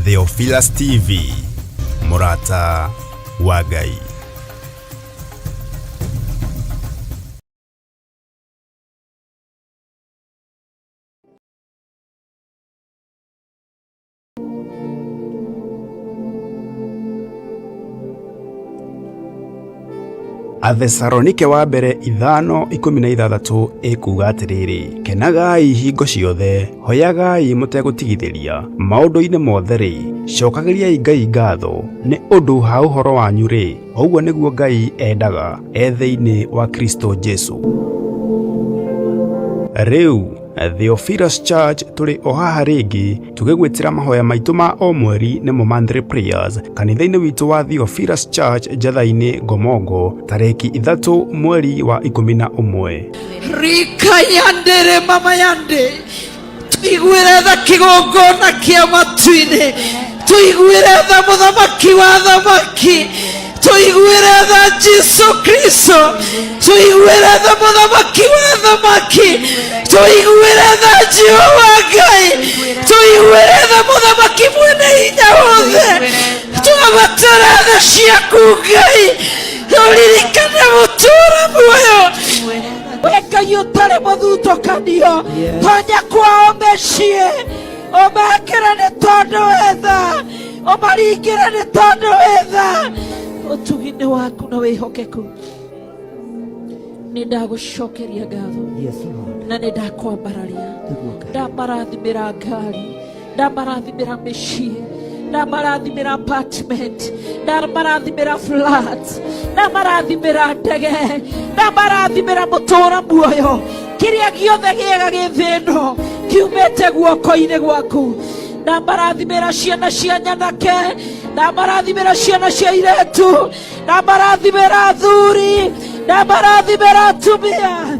Theophilus TV, Murata wa Ngai. Athesalonike wa mbere 5:16 ikuga atiriri, kenagai hingo ciothe, hoyagai mutegũtigithĩria, maũndũ-inĩ mothe ri, cokagĩriai Ngai ngatho nĩ ũndũ ha ũhoro wanyu ri, ũguo nĩguo Ngai endaga thĩinĩ wa Kristo Jesu. Rĩu Theophilus Church turi ohaha ringi tugigwitira mahoya maitu ma o mweri nimo monthly prayers kanitha-ini witu wa Theophilus Church Njatha-ini Ngomongo tariki 3 mweri wa 11. Rika yandere mama yande tuigwire tha kigongona kia matu-ini, tuigwire tha muthamaki wa thamaki, tuigwire tha Jesu Kristo, tuigwire tha muthamaki wa thamaki, tuigwire tha Jehova Ngai, tuigwire tha muthamaki mwene hinya wothe, twabatara tha ciaku Ngai, turirikane gutura muoyo Ngai utari muthutukanio, tonya kwao mĩciĩ, ũmekĩre nĩ tondũ wetha, ũmaringĩre nĩ tondũ wetha ũtugi-inĩ waku na wĩhokeku. Nĩ ndagũcokeria ngatho na nĩ ndakwambararia, ndamarathimĩra ngari, ndamarathimĩra mĩciĩ, ndamarathimĩra apartment, ndamarathimĩra flat, ndamarathimĩra ndege, ndamarathimĩra mũtũũra muoyo, kĩrĩa gĩothe gĩega gĩ thĩ ĩno kiumĩte guoko-inĩ gwaku. Ndamarathimĩra ciana cia nyanake, ndamarathimĩra ciana cia iretu, ndamarathimĩra athuri, ndamarathimĩra atumia,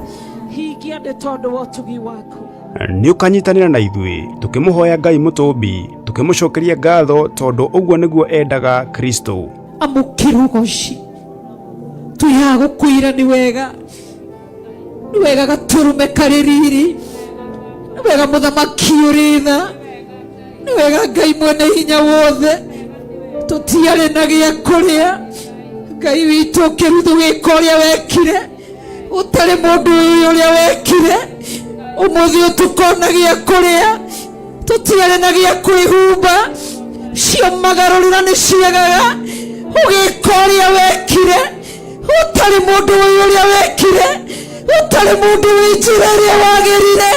hingia nĩ tondũ wa ũtugi waku. Nĩ ũkanyitanĩra na ithuĩ tukĩmũhoya Ngai mũtũmbi, tukĩmũcokeria ngatho tondũ ũguo nĩguo endaga Kristo. Amũkĩra ũgooci, twĩhagũkwĩra nĩ wega, nĩ wega gatũrũme karĩ riri, nĩ wega mũthamaki ũrĩ tha, nĩ wega Ngai mwene hinya wothe, tũtiarĩ na gĩa kũrĩa, Ngai witũ ũkĩrutha gwĩka ũrĩa wekire, ũtarĩ mũndũ ũrĩa wekire, ũmũthĩ ũtukona gĩa kũrĩa, tũtiarĩ na gĩa kwĩhumba, ciumagarũrĩra nĩ ciagaga, ũgĩka ũrĩa wekire, ũtarĩ mũndũ ũrĩa wekire, ũtarĩ mũndũ wĩ njĩra ĩrĩa wagĩrire,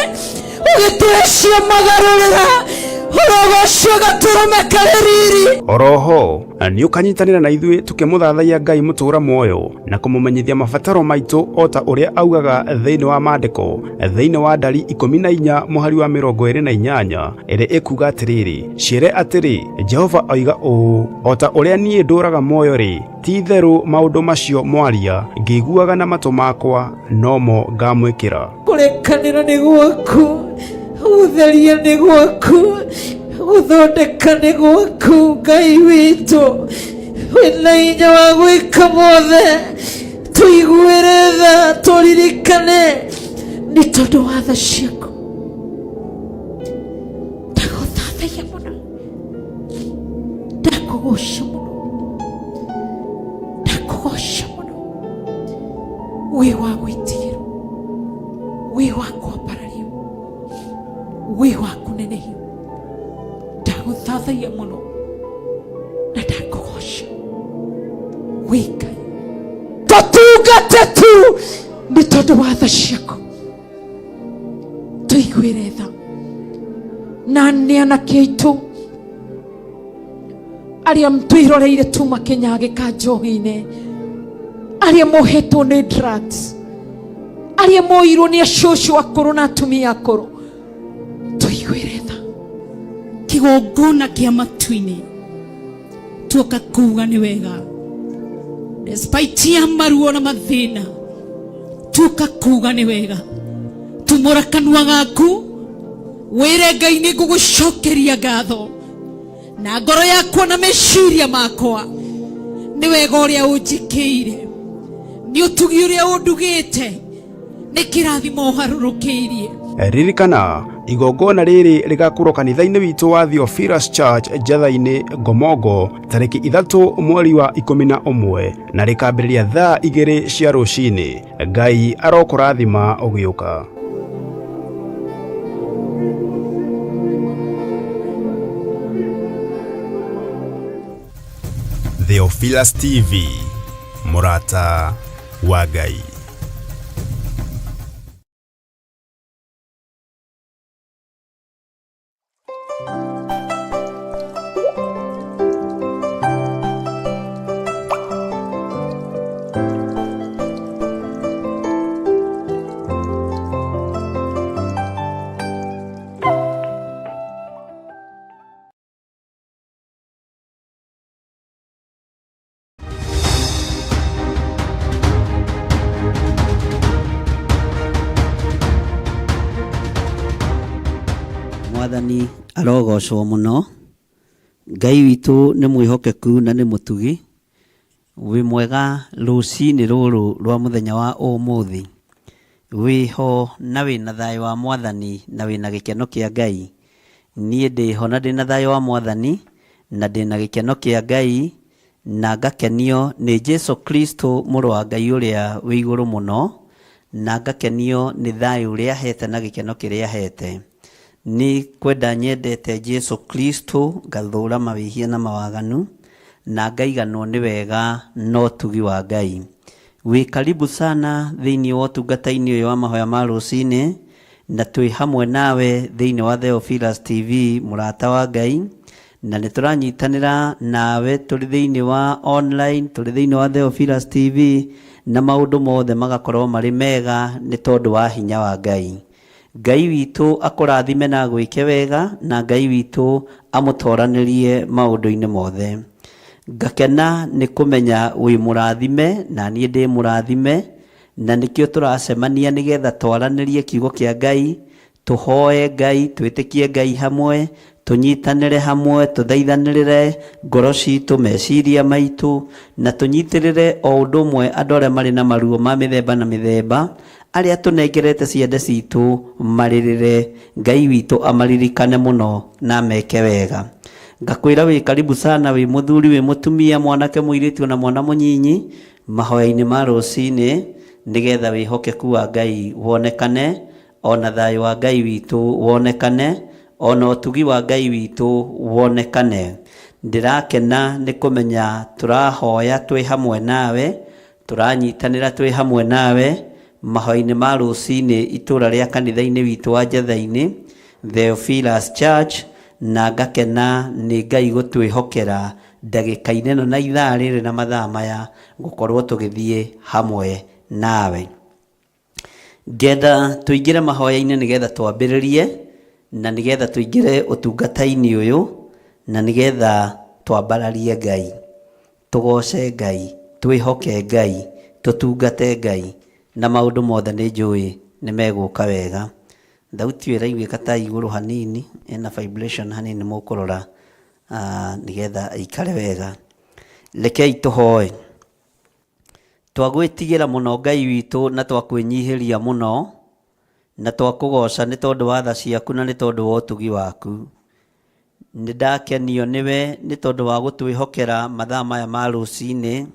ũgĩtũhe ciumagarũrĩra ũrogocio gatũrũme karĩ riri. Oroho nĩ ũkanyitanĩra na ithuĩ tukĩmũthathaiya Ngai mũtũũra muoyo na kũmũmenyithia mabataro maitũ o ta ũrĩa augaga thĩinĩ wa maandĩko thĩinĩ wa Ndari 14 mũhari wa 28 ĩrĩa ĩkuga atĩrĩrĩ, ciĩre atĩrĩ, Jehova oiga ũũ, o ta ũrĩa niĩ ndũũraga muoyo rĩ, ti itherũ maũndũ macio mwaria ngĩiguaga na matũ makwa no mo ngamwĩkĩra. Kũrĩkanĩra nĩ gwaku, gũtheria nĩ gwaku, gũthondeka nĩ gwaku Ngai witũ, wĩna hinya wa gwĩka mothe, tũiguĩre tha, tũririkane nĩ tondũ wa tha ciaku. Ndagũthathaiya mũno, ndakũgoca mũno, ndakũgoca mũno, wĩ wa gwĩtigĩrwo, wĩ wa kwambarario, wĩ wa kũnenehio, ndagũthathaiya mũno na ndakũgoca, wĩ Ngai. Tũtungate tu nĩ tondũ wa tha ciaku, tũiguĩre tha na nĩ anake aitũ arĩa twĩroreire tu makĩnyagĩka njohi-inĩ, arĩa mohetwo nĩ drugs, arĩa moirwo nĩ acũcũ akũrũ na atumia akũrũ, tũiguĩre tha. Kĩgongona kĩa matu-inĩ tuoka kuuga nĩ wega, despite ya maruo na mathĩna tuoka kuuga nĩ wega, tumũra kanua gaku wĩre Ngai nĩ ngũgũcokeria ngatho na ngoro yakwa na meciria makwa, nĩ wega ũrĩa ũnjĩkĩire, nĩ ũtugi ũrĩa ũndugĩte, nĩ kĩrathimo ũharũrũkĩirie, Ririkana igongona rĩrĩ rĩgakorwo kanitha-inĩ witũ wa Theophilus Church Njatha-inĩ Ngomongo tarĩki 3 mweri wa 11 na rĩkambĩrĩria thaa 2 cia rũcinĩ. Ngai arokũrathima ũgĩũka. Theophilus TV, mũrata wa Ngai. Mwathani arogocwo muno. Ngai witũ nĩ mwĩhokeku na nĩ mũtugi. Wĩ mwega rũcinĩ rũrũ rwa mũthenya wa ũmũthĩ. Wĩho na wĩna thayũ wa Mwathani na wĩna gĩkeno kĩa Ngai. Niĩ ndĩho na ndĩna thayũ wa Mwathani na ndĩna gĩkeno kĩa Ngai, na ngakenio nĩ Jesu Kristo mũrũ wa Ngai ũrĩa wĩ igũrũ mũno, na ngakenio nĩ thayũ ũrĩa ahete na gĩkeno kĩrĩa ahete. Ni kwenda nyendete Jesu Kristo, ngathũra mawĩhia na mawaganu, na ngaiganwo nĩ wega no tugi wa Ngai. Wĩ karibu sana thĩinĩ wa ũtungata-inĩ ũyũ wa mahoya ma rũcinĩ, na twĩ hamwe nawe thĩinĩ wa Theophilus TV, mũrata wa Ngai, na nĩ tũranyitanĩra nawe tũrĩ thĩinĩ wa online, tũrĩ thĩinĩ wa Theophilus TV, na maũndũ mothe magakorwo marĩ mega nĩ tondũ wa hinya wa Ngai. Ngai witũ akũrathime na gwĩke wega, na Ngai witũ amũtoranĩrie maũndũ-inĩ mothe. Ngakena nĩ kũmenya wĩ mũrathime na niĩ ndĩ mũrathime, na nĩkĩo tũracemania nĩgetha twaranĩrie kiugo kĩa Ngai, tũhoe Ngai, twĩtĩkie Ngai hamwe, tũnyitanĩre hamwe, tũthaithanĩrĩre ngoro citũ, meciria maitũ, na tũnyitĩrĩre o ũndũ ũmwe andũ arĩa marĩ na maruo ma mĩthemba na mĩthemba, arĩa tũnengerete ciande citũ marĩrĩre, Ngai witũ amaririkane mũno na meke wega. Ngakwĩra wĩ karibu sana, wĩ mũthuri, wĩ mũtumia, mwanake, mũirĩtu na mwana mũnyinyi, mahoya-inĩ ma rũcinĩ, nĩgetha wĩhokeku wa Ngai wonekane, ona thayũ wa Ngai witũ wonekane, ona ũtugi wa Ngai witũ wonekane. Ndĩrakena nĩ kũmenya tũrahoya twĩ hamwe nawe, tũranyitanĩra twĩ hamwe nawe mahoya-inĩ ma rũcinĩ itũra rĩa kanitha-inĩ witũ wa Njatha-inĩ Theophilus Church, na ngakena nĩ Ngai gũtwĩhokera ndagĩka-inĩ ĩno na ithaa rĩrĩ na mathaa maya gũkorwo tũgĩthiĩ hamwe nawe. Ngenda tũingĩre mahoya-inĩ nĩgetha twambĩrĩrie, na nĩgetha tũingĩre ũtungata-inĩ ũyũ, na nĩgetha twambararie Ngai, tũgoce Ngai, twĩhoke Ngai, tũtungate Ngai, na maũndũ mothe nĩ njũĩ nĩ megũka wega. Thauti ĩraiguĩka ta igũrũ hanini, ena vibration hanini mũkũrora, nĩgetha aikare wega. Rekei tũhoe. Twagwĩtigĩra mũno Ngai witũ na twakwĩnyihĩria mũno, na twakũgoca nĩ tondũ wa tha ciaku na nĩ tondũ wa ũtugi waku. Nĩ ndakenio nĩwe nĩ tondũ wa gũtwĩhokera mathaa maya ma rũcinĩ,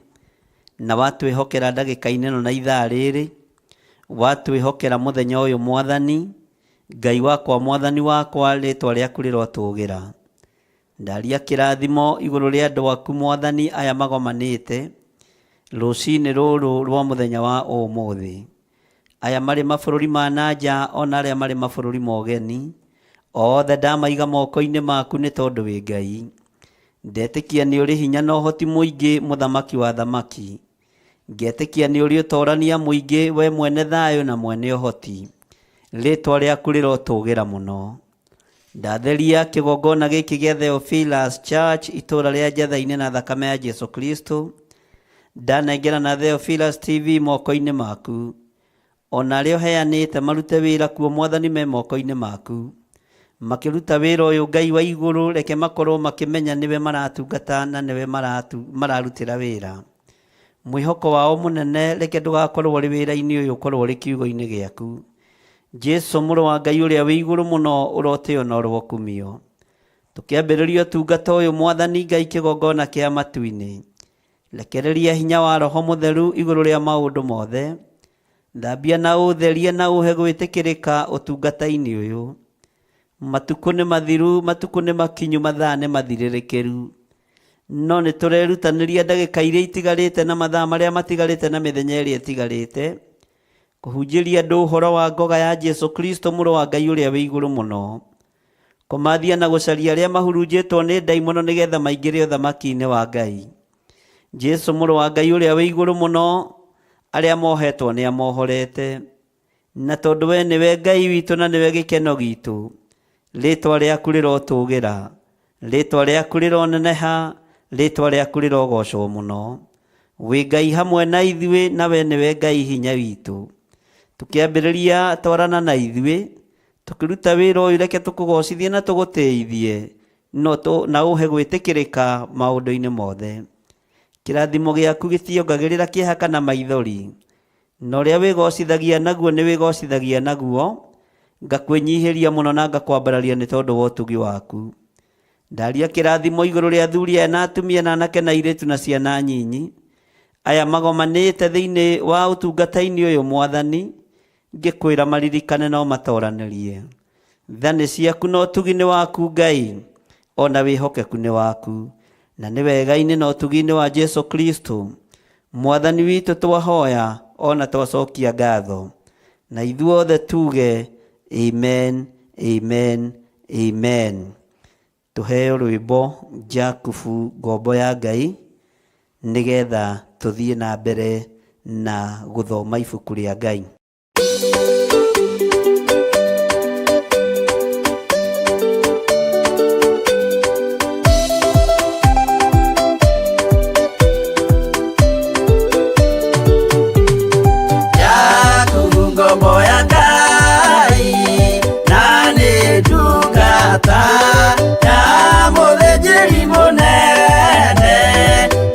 na watwĩhokera ndagĩka-inĩ ĩno na ithaa rĩrĩ, watwĩhokera mũthenya ũyũ Mwathani. Ngai wakwa, Mwathani wakwa, rĩtwa rĩaku rĩrotũgĩra. Ndaria kĩrathimo igũrũ rĩa andũ aku Mwathani aya magomanĩte rũcinĩ rũrũ rwa mũthenya wa ũmũthĩ, aya marĩ mabũrũri ma nanja, ona arĩa marĩ mabũrũri ma ũgeni, othe ndamaiga moko-inĩ maku nĩ tondũ wĩ Ngai. Ndetĩkia nĩ ũrĩ hinya na ũhoti mũingĩ, mũthamaki wa thamaki. Ngetĩkia nĩ ũrĩ ũtorania mũingĩ, we mwene thayũ na mwene ũhoti. Rĩtwa rĩaku rĩrotũgĩra mũno. Ndatheria kĩgongona gĩkĩ gĩa Theophilus Church itũra rĩa Njatha-inĩ na thakame ya Jesu Kristo. Ndanengera na Theophilus TV moko-inĩ maku. Ona arĩa ũheanĩte marute wĩra kuo Mwathani me moko-inĩ maku. Makĩruta wĩra ũyũ Ngai wa igũrũ, reke makorwo makĩmenya nĩwe maratungata na nĩwe mararutĩra wĩra. Mwĩhoko wao mũnene reke ndũgakorwo ũrĩ wĩra-inĩ ũyũ, ũkorwo ũrĩ kiugo-inĩ gĩaku. Jesu mũrũ wa Ngai ũrĩa wĩ igũrũ mũno ũrotĩo na ũrwo kumio. Tũkĩambĩrĩria ũtungata ũyũ Mwathani Ngai kĩgongona kĩa matu-inĩ. Rekereria hinya wa Roho Mũtheru igũrũ rĩa maũndũ mothe. Thambia na ũtherie na ũhe gwĩtĩkĩrĩka ũtungata-inĩ ũyũ. Matukũ nĩ mathiru, matukũ nĩ makinyu, mathaa nĩ mathirĩrĩkĩru. No nĩ tũrerutanĩria ndagĩka iria itigarĩte na mathaa marĩa matigarĩte na mĩthenya ĩrĩa ĩtigarĩte kũhunjĩria andũ ũhoro wa ngoga ya Jesu Kristo mũrũ wa Ngai ũrĩa wĩ igũrũ mũno. Kũmathia na gũcaria arĩa mahurunjĩtwo nĩ ndaimono nĩgetha maingĩre ũthamaki-inĩ wa Ngai. Jesu mũrũ wa Ngai ũrĩa wĩ igũrũ mũno, arĩa mohetwo nĩ amohorete. Na tondũ we nĩwe Ngai witũ na nĩwe gĩkeno gitũ, rĩĩtwa rĩaku rĩrotũũgĩra, rĩĩtwa rĩaku rĩroneneha, rĩĩtwa rĩaku rĩrogocwo mũno. Wĩ Ngai hamwe na ithuĩ, na we nĩwe Ngai hinya witũ. Tũkĩambĩrĩria twarana na ithuĩ, tũkĩruta wĩra ũyũ, reke tũkũgocithie na tũgũtĩithie, na ũhe gwĩtĩkĩrĩka maũndũ-inĩ mothe. Kĩrathimo gĩaku gĩtiongagĩrĩra kĩeha kana maithori, na ũrĩa wĩgocithagia naguo nĩ wĩgocithagia naguo, ngakwĩnyihĩria mũno na ngakwambararia nĩ tondũ wa ũtugi waku. Ndaria kĩrathimo igũrũ rĩa athuri aya na atumia na anake na airĩtu na ciana nyinyi, aya magomanĩte thĩinĩ wa ũtungata-inĩ ũyũ Mwathani, ngĩkwĩra maririkane no matoranĩrie. Tha nĩ ciaku na ũtugi nĩ waku Ngai, ona wĩhokeku nĩ waku, na nĩ wega-inĩ na ũtugi-inĩ wa Jesu Kristo Mwathani witũ twahoya ona twacokia ngatho, na ithuothe tuge amen, amen, amen. Tuheo rwĩmbo Jakubu ngombo ya Ngai nĩgetha tũthiĩ na mbere na gũthoma ibuku rĩa Ngai.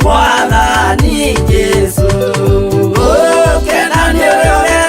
Mwathani Jesu, oh, kena nĩ ũrĩa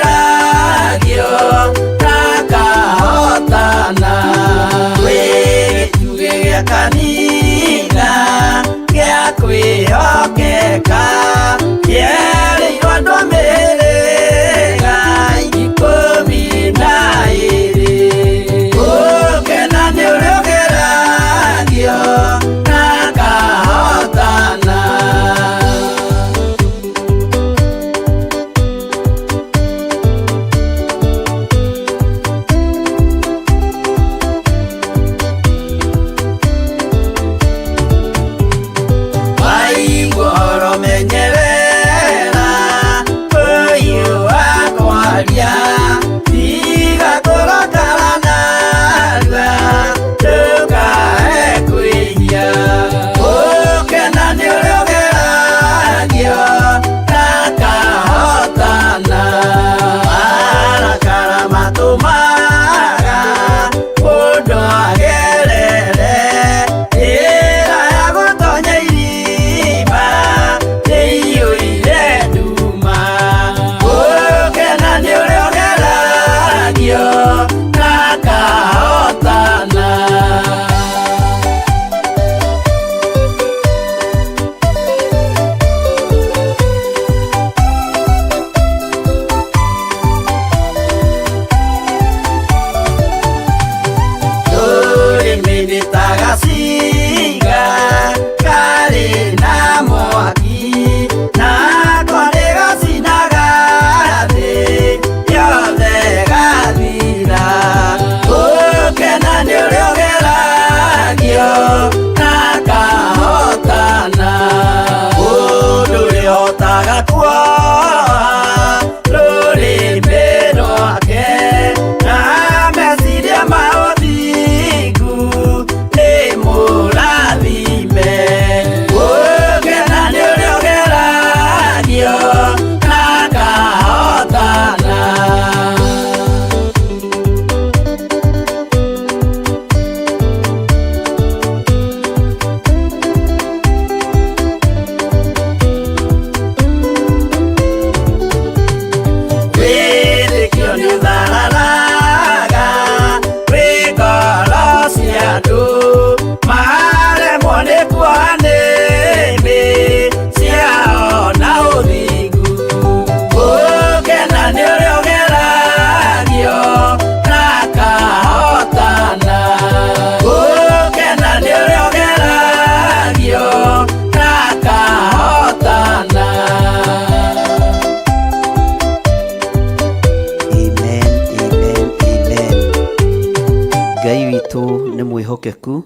mwĩhokeku,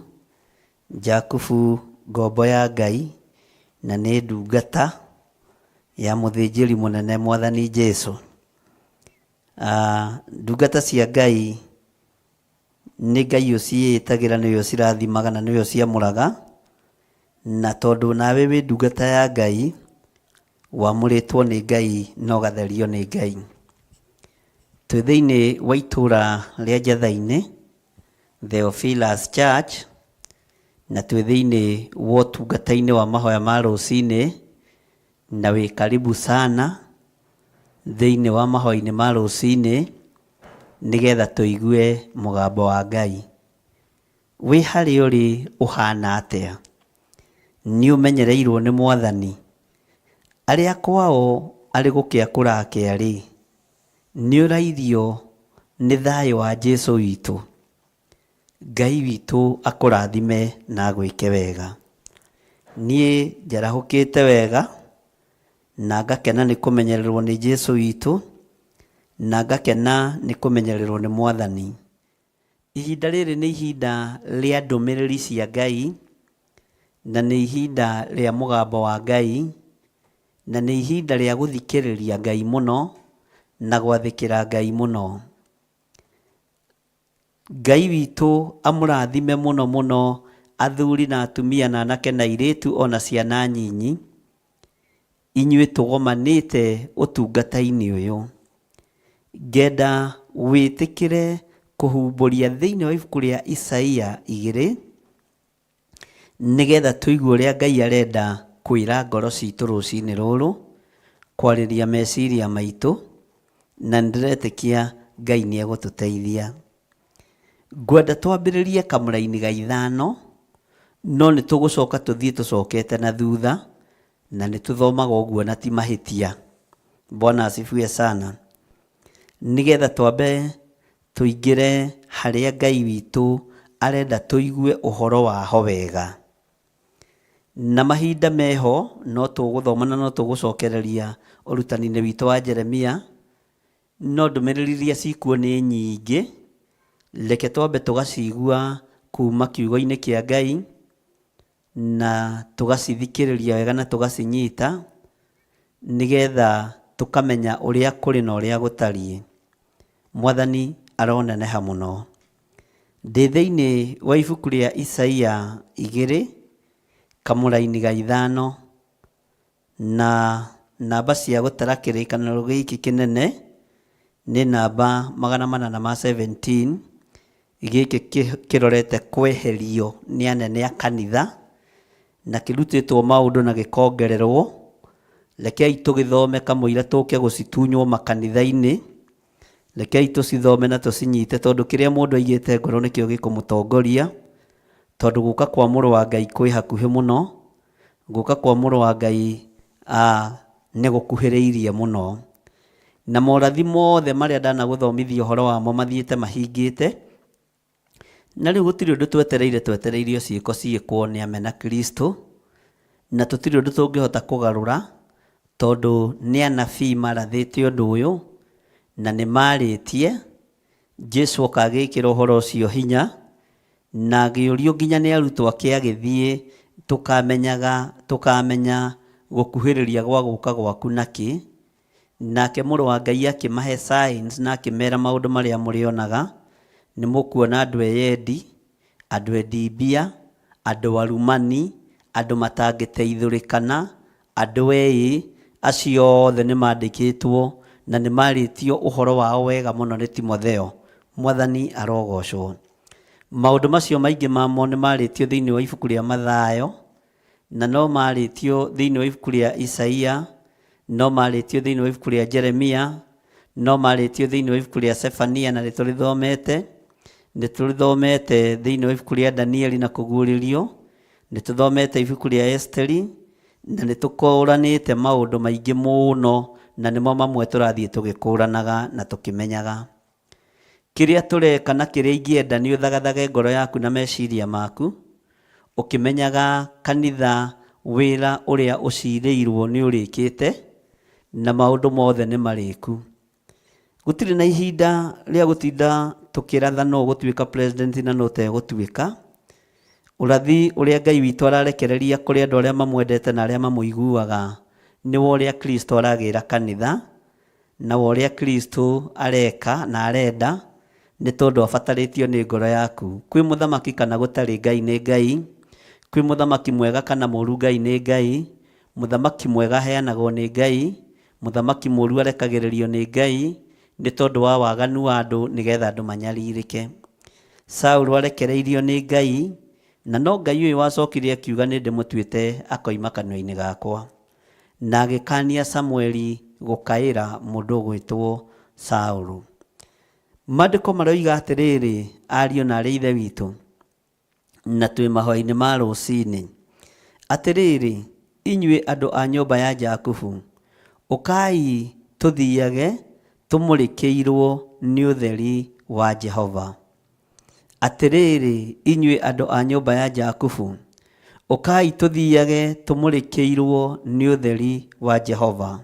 Jakubu ngombo ya Ngai, na nĩ ndungata ya mũthĩnjĩri mũnene Mwathani Jesu. Ndungata cia Ngai nĩ Ngai ũciĩtagĩra, nĩwe ũcirathimaga na nĩwe ũciamũraga, na tondũ nawe wĩ ndungata ya Ngai, wamũrĩtwo nĩ Ngai na ũgatherio nĩ Ngai. Twĩ thĩinĩ wa itũũra rĩa Njatha-inĩ Theophilus Church, na twĩ thĩinĩ wa ũtungata-inĩ wa mahoya ma rũcinĩ, na wĩ karibu sana thĩinĩ wa mahoya-inĩ ma rũcinĩ, nĩgetha tũigue mũgambo wa Ngai. Wĩ harĩa ũrĩ ũhana atĩa? Nĩ ũmenyereirwo nĩ Mwathani? Arĩa kwao arĩ gũkĩa kũrakĩa-rĩ, nĩ ũrairio nĩ thayũ wa Jesu witũ? Ngai witũ akũrathime na agwĩke wega. Niĩ njarahũkĩte wega, na ngakena nĩ kũmenyererwo nĩ Jesu witũ, na ngakena nĩ kũmenyererwo nĩ Mwathani. Ihinda rĩrĩ nĩ ihinda rĩa ndũmĩrĩri cia Ngai, na nĩ ihinda rĩa mũgambo wa Ngai, na nĩ ihinda rĩa gũthikĩrĩria Ngai mũno na gwathĩkĩra Ngai mũno. Ngai witũ amũrathime mũno mũno athuri na atumia na anake na airĩtu ona ciana nyinyi, inyuĩ tũgomanĩte ũtungata-inĩ ũyũ. Ngenda wĩtĩkĩre kũhumbũria thĩinĩ wa ibuku rĩa Isaia 2, nĩgetha tũigue ũrĩa Ngai arenda kwĩra ngoro citũ rũcinĩ rũrũ, kwarĩria meciria maitũ, na ndĩretĩkia Ngai nĩ egũtũteithia. Ngwenda twambĩrĩrie kamũra-inĩ ga 5, no nĩ tũgũcoka tũthiĩ tũcokete na thutha, na nĩ tũthomaga ũguo na ti mahĩtia. Bwana asifiwe sana. Nĩgetha twambe tũingĩre harĩa Ngai witũ arenda tũigue ũhoro waho wega. Na mahinda meho no tũgũthoma na no tũgũcokereria ũrutani-inĩ witũ wa Jeremia, no ndũmĩrĩri iria cikuo nĩ nyingĩ. Reke twambe tũgacigua kuma kiugo-inĩ kĩa Ngai, na tũgacithikĩrĩria wega na tũgacinyita, nĩgetha tũkamenya ũrĩa kũrĩ na ũrĩa gũtariĩ. Mwathani aroneneha mũno. Ndĩ thĩinĩ wa ibuku rĩa Isaia 2, kamũra-inĩ ga 5, na namba cia gũtara kĩrĩkanĩro gĩkĩ kĩnene nĩ namba 417. Gĩkĩ kĩrorete kweherio nĩ anene a kanitha, na kĩrutĩtwo maũndũ na gĩkongererwo. Rekei tũgĩthome kamũira tũke gũcitunywo makanitha-inĩ. Rekei tũcithome na tũcinyite, tondũ kĩrĩa mũndũ aigĩte ngoro nĩkĩo gĩkũmũtongoria, tondũ gũka kwa mũrũ wa Ngai kwĩ hakuhĩ mũno. Gũka kwa mũrũ wa Ngai nĩ gũkuhĩrĩirie mũno. Na morathi mothe marĩa ndanagũthomithia ũhoro wamo mathiĩte mahingĩte, na rĩu gũtirĩ ũndũ twetereirio ciĩko ciĩkwo nĩ amena Kristo, na tũtirĩ ũndũ tũngĩhota kũgarũra, tondũ nĩ anabii marathĩte ũndũ ũyũ na nĩ marĩtie. Jesu akagĩkĩra ũhoro ũcio hinya, na agĩũrio nginya nĩ arutwo ake agĩthiĩ, tũkamenya gũkuhĩrĩria gwa gũka gwaku nakĩ. Nake mũrũ wa Ngai akĩmahe signs na akĩmera maũndũ marĩa mũrĩonaga. Nĩ mũkuona andũ eyendi, andũ endimbia, andũ arumani, andũ matangĩteithũrĩkana, andũ ĩĩ, acio othe nĩ mandĩkĩtwo na nĩ marĩtio ũhoro wao wega mũno nĩ Timotheo. Mwathani arogocwo. Maũndũ macio maingĩ mamo nĩ marĩtio thĩinĩ wa ibuku rĩa Mathayo, na no marĩtio thĩinĩ wa ibuku rĩa Isaia, no marĩtio thĩinĩ wa ibuku rĩa Jeremia, no marĩtio thĩinĩ wa ibuku rĩa Sefania, na nĩtũrĩthomete thĩinĩ wa ibuku rĩa Danieli na kũguũrĩrio, nĩtũthomete ibuku rĩa Esteri, na nĩtũkũranĩte maũndũ maingĩ mũno, na nĩmo mamwe tũrathiĩ tũgĩkũranaga na tũkĩmenyaga. Kĩrĩa tũreka na kĩrĩa ingĩenda nĩ ũthagathage ngoro yaku na meciria maku, ũkĩmenyaga kanitha wĩra ũrĩa ũcirĩirwo nĩ ũrĩkĩte, na maũndũ mothe nĩ marĩku. Gũtirĩ na ihinda rĩa gũtinda tũkĩratha no gũtuĩka president na no tegũtuĩka, Urathi uria Ngai witũ ararekereria kũrĩ andũ arĩa mamwendete na arĩa mamũiguaga nĩ wa ũrĩa Kristo aragĩra kanitha, na wa ũrĩa Kristo areka na arenda, nĩ tondũ abatarĩtio nĩ ngoro yaku. Kwĩ mũthamaki kana gũtarĩ Ngai nĩ Ngai, kwĩ mũthamaki mwega kana mũũru Ngai nĩ Ngai, mũthamaki mwega aheanagwo nĩ Ngai, mũthamaki mũũru arekagĩrĩrio nĩ Ngai, nĩ tondũ wa waganu wa andũ nĩgetha andũ manyarirĩke. Saũlũ arekereirio nĩ Ngai, na no Ngai ũyũ wacokire akiuga nĩ ndĩmũtuĩte akoima kanua-inĩ gakwa, na agĩkania Samũeli gũkaĩra mũndũ ũgwĩtwo Saũlũ. Maandĩko maroiga atĩrĩrĩ, ariũ na arĩ ithe witũ, na twĩ mahũa-inĩ ma rũcinĩ, atĩrĩrĩ, inyuĩ andũ a nyũmba ya Jakubu, ũkai tũthiage tũmũrĩkĩirwo nĩ ũtheri wa Jehova. Atĩrĩrĩ, inyuĩ andũ a nyũmba ya Jakubu, ũkai tũthiage tũmũrĩkĩirwo nĩ ũtheri wa Jehova.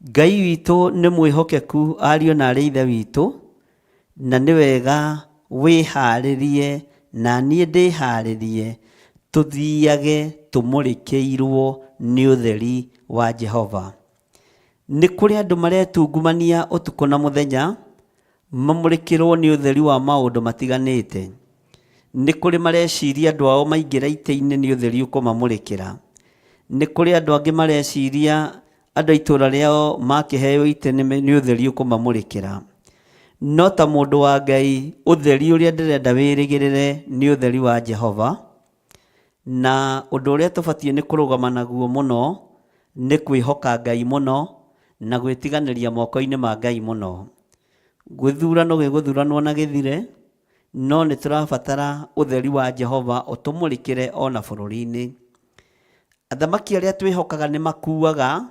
Ngai witũ nĩ mwĩhokeku, ariũ na arĩ ithe witũ, na nĩ wega wĩharĩrie na niĩ ndĩharĩrie tũthiage tũmũrĩkĩirwo nĩ ũtheri wa Jehova. Nĩ kũrĩ andũ maretungumania ũtukũ na mũthenya mamũrĩkĩrwo nĩ ũtheri wa maũndũ matiganĩte. Nĩ kũrĩ mareciria andũ ao maingĩra itĩ-inĩ nĩ ũtheri ũkũmamũrĩkĩra. Nĩ kũrĩ andũ angĩ mareciria andũ a itũũra rĩao makĩheo itĩ nĩ ũtheri ũkũmamũrĩkĩra. No ta mũndũ wa Ngai, ũtheri ũrĩa ndĩrenda wĩrĩgĩrĩre nĩ ũtheri wa Jehova, na ũndũ ũrĩa tũbatiĩ nĩ kũrũgama naguo mũno nĩ kwĩhoka Ngai mũno na gwĩtiganĩria moko-inĩ ma Ngai mũno. Gwĩthurano gĩgũthuranwo na gĩthire, no nĩ tũrabatara ũtheri wa Jehova ũtũmũrĩkĩre ona bũrũri-inĩ. Athamaki arĩa twĩhokaga nĩ makuaga,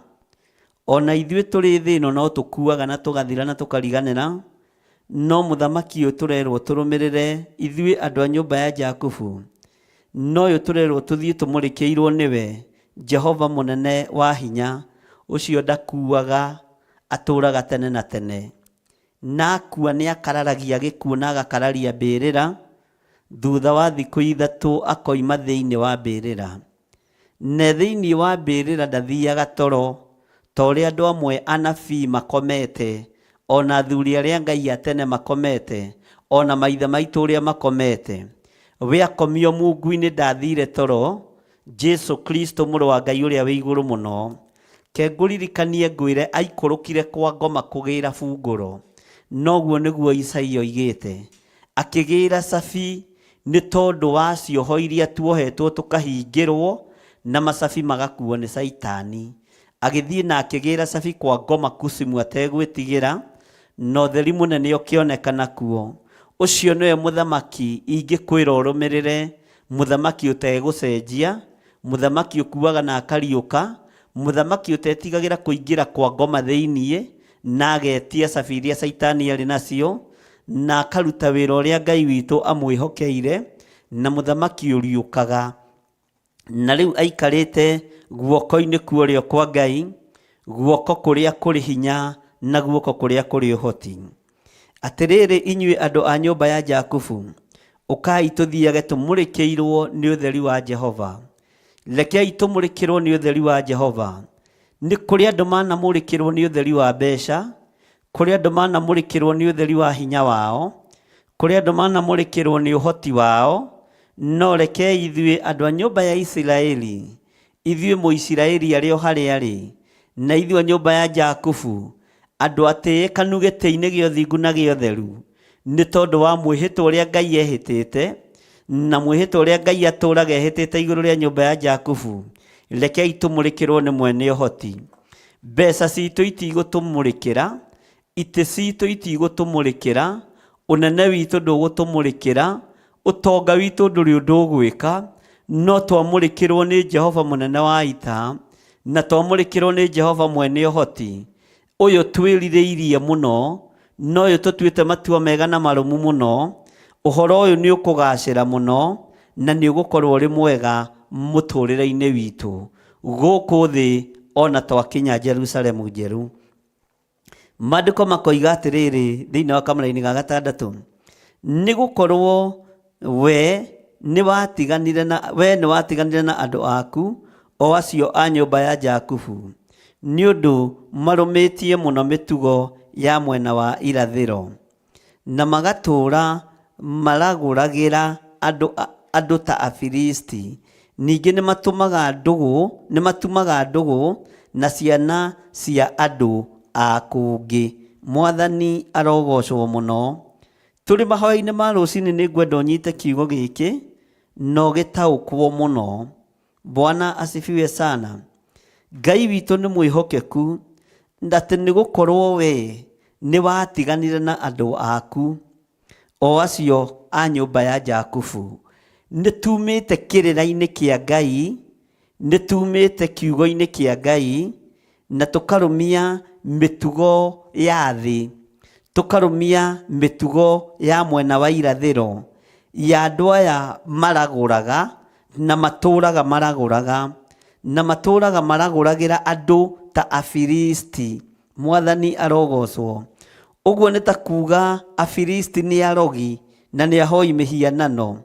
ona ithuĩ tũrĩ thĩ ĩno no tũkuaga na tũgathira na tũkariganĩra, no mũthamaki ũyũ tũrerwo tũrũmĩrĩre, ithuĩ andũ a nyũmba ya Jakubu, no ũyũ tũrerwo tũthiĩ tũmũrĩkĩirwo nĩwe Jehova mũnene wa hinya, ũcio ndakuaga, atũũraga tene na tene. Na akua nĩ akararagia gĩkuũ na agakararia mbĩrĩra, thutha wa thikũ ithatũ akoima thĩinĩ wa mbĩrĩra. Na thĩinĩ wa mbĩrĩra ndathiaga toro, ta ũrĩa andũ amwe anabii makomete, ona athuri arĩa Ngai a tene makomete, ona maithe maitũ ũrĩa makomete. We akomio Mungu-inĩ ndathire toro, Jesu Kristo mũrũ wa Ngai ũrĩa wĩ igũrũ mũno. Ke ngũririkanie ngwĩre aikũrũkire kwa ngoma kũgĩra bungũro. Noguo nĩguo Isaia oigĩte, akĩgĩra cabi nĩ tondũ wa cioho iria tuohetwo tũkahingĩrwo na macabi magakuo nĩ Saitani. Agĩthiĩ na akĩgĩra cabi kwa ngoma kusimu ategwĩtigĩra, na ũtheri mũnene ũkĩonekana kuo. Ũcio nĩwe mũthamaki ingĩkwĩra ũrũmĩrĩre, mũthamaki ũtegũcenjia, mũthamaki ũkuaga na akariũka, mũthamaki ũtetigagĩra kũingĩra kwa ngoma thĩiniĩ, na agetia cabi iria Saitani arĩ nacio, na akaruta wĩra ũrĩa Ngai witũ amwĩhokeire, na mũthamaki ũriũkaga, na rĩu aikarĩte guoko-inĩ kwa ũrĩo kwa Ngai, guoko kũrĩa kũrĩ hinya na guoko kũrĩa kũrĩ ũhoti. Atĩrĩrĩ, inyuĩ andũ a nyũmba ya Jakubu, ũkai tũthiage tũmũrĩkĩirwo nĩ ũtheri wa Jehova. Rekei tũmũrĩkĩrwo nĩ ũtheri wa Jehova. Nĩ kũrĩ andũ manamũrĩkĩrwo nĩ ũtheri wa mbeca, kũrĩ andũ manamũrĩkĩrwo nĩ ũtheri wa hinya wao, kũrĩ andũ manamũrĩkĩrwo nĩ ũhoti wao, no rekei ithuĩ andũ a nyũmba ya Isiraeli, ithuĩ Mũisiraeli arĩ o harĩa arĩ, na ithuĩ nyũmba ya Jakubu, andũ atĩĩkanu gĩtĩ-inĩ gĩa ũthingu na gĩa ũtheru, nĩ tondũ wa mwĩhĩtwa ũrĩa Ngai ehĩtĩte, na mwĩhĩtwa ũrĩa Ngai atũũraga ehĩtĩte igũrũ rĩa nyũmba ya Jakubu. Rekei tũmũrĩkĩrwo nĩ mwene ũhoti. Mbeca citũ itigũtũmũrĩkĩra, itĩ citũ itigũtũmũrĩkĩra, ũnene witũ ndũgũtũmũrĩkĩra, ũtonga witũ ndũrĩ ũndũ ũgwĩka, no twamũrĩkĩrwo nĩ Jehova mũnene wa ita, na twamũrĩkĩrwo nĩ Jehova mwene ũhoti, ũyũ twĩrirĩirie mũno, no ũyũ tũtuĩte matua mega na marũmu mũno. Ũhoro ũyũ nĩ ũkũgacĩra mũno, na nĩ ũgũkorwo ũrĩ mwega mũtũrĩre-inĩ witũ gũkũ thĩ ona twakinya Jerusalemu njerũ. Maandĩko makoiga atĩrĩrĩ thĩinĩ wa kamũra-inĩ ga 6, nĩ gũkorwo we nĩ watiganire na andũ aku o acio a nyũmba ya Jakubu nĩ ũndũ marũmĩtie mũno mĩtugo ya mwena wa irathĩro na magatũũra maragũragĩra andũ ta Afilisti. Ningĩ nĩ matumaga ndũgũ na ciana cia andũ a kũngĩ. Mwathani arogocwo mũno. Tũrĩ mahoya-inĩ ma rũciinĩ nĩ ngwenda ũnyite kiugo gĩkĩ na ũgĩtaũkwo mũno. Bwana asifiwe sana. Ngai witũ nĩ mwĩhokeku atĩ nĩ gũkorwo we nĩ watiganire na andũ aku o acio a nyũmba ya Jakubu. Nĩ tumĩte kĩrĩra-inĩ kĩa Ngai, nĩ tumĩte kiugo-inĩ kĩa Ngai na tũkarũmia mĩtugo ya thĩ, tũkarũmia mĩtugo ya mwena wa irathĩro ya andũ aya maragũraga na matũũraga maragũragĩra andũ ta Afilisti. Mwathani arogocwo. Ũguo nĩ ta kuuga Afilisti nĩ arogi na nĩ ahoi mĩhianano.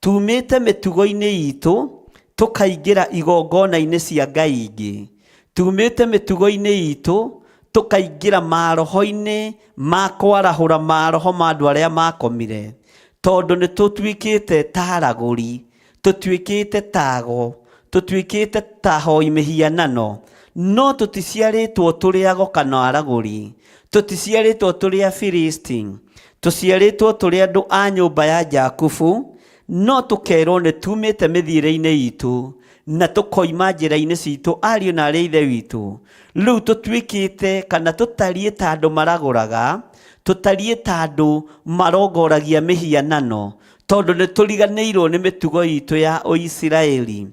Tumĩte mĩtugo-inĩ itũ tũkaingĩra igongona-inĩ cia Ngai ingĩ. Tumĩte mĩtugo-inĩ itũ tũkaingĩra maroho-inĩ ma kwarahũra maroho ma andũ arĩa makomire, tondũ nĩ tũtuĩkĩte ta aragũri, tũtuĩkĩte ta ago, tũtuĩkĩte ta hoi mĩhianano. No tũticiarĩtwo tũrĩ ago kana aragũri, tũticiarĩtwo tũrĩ Afilisti, tũciarĩtwo tũrĩ andũ a nyũmba ya Jakubu. No tũkerwo nĩ tumĩte mĩthiĩre-inĩ itũ na tũkoima njĩra-inĩ citũ, ariũ na arĩa ithe witũ. Rĩu tũtuĩkĩte kana tũtariĩ ta andũ maragũraga, tũtariĩ ta andũ marongoragia mĩhianano, tondũ nĩ tũriganĩirwo nĩ mĩtugo itũ ya Ũisiraeli.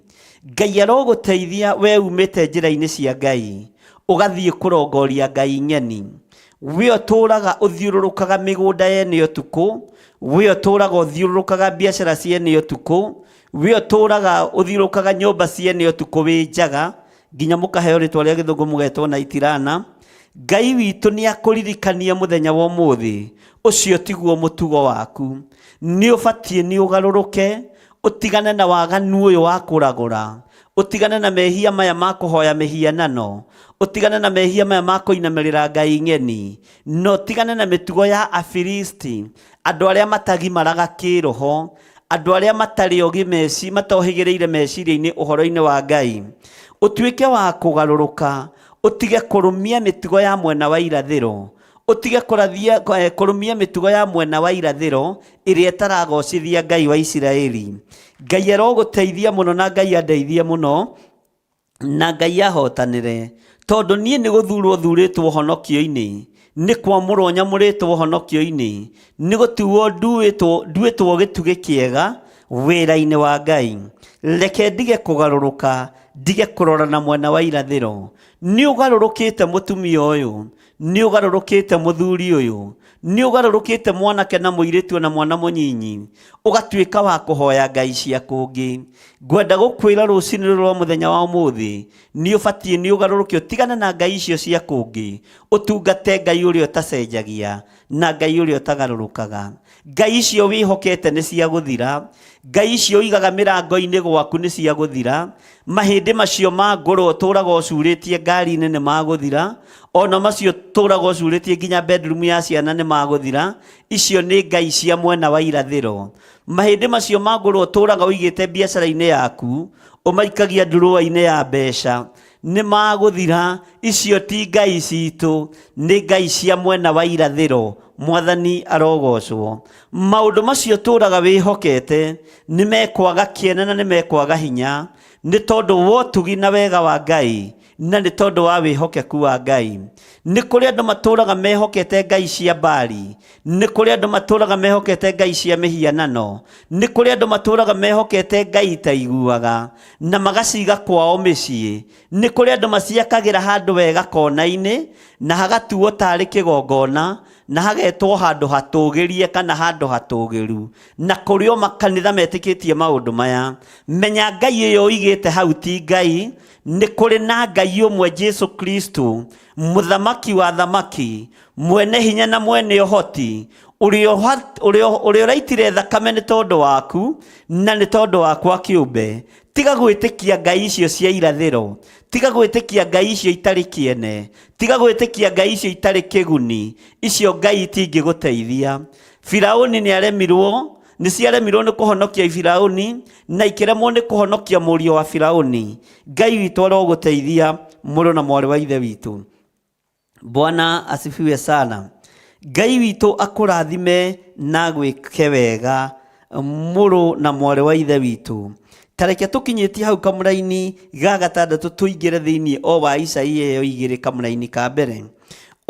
Ngai arogũteithia we umĩte njĩra-inĩ cia Ngai ũgathiĩ kũrongoria Ngai nyeni. We ũtũũraga ũthiũrũrũkaga mĩgũnda yene ũtukũ, we ũtũũraga ũthiũrũrũkaga biacara ciene ũtukũ, we ũtũũraga ũthiũrũrũkaga nyũmba ciene ũtukũ wĩ njaga, nginya mũkaheo rĩtwa rĩa gĩthũngũ mũgetwo na itirana. Ngai witũ nĩ akũririkania mũthenya wa ũmũthĩ ũcio tiguo mũtugo waku. Nĩ ũbatiĩ nĩ ũgarũrũke, ũtigane na waganu ũyũ wa kũragũra, ũtigane na mehia maya ma kũhoya mĩhianano, ũtigane na mehia maya ma kũinamĩrĩra Ngai ng'eni, no ũtigane na mĩtugo ya Afilisti, andũ arĩa matagimaraga kĩroho, andũ arĩa matarĩ ogi matohĩgĩrĩire meciria-inĩ ũhoro-inĩ wa Ngai. Ũtuĩke wa kũgarũrũka, ũtige kũrũmia mĩtugo ya mwena wa irathĩro, ũtige kũrũmia mĩtugo ya mwena wa irathĩro ĩrĩa ĩtaragocithia Ngai wa Isiraeli. Ngai arogũteithia mũno na Ngai andeithie mũno na Ngai ahotanĩre, tondũ niĩ nĩ gũthurwo thurĩtwo honokio-inĩ, nĩ kwamũrwo nyamũrĩtwo honokio-inĩ, nĩ gũtuo nduĩtwo gĩtugĩ kĩega wĩra-inĩ wa Ngai. Reke ndige kũgarũrũka, ndige kũrora na mwena wa irathĩro. Nĩ ũgarũrũkĩte mũtumia ũyũ, nĩ ũgarũrũkĩte mũthuri ũyũ, nĩ ũgarũrũkĩte mwanake na mũirĩtu na mwana mũnyinyi, ũgatuĩka wa kũhoya ngai cia kũngĩ. Ngwenda gũkwĩra rũcinĩ rwa mũthenya wa ũmũthĩ, nĩ ũbatiĩ nĩ ũgarũrũke ũtigane na ngai icio cia kũngĩ, ũtungate Ngai ũrĩa ũtacenjagia na Ngai ũrĩa ũtagarũrũkaga. Ngai icio wĩhokete nĩ cia gũthira, ngai icio igaga mĩrango-inĩ gwaku nĩ cia gũthira, mahĩndĩ macio ma ngũrwe ũtũraga ũcurĩtie ngari-inĩ nĩ magũthira, ona macio ũtũraga ũcurĩtie nginya bedroom ya ciana nĩ magũthira. Icio nĩ ngai cia mwena wa irathĩro. Mahĩndĩ macio ma ngũrwe ũtũraga ũigĩte biacara-inĩ yaku, ũmaikagia ndurũwa-inĩ ya mbeca, nĩ magũthira. Icio ti ngai citũ, nĩ ngai cia mwena wa irathĩro. Mwathani arogocwo. Maũndũ macio tũraga wĩhokete nĩ mekwaga kĩene na nĩ mekwaga hinya, nĩ tondũ wa ũtugi na wega wa Ngai na nĩ tondũ wa wĩhokeku wa Ngai. Nĩ kũrĩ andũ matũraga mehokete ngai cia Baali, nĩ kũrĩ andũ matũraga mehokete ngai cia mĩhianano, nĩ kũrĩ andũ matũraga mehokete ngai itaiguaga na magaciga kwao mĩciĩ, nĩ kũrĩ andũ maciakagĩra handũ wega kona-inĩ, na hagatuo tarĩ kĩgongona na hagetwo handũ hatũgĩrie kana handũ hatũgĩru, na kũrĩ o makanitha metĩkĩtie maũndũ maya. Menya Ngai ũyũ oigĩte hau ti Ngai, nĩ kũrĩ na Ngai ũmwe Jesu Kristo, mũthamaki wa thamaki, mwene hinya na mwene ũhoti, ũrĩa ũraitire thakame nĩ tondũ waku na nĩ tondũ wakwa kĩũmbe. Tiga gwĩtĩkia ngai icio cia irathĩro, tiga gwĩtĩkia ngai icio itarĩ kĩene, tiga gwĩtĩkia ngai icio itarĩ kĩguni. Icio ngai itingĩgũteithia. Firaũni nĩciaremirwo nĩ kũhonokia Firaũni, na ikĩremwo nĩ kũhonokia mũriũ wa Firaũni. Ngai witũ arogũteithia mũrũ na mwarĩ wa ithe witũ. Bwana asifiwe sana. Ngai witũ akũrathime na gwĩke wega mũrũ na mwarĩ wa ithe witũ. Tareke tũkinyĩtie hau kamũraini ga gatandatũ tũingĩre thĩinĩ o wa Isaia 2 kamũraini ka mbere.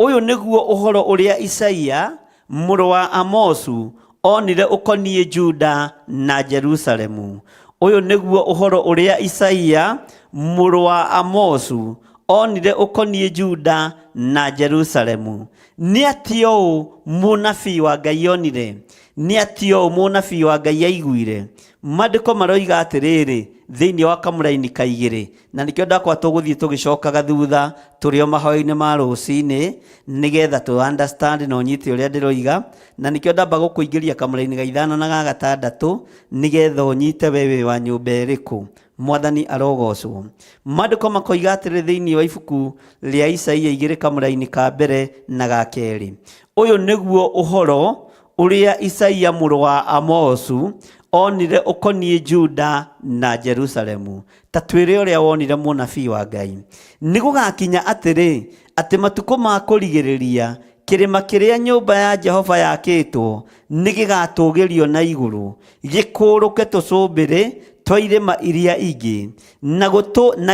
Ũyũ nĩguo ũhoro ũrĩa Isaia mũrũ wa Amosu onire ũkoniĩ Juda na Jerusalemu. Ũyũ nĩguo ũhoro ũrĩa Isaia mũrũ wa Amosu onire ũkoniĩ Juda na Jerusalemu. Nĩ atĩa ũũ mũnabii wa Ngai onire? Nĩ atĩa ũũ mũnabii wa Ngai aiguire? Maandĩko maroiga atĩrĩrĩ thĩinĩ wa kamũraini ka 2, na nĩkĩo ndakwa tũgũthiĩ tũgĩcokaga thutha tũrĩ o mahoya-inĩ ma rũcinĩ nĩgetha tũ understand na ũnyite ũrĩa ndĩroiga, na nĩkĩo ndamba gũkũingĩria kamũraini ga 5 na ga 6 nĩgetha ũnyite wewe wa nyũmba ĩrĩkũ. Mwathani arogocwo. Maandĩko makoiga atĩrĩ thĩinĩ wa ibuku rĩa Isaia 2 kamũraini ka mbere na ga 2. Ũyũ nĩguo ũhoro ũrĩa Isaia mũrũ wa Amosu onire ũkoniĩ Juda na Jerusalemu. Ta twĩre ũrĩa wonire mũnabii wa Ngai. Nĩ gũgakinya atĩrĩ atĩ matukũ ma kũrigĩrĩria kĩrĩma kĩrĩa nyũmba ya Jehova yakĩtwo nĩ gĩgatũgĩrio na igũrũ, gĩkũrũke tũcũmbĩrĩ twa irĩma iria ingĩ, na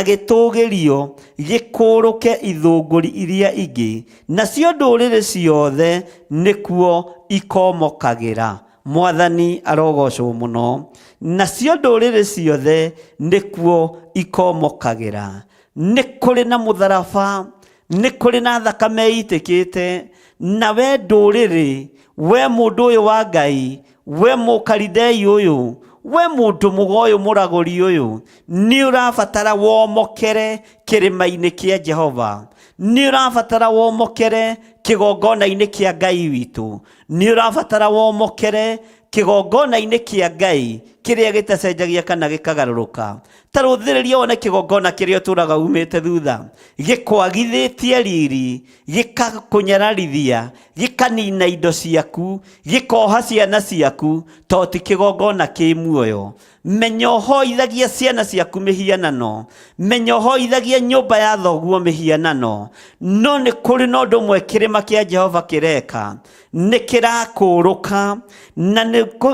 gĩtũgĩrio gĩkũrũke ithũngũri iria ingĩ, nacio ndũrĩrĩ ciothe nĩkuo ikomokagĩra. Mwathani arogocwo mũno. Nacio ndũrĩrĩ ciothe nĩkuo ikomokagĩra. Nĩ kũrĩ na mũtharaba, nĩ kũrĩ na thakame itĩkĩte, na we ndũrĩrĩ, we mũndũ ũyũ wa Ngai, we mũkaridei ũyũ, we mũndũ mũgoyũ mũragũri ũyũ, nĩ ũrabatara womokere kĩrĩma-inĩ kĩa Jehova. Nĩ ũrabatara womokere kĩgongona-inĩ kĩa Ngai witũ. Nĩ ũrabatara womokere kĩgongona-inĩ kĩa Ngai kĩrĩa gĩtacenjagia kana gĩkagarũrũka. Ta rũthĩrĩria wone kĩgongona kĩrĩa ũtũraga umĩte thutha, gĩkwagithĩtie riri, gĩkakũnyararithia, gĩkanina indo ciaku, gĩkoha ciana ciaku, to ti kĩgongona kĩ muoyo. Menya ũhoithagia ciana ciaku mĩhianano, menya ũhoithagia nyũmba ya thoguo mĩhianano, no nĩ kũrĩ na ũndũ ũmwe kĩrĩma kĩa Jehova kĩreka, nĩ kĩrakũrũka, na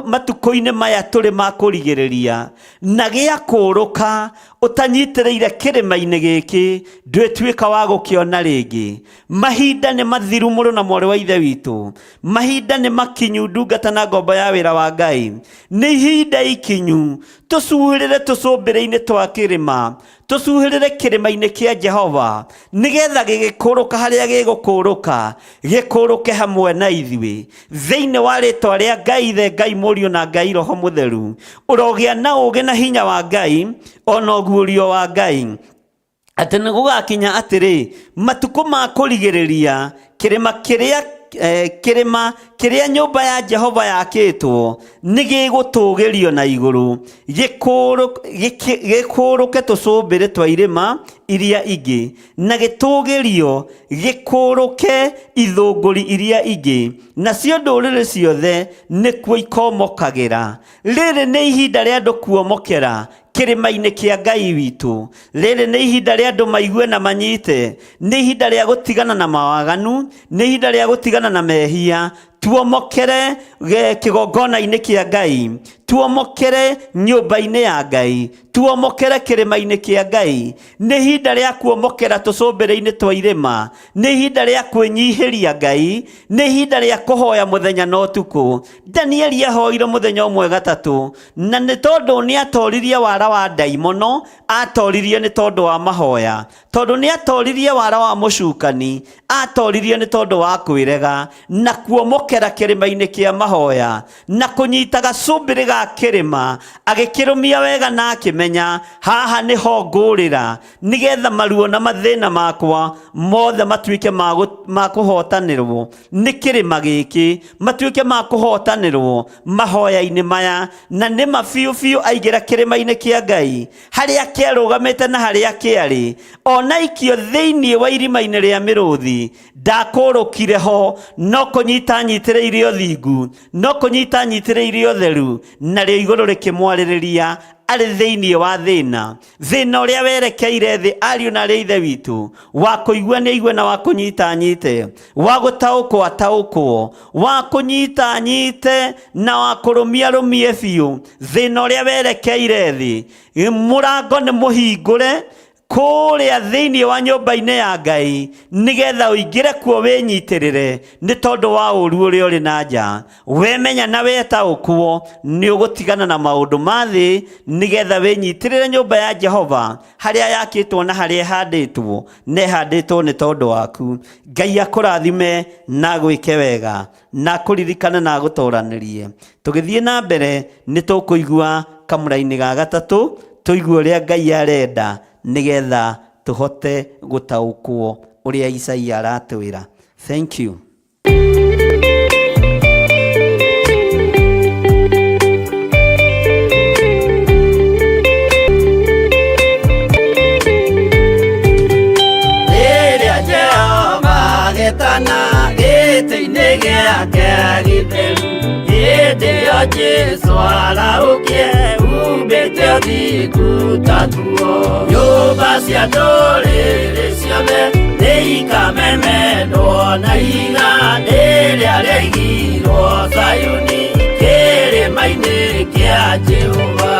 matukũ-inĩ maya tũrĩ ma kũrigĩrĩria, na gĩakũrũka ũtanyitĩrĩire kĩrĩma-inĩ gĩkĩ ndwĩtuĩka wa gũkĩona rĩngĩ. Mahinda nĩ mathiru mũrũ na mwarĩ wa ithe witũ, mahinda nĩ makinyu ndungata na ngombo ya wĩra wa Ngai. Nĩ ihinda ikinyu tũcuhĩrĩre tũcũmbĩrĩ-inĩ twa kĩrĩma, tũcuhĩrĩre kĩrĩma-inĩ kĩa Jehova, nĩgetha gĩgĩkũrũka harĩa gĩgũkũrũka, gĩkũrũke hamwe na ithuĩ thĩinĩ wa rĩtwa rĩa Ngai Ithe, Ngai Mũriũ na Ngai Roho Mũtheru. Ũrogĩa na ũũgĩ na hinya wa Ngai, ona ũguũrio wa Ngai, atĩ nĩ gũgakinya atĩrĩ matukũ ma kũrigĩrĩria kĩrĩma kĩrĩa nyũmba ya Jehova yakĩtwo nĩ gĩgũtũgĩrio na igũrũ, gĩkũrũke tũcũmbĩrĩ twa irĩma iria ingĩ, na gĩtũgĩrio gĩkũrũke ithũngũri iria ingĩ, nacio ndũrĩrĩ ciothe nĩkuo ikomokagĩra. Rĩrĩ nĩ ihinda rĩa andũ kuomokera kĩrĩma-inĩ kĩa Ngai witũ. Rĩrĩ nĩ ihinda rĩa andũ maigue na manyite, nĩ ihinda rĩa gũtigana na mawaganu, nĩ ihinda rĩa gũtigana na mehia, tuomokere kigongona-inĩ kĩa Ngai, tuomokere nyũmba-inĩ ya Ngai, tuomokere kĩrĩma-inĩ kĩa Ngai. Nĩ ihinda rĩa kuomokera tũcũmbĩrĩ-inĩ twa irĩma, nĩ ihinda rĩa kwĩnyihĩria Ngai, nĩ ihinda rĩa kũhoya mũthenya na ũtukũ. Danieli ahoire mũthenya ũmwe gatatũ, na nĩ tondũ nĩ atoririe wara wa ndaimono, atoririe nĩ tondũ wa mahoya, tondũ nĩ atoririe wara wa mũcukani, atoririe nĩ tondũ wa kwĩrega na kuomokera kĩrĩma-inĩ kĩa mahoya, na kũnyita gacũmbĩrĩ ga kĩrĩma agĩkĩrũmia wega na akĩmenya haha nĩho ngũrĩra, nĩgetha maruo na mathĩna makwa mothe matuĩke ma kũhotanĩrwo nĩ kĩrĩma gĩkĩ, matuĩke ma kũhotanĩrwo mahoya-inĩ maya. Na nĩ mabiũ biũ aingĩra kĩrĩma-inĩ kĩa Ngai, harĩa kĩarũgamĩte na harĩa kĩarĩ, ona ikio thĩinĩ wa irima-inĩ rĩa mĩrũthi. Ndakũrũkire ho, no kũnyita nyitĩrĩire ũthingu, no kũnyita nyitĩrĩire ũtheru, narĩo igũrũ rĩkĩmwarĩrĩria arĩ thĩinĩ wa thĩna ũrĩa werekeire thĩ. Ariũ na arĩ ithe witũ, wa kũigua nĩ aigue na wa kũnyita nyite, wa gũtaũkwo ataũkwo, wa kũnyita nyite na wa kũrũmia rũmie biũ thĩna ũrĩa werekeire thĩ. Mũrango nĩ mũhingũre kũrĩa thĩinĩ wa nyũmba-inĩ ya Ngai, nĩgetha ũingĩre kuo wĩnyitĩrĩre nĩ tondũ wa ũru ũrĩa ũrĩ na nja. Wemenya na wetaũkwo nĩ ũgũtigana na maũndũ ma thĩ, nĩgetha wĩnyitĩrĩre nyũmba ya Jehova harĩa yakĩtwo na harĩa ĩhandĩtwo, na ĩhandĩtwo nĩ tondũ waku. Ngai akũrathime na gwĩke wega na kũririkana na gũtoranĩrie. Tũgĩthiĩ na mbere nĩ tũkũigua kamũra-inĩ ga gatatũ, tũigue ũrĩa Ngai arenda, nĩgetha tũhote gũtaũkwo ũrĩa Isaia aratwĩra. Thank you. Rĩrĩa Jehova agĩtana gĩtĩ-inĩ gĩake gĩtheru, hĩndĩ ĩyo Jesũ araũkie umbĩte ũthingu ta tuo. Nyũmba cia ndũrĩrĩ ciothe nĩikamemenwo na iga rĩrĩa rĩaigirwo Zayuni kĩrĩma-inĩ kĩa Jehova.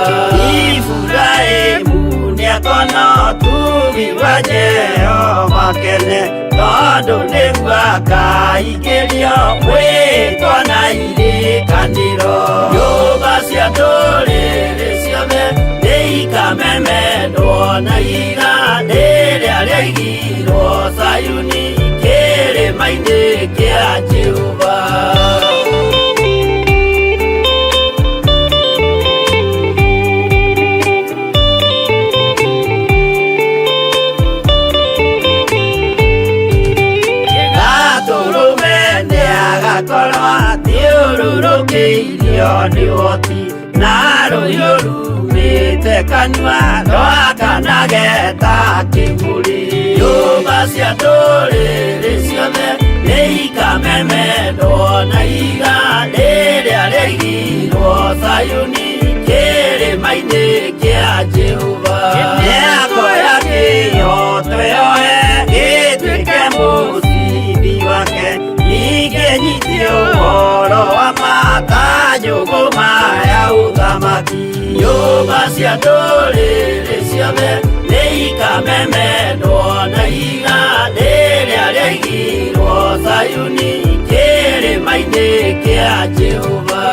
Iburahĩmu nĩakona ũtugi wa Jehova kene, tondũ nĩguo akaingĩrio mwĩtwa na irikanĩro. Nyũmba cia ndũrĩrĩ ciothe nĩikamemenwo na iga rĩrĩa rĩaigirwo Zayuni kĩrĩma-inĩ kĩa Jehova. Thiũrũrũkĩirio nĩ woti na rũhiũ rumĩte kanua rwakanage ta kĩmũrĩ. Nyũmba cia ndũrĩrĩ ciothe nĩikamemenwo na iga rĩrĩa rĩaigirwo Zayuni kĩrĩma-inĩ kĩa Jehova. Mĩako ya kĩyo twĩyohe gĩtuĩke mũcibi wake, ingĩnyitio ũhoro wa makanjũgũ maya ũthamaki. Nyũmba cia ndũrĩrĩ ciothe nĩikamemenwo na iga rĩrĩa rĩaigirwo Zayuni kĩrĩma-inĩ kĩa Jehova.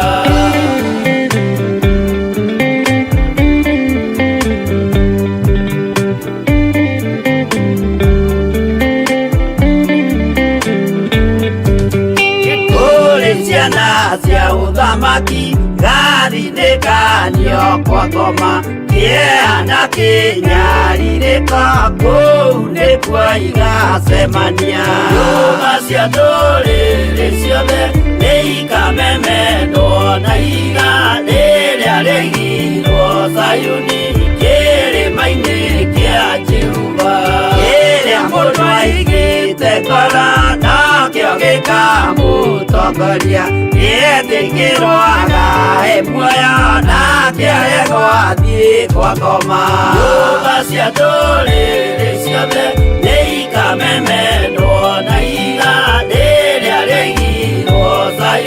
Ciana cia ũthamaki gathinĩkanio kwa ngoma, kĩeha kĩnyarirĩka kũu nĩkuo igacemania. Nyũmba cia ndũrĩrĩ ciothe nĩikamemenwo na iga rĩrĩa rĩaigirwo Zayuni kĩrĩma-inĩ kĩa Jehova. Kĩrĩa mũndũ aigĩte ngoro nakĩo gĩkamũtongoria, gĩetĩkĩrwaga muoyo nake aregwo athiĩ kwa ngoma. Nyũmba cia ndũrĩrĩ ciothe nĩikamemenwo na iga rĩrĩa rĩaigirwo Zayuni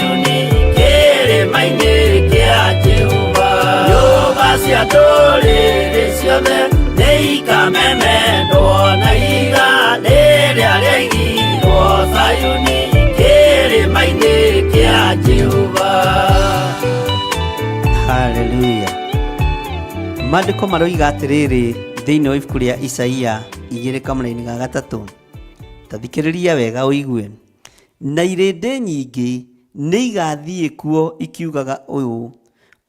ciothe nĩ ikamemendwo na iga rĩrĩa rĩaigirwo Sayuni kĩrĩma-inĩ kĩa Jehova. Haleluya. Maandĩko maroiga atĩrĩrĩ thĩinĩ wa ibuku rĩa Isaia 2:3, ta thikĩrĩria wega ũigue. Na irĩndĩ nyingĩ nĩ igathiĩ kuo ikiugaga ũũ,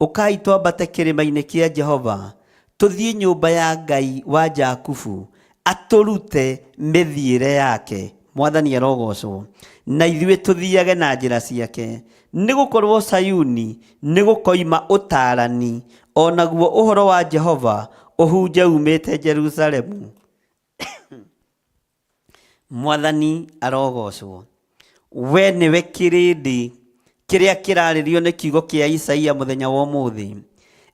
ũkai twambate kĩrĩma-inĩ kĩa Jehova, tũthiĩ nyũmba ya Ngai wa Jakubu, atũrute mĩthiĩre yake. Mwathani arogocwo. Na ithuĩ tũthiage na njĩra ciake, nĩ gũkorwo Sayuni nĩ gũkoima ũtaarani, o naguo ũhoro wa Jehova ũhunje umĩte Jerusalemu. Mwathani arogocwo. We nĩwe kĩrĩndĩ kĩrĩa kĩrarĩrio nĩ kiugo kĩa Isaia mũthenya wa ũmũthĩ.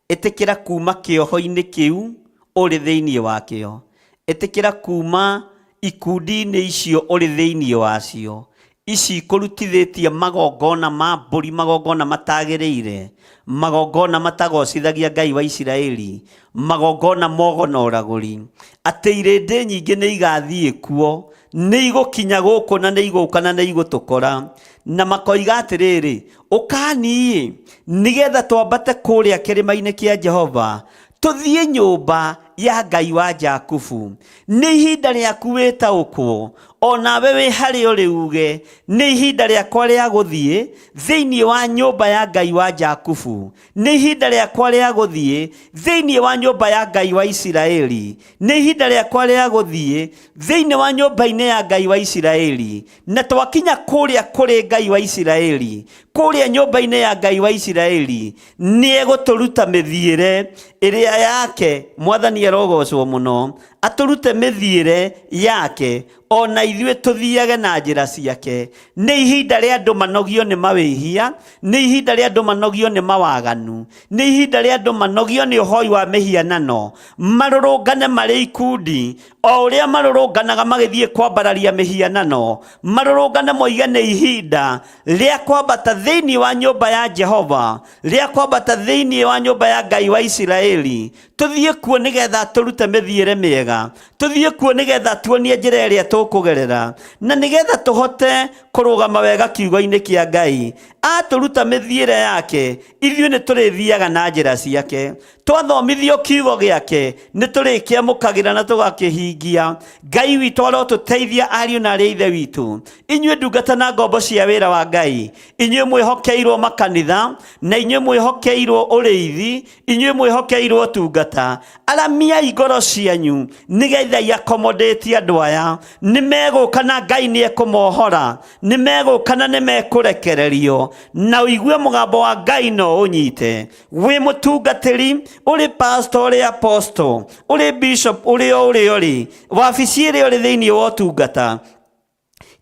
Ĩtĩkĩra kuma kĩoho-inĩ kĩu ũrĩ thĩinĩ wakĩo. Ĩtĩkĩra kuma ikundi-inĩ icio ũrĩ thĩinĩ wacio. Ici kũrutithĩtie magongona ma mbũri, magongona matagĩrĩire, magongona matagocithagia Ngai wa Isiraeli, magongona mogo na ũragũri. Atĩ irĩndĩ nyingĩ nĩ igathiĩ kuo, nĩ igũkinya gũkũ na nĩ igũka na nĩ igũtũkora, na makoiga atĩrĩrĩ, ũkaniĩ nĩgetha twambate kũrĩa kĩrĩma-inĩ kĩa Jehova, tũthiĩ nyũmba ya Ngai wa Jakubu. Nĩ ihinda rĩaku wĩtaũkwo, o nawe wĩ harĩ ũrĩ uge, nĩ ihinda rĩakwa rĩa gũthiĩ thĩinĩ wa nyũmba ya Ngai wa Jakubu. Nĩ ihinda rĩakwa rĩa gũthiĩ thĩinĩ wa nyũmba ya Ngai wa Isiraeli. Nĩ ihinda rĩakwa rĩa gũthiĩ thĩinĩ wa nyũmba-inĩ ya Ngai wa Isiraeli. Na twakinya kũrĩa kũrĩ Ngai wa Isiraeli, kũrĩa nyũmba-inĩ ya Ngai wa Isiraeli, nĩ egũtũruta mĩthiĩre ĩrĩa yake. Mwathani arogocwo mũno. Atũrute mĩthiĩre yake, ona ithuĩ tũthiage na njĩra ciake. Nĩ ihinda rĩa andũ manogio nĩ mawĩhia, nĩ ihinda rĩa andũ manogio nĩ mawaganu, nĩ ihinda rĩa andũ manogio nĩ ũhoi wa mĩhianano, marũrũngane marĩ ikundi, o ũrĩa marũrũnganaga magĩthiĩ kwambararia mĩhianano, marũrũngane moige nĩ ihinda rĩa kwambata thĩinĩ wa nyũmba ya Jehova, rĩa kwambata thĩinĩ wa nyũmba ya Ngai wa Isiraeli. Tũthiĩ kuo nĩgetha tũrute mĩthiĩre mĩega, tũthiĩ kuo nĩgetha tuonie njĩra ĩrĩa tũkũgerera, na nĩgetha tũhote kũrũgama wega kiugo-inĩ kĩa Ngai. Atũruta mĩthiĩre yake, ithuĩ nĩ tũrĩthiaga na njĩra ciake. Twathomithio kiugo gĩake, nĩ tũrĩkĩamũkagĩra na tũgakĩhingia. Ngai witũ arotũteithia, ariũ na arĩ ithe witũ, inyuĩ ndungata na ngombo cia wĩra wa Ngai, inyuĩ mwĩhokeirwo makanitha, na inyuĩ mwĩhokeirwo ũrĩithi, inyuĩ mwĩhokeirwo tungata. Aramiai ngoro cianyu nĩgetha iakomodĩtie andũ aya. Nĩ megũka na Ngai nĩ ekũmohora, nĩ megũka na nĩ mekũrekererio, na ũigue mũgambo wa Ngai no ũnyite. Wĩ mũtungatĩri, ũrĩ pastor, ũrĩ apostle, ũrĩ bishop, ũrĩ wabici ĩrĩa ũrĩ thĩinĩ wa ũtungata,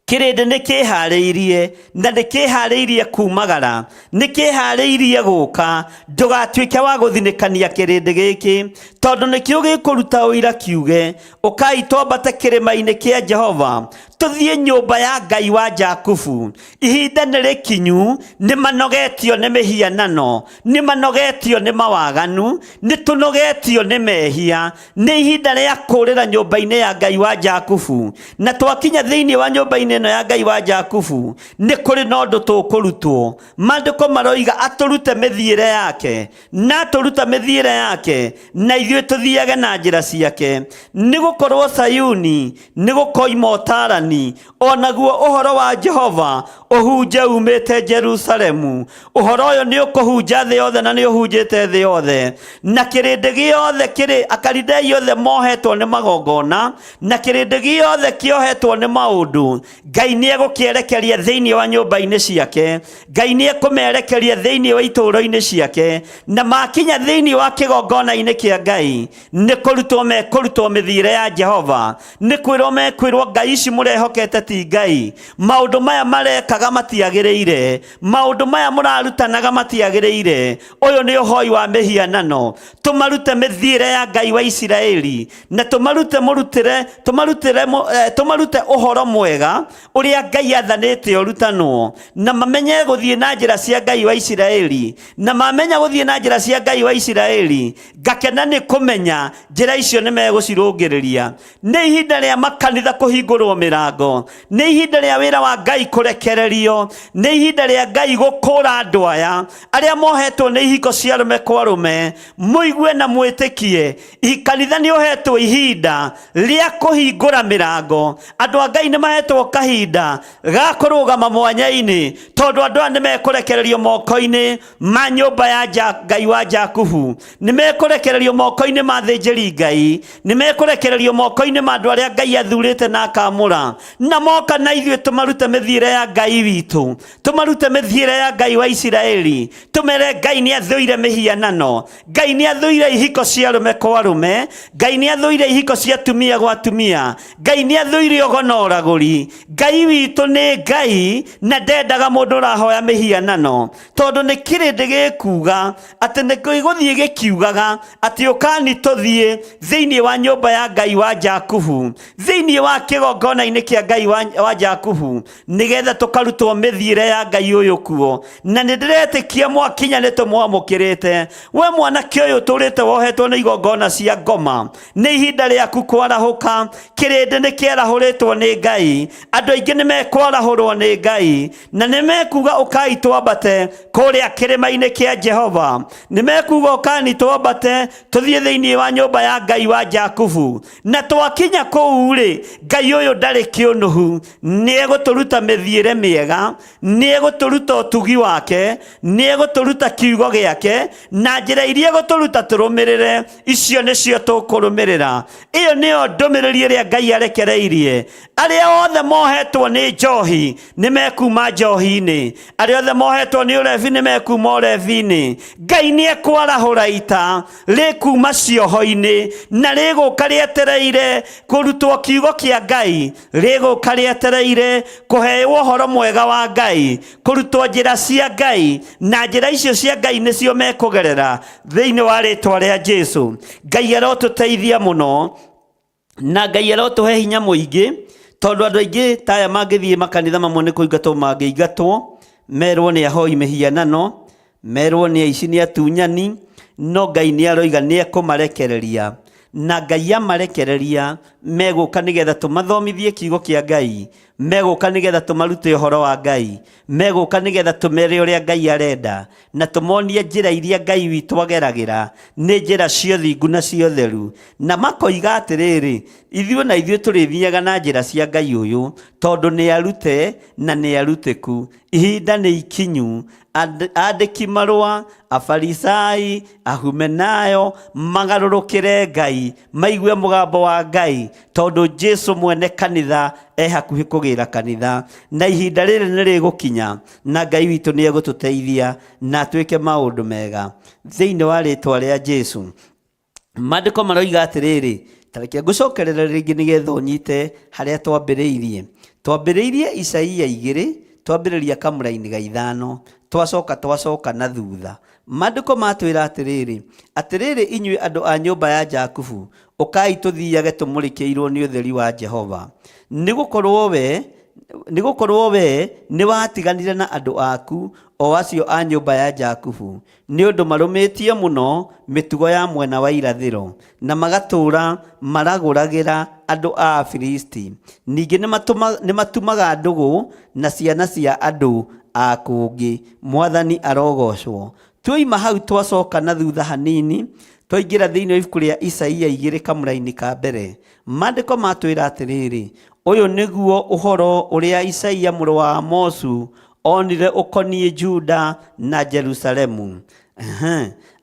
kĩrĩndĩ nĩ kĩharĩirie na nĩ kĩharĩirie kumagara, nĩ kĩharĩirie gũka. Ndũgatuĩke wa gũthinĩkania kĩrĩndĩ gĩkĩ, tondũ nĩkĩo gĩkũruta ũira kiuge, ũkai twambate kĩrĩma-inĩ kĩa Jehova, tũthiĩ nyũmba ya Ngai wa Jakubu. Ihinda nĩ rĩkinyu, nĩ manogetio nĩ mĩhianano, nĩ manogetio nĩ mawaganu, nĩ tũnogetio nĩ mehia. Nĩ ihinda rĩa kũrĩra nyũmba-inĩ ya Ngai wa Jakubu, na twakinya thĩinĩ wa nyũmba-inĩ ĩno ya Ngai wa Jakubu, nĩ kũrĩ na ũndũ tũkũrutwo. Maandĩko maroiga atũrute mĩthiĩre yake, na atũruta mĩthiĩre yake, na ithuĩ tũthiage na njĩra ciake. Nĩ gũkorwo Sayuni nĩ gũkoima ũtaarani, o naguo ũhoro wa Jehova ũhunje umĩte Jerusalemu. Ũhoro ũyũ nĩ ũkũhunja thĩ yothe na nĩ ũhunjĩte thĩ yothe, na kĩrĩndĩ gĩothe kĩrĩ akalidai yothe mohetwo nĩ magongona, na kĩrĩndĩ gĩothe kĩohetwo nĩ maũndũ. Ngai nĩ egũkĩerekeria thĩinĩ wa nyũmba-inĩ ciake, Ngai nĩ ekũmerekeria thĩinĩ wa itũũro-inĩ ciake, na makinya thĩinĩ wa kĩgongona-inĩ kĩa Ngai, nĩ kũrutwo mekũrutwo mĩthiĩre ya Jehova. Nĩ kwĩrwo mekũĩrwo Ngai ici mũre mũrehokete ti Ngai. Maũndũ maya marekaga matiagĩrĩire, maũndũ maya mũrarutanaga matiagĩrĩire. Ũyũ nĩ ũhoi wa mĩhianano. Tũmarute mĩthiĩre ya Ngai wa Isiraeli na tũmarute ũhoro mwega ũrĩa Ngai athanĩte ũrutanwo, na mamenye gũthiĩ na njĩra cia Ngai wa Isiraeli, na mamenya gũthiĩ na njĩra cia Ngai wa Isiraeli, ngakena nĩ kũmenya njĩra icio nĩ megũcirũngĩrĩria. Nĩ ihinda rĩa makanitha kũhingũrwo mĩrango, nĩ ihinda rĩa wĩra wa Ngai kũrekererio, nĩ ihinda rĩa Ngai gũkũũra andũ aya arĩa mohetwo nĩ ihiko cia arũme kwa arũme. Mũigue na mwĩtĩkie, kanitha nĩ ũhetwo ihinda rĩa kũhingũra mĩrango. Andũ a Ngai nĩ mahetwo kahinda ga kũrũgama mwanya-inĩ, tondũ andũ aya nĩ mekũrekererio moko-inĩ ma nyũmba ya Ngai wa Jakubu, nĩ mekũrekererio moko-inĩ ma thĩnjĩri Ngai, nĩ mekũrekererio moko-inĩ ma andũ arĩa Ngai athurĩte na akamũra, na moka na ithuĩ tũmarute mĩthiĩre ya Ngai witũ, tũmarute mĩthiĩre ya Ngai wa Isiraeli. Tũmere Ngai nĩ athũire mĩhianano, Ngai nĩ athũire ihiko cia arũme kwa arũme, Ngai nĩ athũire ihiko cia atumia gwa atumia, Ngai nĩ athũire ũgono ũragũri. Ngai witũ nĩ Ngai na ndendaga mũndũ ũrahoya mĩhianano, tondũ nĩ kĩrĩndĩ gĩkuga atĩ nĩ gĩgũthiĩ gĩkiugaga atĩ ũkani tũthiĩ thĩinĩ wa nyũmba ya Ngai wa Jakubu, thĩinĩ wa kĩgongona-inĩ kĩa Ngai wa Jakubu, nĩgetha tũkarutwo mĩthiĩre ya Ngai ũyũ kuo. Na nĩ ndĩretĩkia mwakinya nĩ tũmwamũkĩrĩte. We mwanake ũyũ tũrĩte wohetwo nĩ igongona cia ngoma, nĩ ihinda rĩaku kwarahũka. Kĩrĩndĩ nĩ kĩarahũrĩtwo nĩ Ngai, andũ aingĩ nĩ mekwarahũrwo nĩ Ngai, na nĩ mekuga ũkai twambate kũrĩa kĩrĩma-inĩ kĩa Jehova, nĩ mekuga ũkani twambate tũthiĩ thĩinĩ wa nyũmba ya Ngai wa Jakubu. Na twakinya kũu-rĩ, Ngai ũyũ ndarĩ kĩũnũhu, nĩ egũtũruta mĩthiĩre mĩega, nĩ egũtũruta ũtugi wake, nĩ egũtũruta kiugo gĩake, na njĩra iria egũtũruta tũrũmĩrĩre, icio nĩcio tũkũrũmĩrĩra. Ĩyo nĩyo ndũmĩrĩri ĩrĩa Ngai arekereirie. Arĩa othe mohetwo nĩ njohi nĩ mekuma njohi-inĩ, arĩa othe mohetwo nĩ ũrebi nĩ mekuma ũrebi-inĩ. Ngai nĩ ekwarahũra ita rĩkuma cioho-inĩ, na rĩgũka rĩetereire kũrutwo kiugo kĩa Ngai, rĩgũka rĩetereire kũheo ũhoro mwega wa Ngai, kũrutwo njĩra cia Ngai, na njĩra icio cia Ngai nĩcio mekũgerera thĩinĩ wa rĩtwa rĩa Jesũ. Ngai arotũteithia mũno, na Ngai arotũhe hinya mũingĩ, tondũ andũ aingĩ ta aya mangĩthiĩ makanitha mamwe nĩ kũingatwo mangĩingatwo, merwo nĩ ahoi mĩhianano, merwo nĩ aici nĩ atunyani, no Ngai nĩ aroiga nĩ ekũmarekereria. Na Ngai amarekereria, megũka nĩgetha tũmathomithie kiugo kĩa Ngai, megũka nĩgetha tũmarute ũhoro wa Ngai, megũka nĩgetha tũmere ũrĩa Ngai arenda, na tũmonie njĩra iria Ngai witũ ageragĩra nĩ njĩra cia ũthingu na cia ũtheru. Na makoiga atĩrĩrĩ, ithuĩ tũrĩthiaga na njĩra cia Ngai ũyũ, tondũ nĩ arute na nĩ arutĩku. Ihinda nĩ ikinyu, andĩki marũa, afarisai, ahumenayo magarũrũkĩre Ngai, maigue mũgambo wa Ngai, tondũ Jesũ mwene kanitha hakuhĩ kũgĩra kanitha, na ihinda rĩrĩ nĩ rĩgũkinya, na Ngai witũ nĩ egũtũteithia na twĩke maũndũ mega thĩinĩ wa rĩtwa rĩa Jesũ. Maandĩko maroiga atĩrĩrĩ, tareke ngũcokerera rĩngĩ nĩgetha ũnyite harĩa twambĩrĩirie Isaia 2, twambĩrĩria kamũra-inĩ ga 5, twacoka na thutha. Maandĩko matwĩra atĩrĩrĩ inyuĩ andũ a nyũmba ya Jakubu, ũkai tũthiage tũmũrĩkĩirwo nĩ ũtheri wa Jehova. Nĩgũkorwo we nĩ watiganire na andũ aku, o acio a nyũmba ya Jakubu, nĩ ũndũ marũmĩtie mũno mĩtugo ya mwena wa irathĩro, na magatũũra maragũragĩra andũ a Afilisti. Ningĩ nĩ matumaga ndũgũ na ciana cia andũ a kũngĩ. Mwathani arogocwo. Twoima hau twacoka na thutha hanini, twaingĩra thĩinĩ wa ibuku rĩa Isaia 2 kamũra-inĩ ka mbere. Maandĩko matwĩra atĩrĩrĩ, ũyũ nĩguo ũhoro ũrĩa Isaia mũrũ wa Amozu onire ũkoniĩ Juda na Jerusalemu.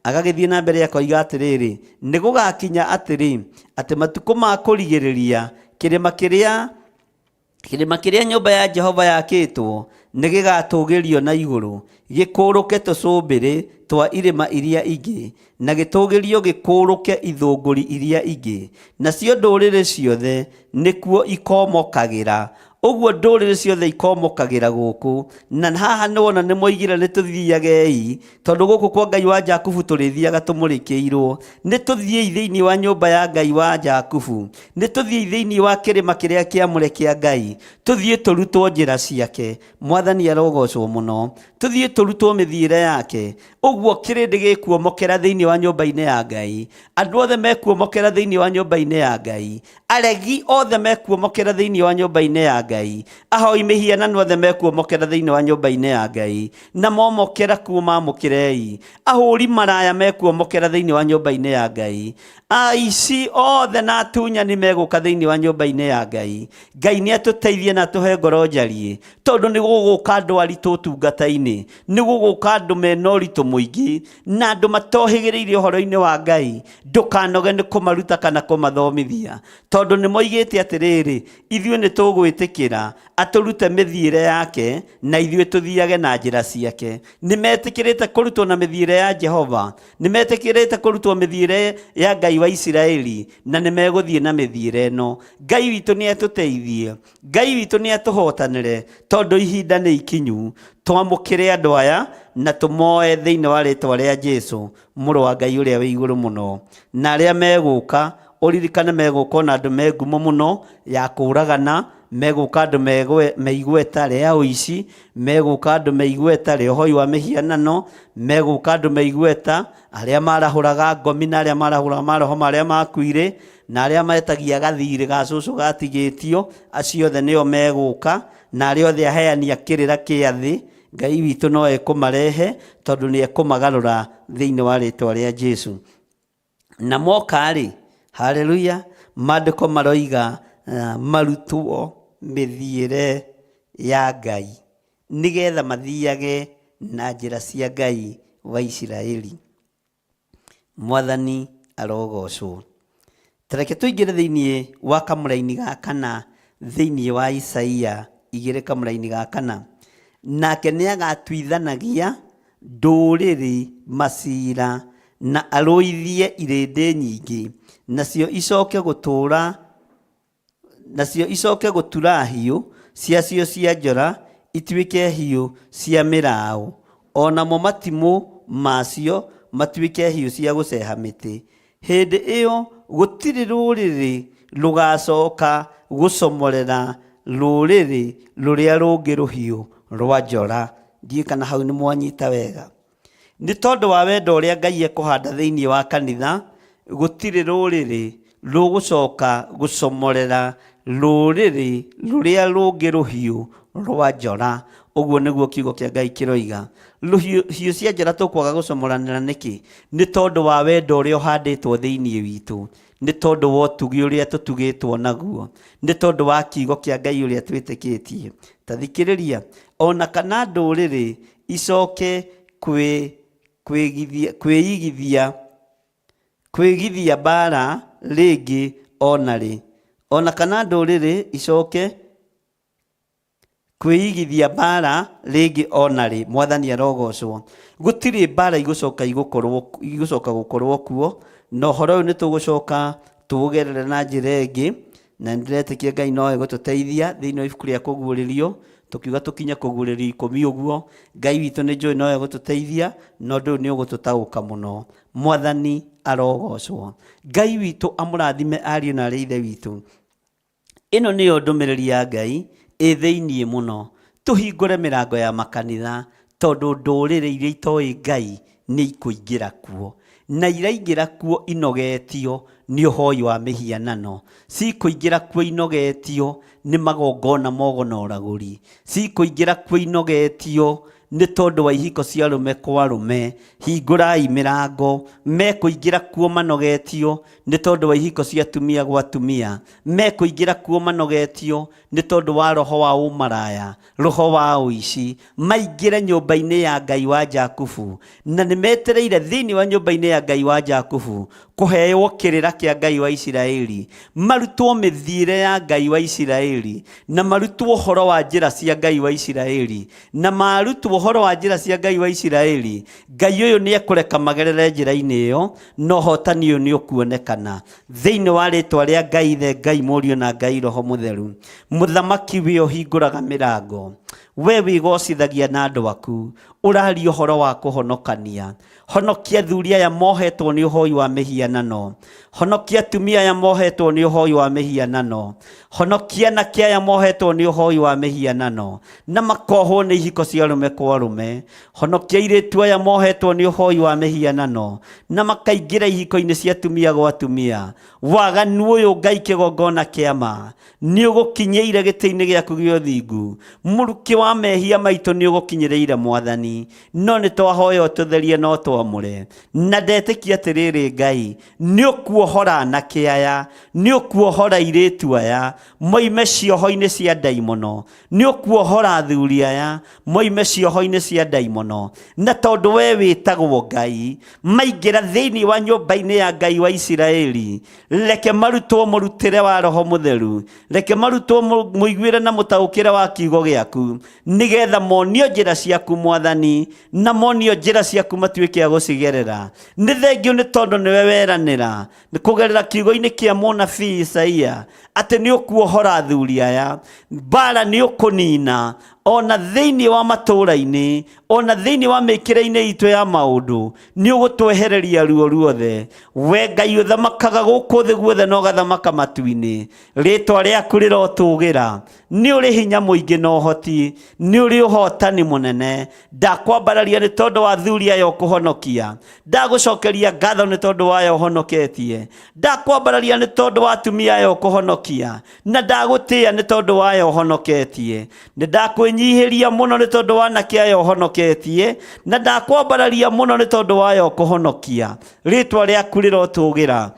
Agagĩthiĩ na mbere akoiga atĩrĩrĩ, nĩ gũgakinya atĩ matukũ ma kũrigĩrĩria kĩrĩma kĩrĩa Kĩrĩma kĩrĩa nyũmba ya Jehova yakĩtwo nĩ gĩgatũũgĩrio na igũrũ, gĩkũũrũke tũcũmbĩrĩ twa irĩma iria ingĩ, na gĩtũũgĩrio gĩkũũrũke ithũngũri iria ingĩ, nacio ndũrĩrĩ ciothe nĩkuo ikomokagĩra. Ũguo ndũrĩrĩ ciothe ikomokagĩra gũkũ, na haha nĩwona nĩmoigire nĩtũthiagei, tondũ gũkũ kwa Ngai wa Jakubu tũrĩthiaga tũmũrĩkĩirwo. Nĩtũthiĩi thĩinĩ wa nyũmba ya Ngai wa Jakubu, nĩtũthiĩi thĩinĩ wa kĩrĩma kĩrĩa kĩamũre kĩa Ngai, tũthiĩ tũrutwo njĩra ciake. Mwathani arogocwo mũno. Tũthiĩ tũrutwo mĩthiĩre yake. Ũguo kĩrĩndĩ gĩkuomokera thĩinĩ wa nyũmba-inĩ ya Ngai, andũ othe mekuomokera thĩinĩ wa nyũmba-inĩ ya Ngai, aregi othe mekuomokera thĩinĩ wa nyũmba-inĩ ya Ngai, ahoi mĩhianano othe mekuomokera thĩinĩ wa nyũmba-inĩ ya Ngai, na momokera kuuma mamũkĩrei. Ahũri maraya mekuomokera thĩinĩ wa nyũmba-inĩ ya Ngai, aici othe na atunyani megũka thĩinĩ wa nyũmba-inĩ ya Ngai. Ngai nĩ atũteithie na atũhe ngoro njariĩ, tondũ nĩ gũgũka andũ aritũ ũtungata-inĩ, nĩ gũgũka andũ mena ũritũ mũingĩ, na andũ matohĩgĩrĩire ũhoro-inĩ wa Ngai. Ndũkanoge nĩ kũmaruta kana kũmathomithia, tondũ nĩ moigĩte atĩrĩrĩ, ithuĩ nĩ tũgwĩtĩkĩra atũrute mĩthiĩre yake, na ithuĩ tũthiage na njĩra ciake. Nĩ metĩkĩrĩte kũrutwo na mĩthiĩre ya Jehova, nĩ metĩkĩrĩte kũrutwo mĩthiĩre ya Ngai wa Isiraeli, na nĩ megũthiĩ na mĩthiĩre ĩno. Ngai witũ nĩ atũteithie, Ngai witũ nĩ atũhotanĩre, tondũ ihinda nĩ ikinyu. Twamũkĩre andũ aya na tũmoe thĩinĩ wa rĩĩtwa rĩa Jesũ, mũrũ wa Ngai ũrĩa wĩ igũrũ mũno. Na arĩa megũka, ũririkane megũka na andũ me ngumo mũno ya kũũragana, megũka andũ me igweta rĩa ũici, megũka andũ me igweta rĩa ũhoi wa mĩhianano, megũka andũ me igweta arĩa marahũraga ngomi na arĩa marahũraga maroho marĩa makuire, na arĩa metagia gathirĩ ga cũcũ gatigĩtio. Acio othe nĩo megũka, na arĩa othe aheani a kĩrĩra kĩa thĩ. Ngai witũ no ekũmarehe, tondũ nĩ ekũmagarũra thĩinĩ wa rĩĩtwa rĩa Jesũ. Na moka-rĩ, haleluya, maandĩko maroiga marutwo mĩthiĩre ya Ngai, nĩgetha mathiage na njĩra cia Ngai wa Isiraeli. Mwathani arogocwo. Tareke tũingĩre thĩinĩ wa kamũra-inĩ ga kana, thĩinĩ wa Isaia 2 kamũra-inĩ ga kana. Nake nĩ agatuithanagia ndũrĩrĩ macira, na arũithie irĩndĩ nyingĩ, nacio icoke gũtura hiũ ciacio cia njora, ituĩke hiũ cia mĩraũ, onamo matimũ macio matuĩke hiũ cia gũceha mĩtĩ. Hĩndĩ ĩyo gũtirĩ rũrĩrĩ rũgacoka gũcomorera rũrĩrĩ rũrĩa rũngĩ rũhiũ rwa njora. Ndiĩ kana hau nĩ mwanyita wega. Nĩ tondũ wa wendo ũrĩa Ngai ekũhanda thĩinĩ wa kanitha, gũtirĩ rũrĩrĩ rũgũcoka gũcomorera rũrĩrĩ rũrĩa rũngĩ rũhiũ rwa njora. Ũguo nĩguo kiugo kĩa Ngai kĩroiga. Hiũ cia njora tũkwaga gũcomoranĩra nĩkĩ? Nĩ tondũ wa wendo ũrĩa ũhandĩtwo thĩinĩ witũ, nĩ tondũ wa ũtugi ũrĩa tũtugĩtwo naguo, nĩ tondũ wa kiugo kĩa Ngai ũrĩa twĩtĩkĩtie. Ta thikĩrĩria, ona kana ndũrĩrĩ icoke kwĩgithia mbara rĩngĩ onarĩ, ona kana ndũrĩrĩ icoke kwĩigithia mbara rĩngĩ onarĩ. Mwathani arogocwo. Gũtirĩ mbara igũcoka gũkorwo kuo, na ũhoro ũyũ nĩ tũgũcoka tũũgerere na njĩra ĩngĩ, na ndĩretĩkia Ngai no egũtũteithia thĩinĩ wa ibuku rĩa kũguũrĩrio. Tũkiuga tũkinya kũguũrĩrio 10 ũguo, Ngai witũ nĩ njũĩ no egũtũteithia, na ũndũ ũyũ nĩ ũgũtũtaũka mũno. Mwathani arogocwo. Ngai witũ amũrathime ariũ na arĩ ithe witũ. Ĩno nĩyo ndũmĩrĩri ya Ngai thĩinĩ mũno. Tũhingũre mĩrango ya makanitha, tondũ ndũrĩrĩ iria itoĩ Ngai nĩ ikũingĩra kuo, na iraingĩra kuo inogetio nĩ ũhoi wa mĩhianano, cikũingĩra kuo inogetio nĩ magongona mogo na ũragũri, cikũingĩra kuo inogetio nĩ tondũ wa ihiko cia arũme kwa arũme. Hingũrai mĩrango, mekũingĩra kuo manogetio nĩ tondũ wa ihiko cia atumia gwa atumia. Mekũingĩra kuo manogetio nĩ tondũ wa roho wa ũmaraya, roho wa ũici. Maingĩre nyũmba-inĩ ya Ngai wa Jakubu, na nĩ metereire thĩinĩ wa nyũmba-inĩ ya Ngai wa Jakubu kũheo kĩrĩra kĩa Ngai wa Isiraeli. Marutwo mĩthiĩre ya Ngai wa Isiraeli, na marutwo ũhoro wa njĩra cia Ngai wa Isiraeli. Na marutwo ũhoro wa njĩra cia Ngai wa Isiraeli, Ngai ũyũ nĩ ekũreka magerere njĩra-inĩ ĩyo, na ũhotani ũyũ nĩ ũkuonekana thĩinĩ wa rĩtwa rĩa Ngai Ithe, Ngai Mũriũ na Ngai Roho Mũtheru. Mũthamaki we ũhingũraga mĩrango, we wĩgocithagia na andũ aku, ũraria ũhoro wa kũhonokania. Honokia athuri aya mohetwo nĩ ũhoi wa mĩhianano, honokia atumia aya mohetwo nĩ ũhoi wa mĩhianano, honokia anake aya mohetwo nĩ ũhoi wa mĩhianano na makohwo nĩ ihiko cia arũme kwa arũme. Honokia airĩtu aya mohetwo nĩ ũhoi wa mĩhianano na makaingĩra ihiko-inĩ cia atumia gwa atumia. Waganu ũyũ Ngai kĩgongona kĩa ma nĩ ũgũkinyĩire gĩtĩ-inĩ gĩaku gĩa ũthingu. Mũrukĩ wa mehia maitũ nĩ ũgũkinyĩrĩire Mwathani, no nĩ twahoya ũtũtherie no twamũre. Na ndetĩkia atĩrĩrĩ Ngai, nĩ ũkuohora anake aya, nĩ ũkuohora airĩtu aya moime cioho-inĩ cia ndaimono, nĩ ũkuohora athuri aya moime cioho-inĩ cia ndaimono. Na tondũ we wĩtagwo Ngai, maingĩra thĩinĩ wa nyũmba-inĩ ya Ngai wa Isiraeli, reke marutwo mũrutĩre wa Roho Mũtheru, reke marutwo mũiguĩre na mũtaũkĩre wa kiugo gĩaku, nĩgetha monio njĩra ciaku Mwathani, na monio njĩra ciaku matuĩke a gũcigerera. Nĩ thengio nĩ tondũ nĩwe weranĩra kũgerera kiugo-inĩ kĩa mũnabii Isaia atĩ nĩ ũkuohora athuri aya, mbara nĩ ũkũnina ona thĩinĩ wa matũũra-inĩ, ona thĩinĩ wa mĩkĩre-inĩ itũ ya maũndũ, nĩ ũgũtwehereria ruo ruothe. We Ngai ũthamakaga gũkũ thĩ guothe na ũgathamaka matu-inĩ, rĩtwa rĩaku rĩrotũũgĩra. Nĩ ũrĩ hinya mũingĩ na ũhoti, nĩ ũrĩ ũhotani mũnene. Ndakwambararia nĩ tondũ wa athuri aya ũkũhonokia, ndagũcokeria ngatho nĩ tondũ wa aya ũhonoketie, ndakwambararia nĩ tondũ wa atumia aya ũkũhonokia, na ndagũtĩĩa nĩ tondũ wa aya ũhonoketie. Nĩ ndakwĩnyihĩria mũno nĩ tondũ wa anake aya ũhonoketie, na ndakwambararia mũno nĩ tondũ wa aya ũkũhonokia. Rĩtwa rĩaku rĩrotũũgĩra.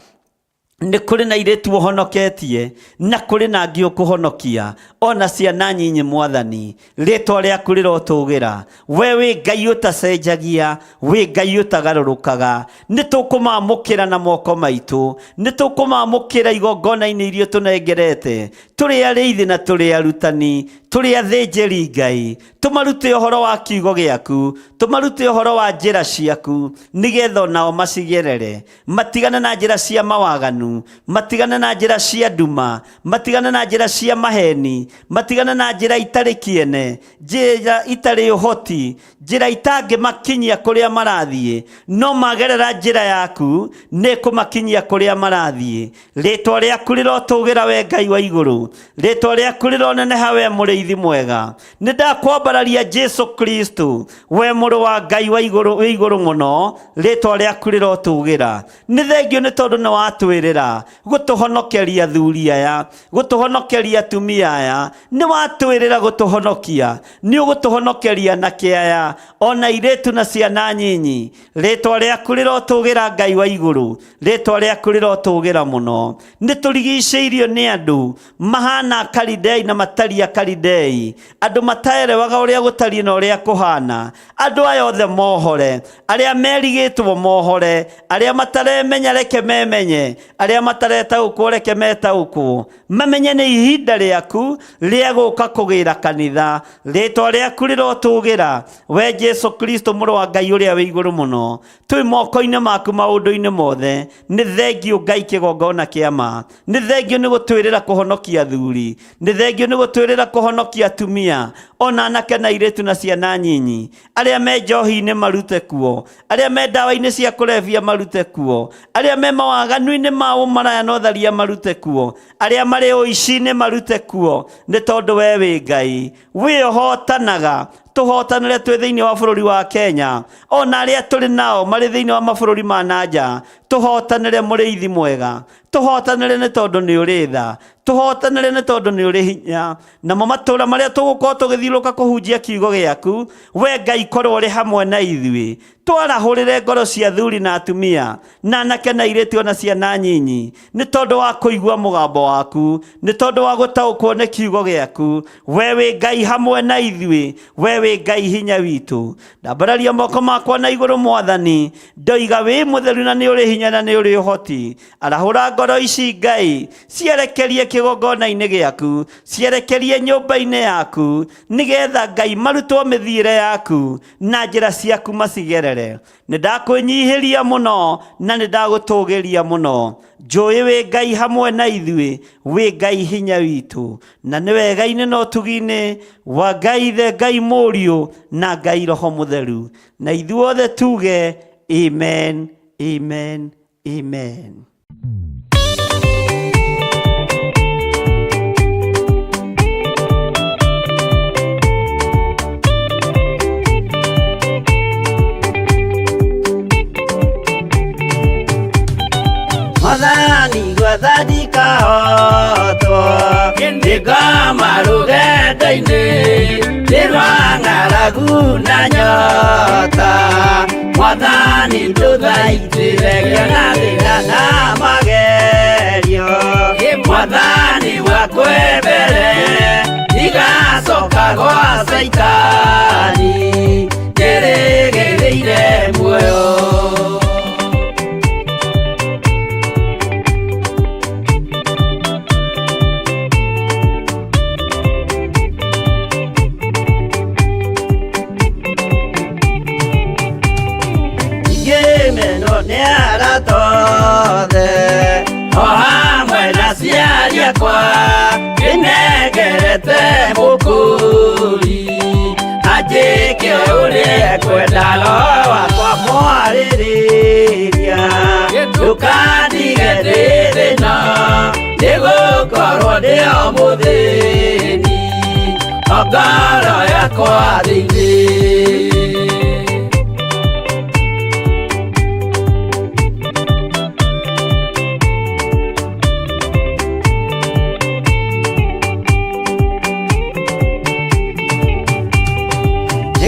Nĩ kũrĩ na airĩtu ũhonoketie, na kũrĩ na angĩ ũkũhonokia, ona ciana nyinyi Mwathani. Rĩtwa rĩaku rĩrotũũgĩra. We wĩ Ngai ũtacenjagia, wĩ Ngai ũtagarũrũkaga. Nĩ tũkũmamũkĩra na moko maitũ, nĩ tũkũmamũkĩra igongona-inĩ iria tũnengerete, tũrĩ arĩithi na tũrĩ arutani, tũrĩ athĩnjĩri Ngai. Tũmarute ũhoro wa kiugo gĩaku, tũmarute ũhoro wa njĩra ciaku, nĩgetha onao macigerere, matigane na njĩra cia mawaganu, matigane na njĩra cia nduma, matigane na njĩra cia maheni, matigane na njĩra itarĩ kĩene, njĩra itarĩ ũhoti, njĩra itangĩmakinyia kũrĩa marathiĩ, no magerera njĩra yaku nĩ kũmakinyia kũrĩa marathiĩ. Rĩtwa rĩaku rĩrotũũgĩra we Ngai wa igũrũ, rĩtwa rĩaku rĩroneneha we mũrĩithi mwega. Nĩ ndakwambararia Jesu Kristo, we mũrũ wa Ngai wa igũrũ, wĩ igũrũ mũno, rĩtwa rĩaku rĩrotũũgĩra. Nĩ thengio nĩ tondũ nĩ watwĩrĩra gũtũhonokeria athuri aya, gũtũhonokeria atumia aya, nĩ watwĩrĩra gũtũhonokia, nĩ ũgũtũhonokeria anake aya, ona airĩtu na ciana nyinyi. Rĩtwa rĩaku rĩrotũũgĩra Ngai wa igũrũ, rĩtwa rĩaku rĩrotũũgĩra mũno. Nĩ tũrigicĩirio nĩ andũ mahana Kalidei na matari a Kalidei, andũ mataerewaga ũrĩa gũtariĩ na ũrĩa kũhana. Andũ aya othe mohore, arĩa merigĩtwo mohore, arĩa mataremenya reke memenye, arĩa mataretaũkwo reke metaũkwo, mamenye nĩ ihinda rĩaku rĩa gũka kũgĩra kanitha. Rĩtwa rĩaku rĩrotũũgĩra. We Jesu Kristo mũrũ wa Ngai ũrĩa wĩ igũrũ mũno, twĩ moko-inĩ maku maũndũ-inĩ mothe. Nĩ thengio Ngai kĩgongona kĩa ma, nĩ thengio nĩ gũtwĩrĩra kũhonokia athuri, nĩ thengio nĩ gũtwĩrĩra kũhonokia atumia, ona anake na airĩtu na ciana nyinyi. Arĩa me njohi-inĩ marute kuo, arĩa me ndawa-inĩ cia kũrebia marute kuo, arĩa me mawaganu-inĩ ma ũmaraya na ũtharia marute kuo, arĩa marĩ ũici-inĩ marute kuo, nĩ tondũ we wĩ Ngai, we ũhotanaga. tuhotanire twi thiini wa bururi wa Kenya ona aria turi nao mari thiini wa mabururi ma nanja tuhotanire muriithi mwega tuhotanire ni tondu ni uri tha tuhotanire ni tondu ni uri hinya na matura maria tugukorwo tugithiuruka kuhunjia kiugo giaku we Ngai korwo uri hamwe na ithui twarahurire ngoro cia thuri na atumia na anake na airĩtu ona ciana nyinyi ni tondu wa kuigua mugambo waku ni tondu wa gutaukwo ni kiugo giaku we wi Ngai hamwe na ithui we wi Ngai hinya witu ndambararia moko makwa na iguru mwathani ndoiga wi mutheru na ni uri hinya na ni uri uhoti arahura ngoro ici Ngai cierekerie kigongona-inĩ giaku cierekerie nyũmba-inĩ yaku nigetha Ngai marutwo mithiire yaku na njĩra ciaku macigere nĩ ndakwĩnyihiria muno na nĩ ndagũtũgĩria muno njũĩ wĩ Ngai hamwe na ithuĩ wĩ Ngai hinya witũ na nĩ wega-inĩ na ũtugi-inĩ wa Ngai Ithe Ngai Mũriũ na Ngai Roho Mũtheru na ithuothe tuge amen amen amen. Madani gwathani kahotwo ndigama rugendo-inĩ ndirwa ng'aragu na nyota Mwathani ndũthaitĩre na thĩna na magerio Mwathani wakwe mbere igacoka gwa Saitani ndĩrĩgĩrĩire muoyo kwa inegerete mukuri ajike urie kwenda roho wakwa mwarĩrĩria ndukandige ndĩ thĩna nĩgũkorwo ndĩo mũthĩni ngoro yakwa thĩinĩ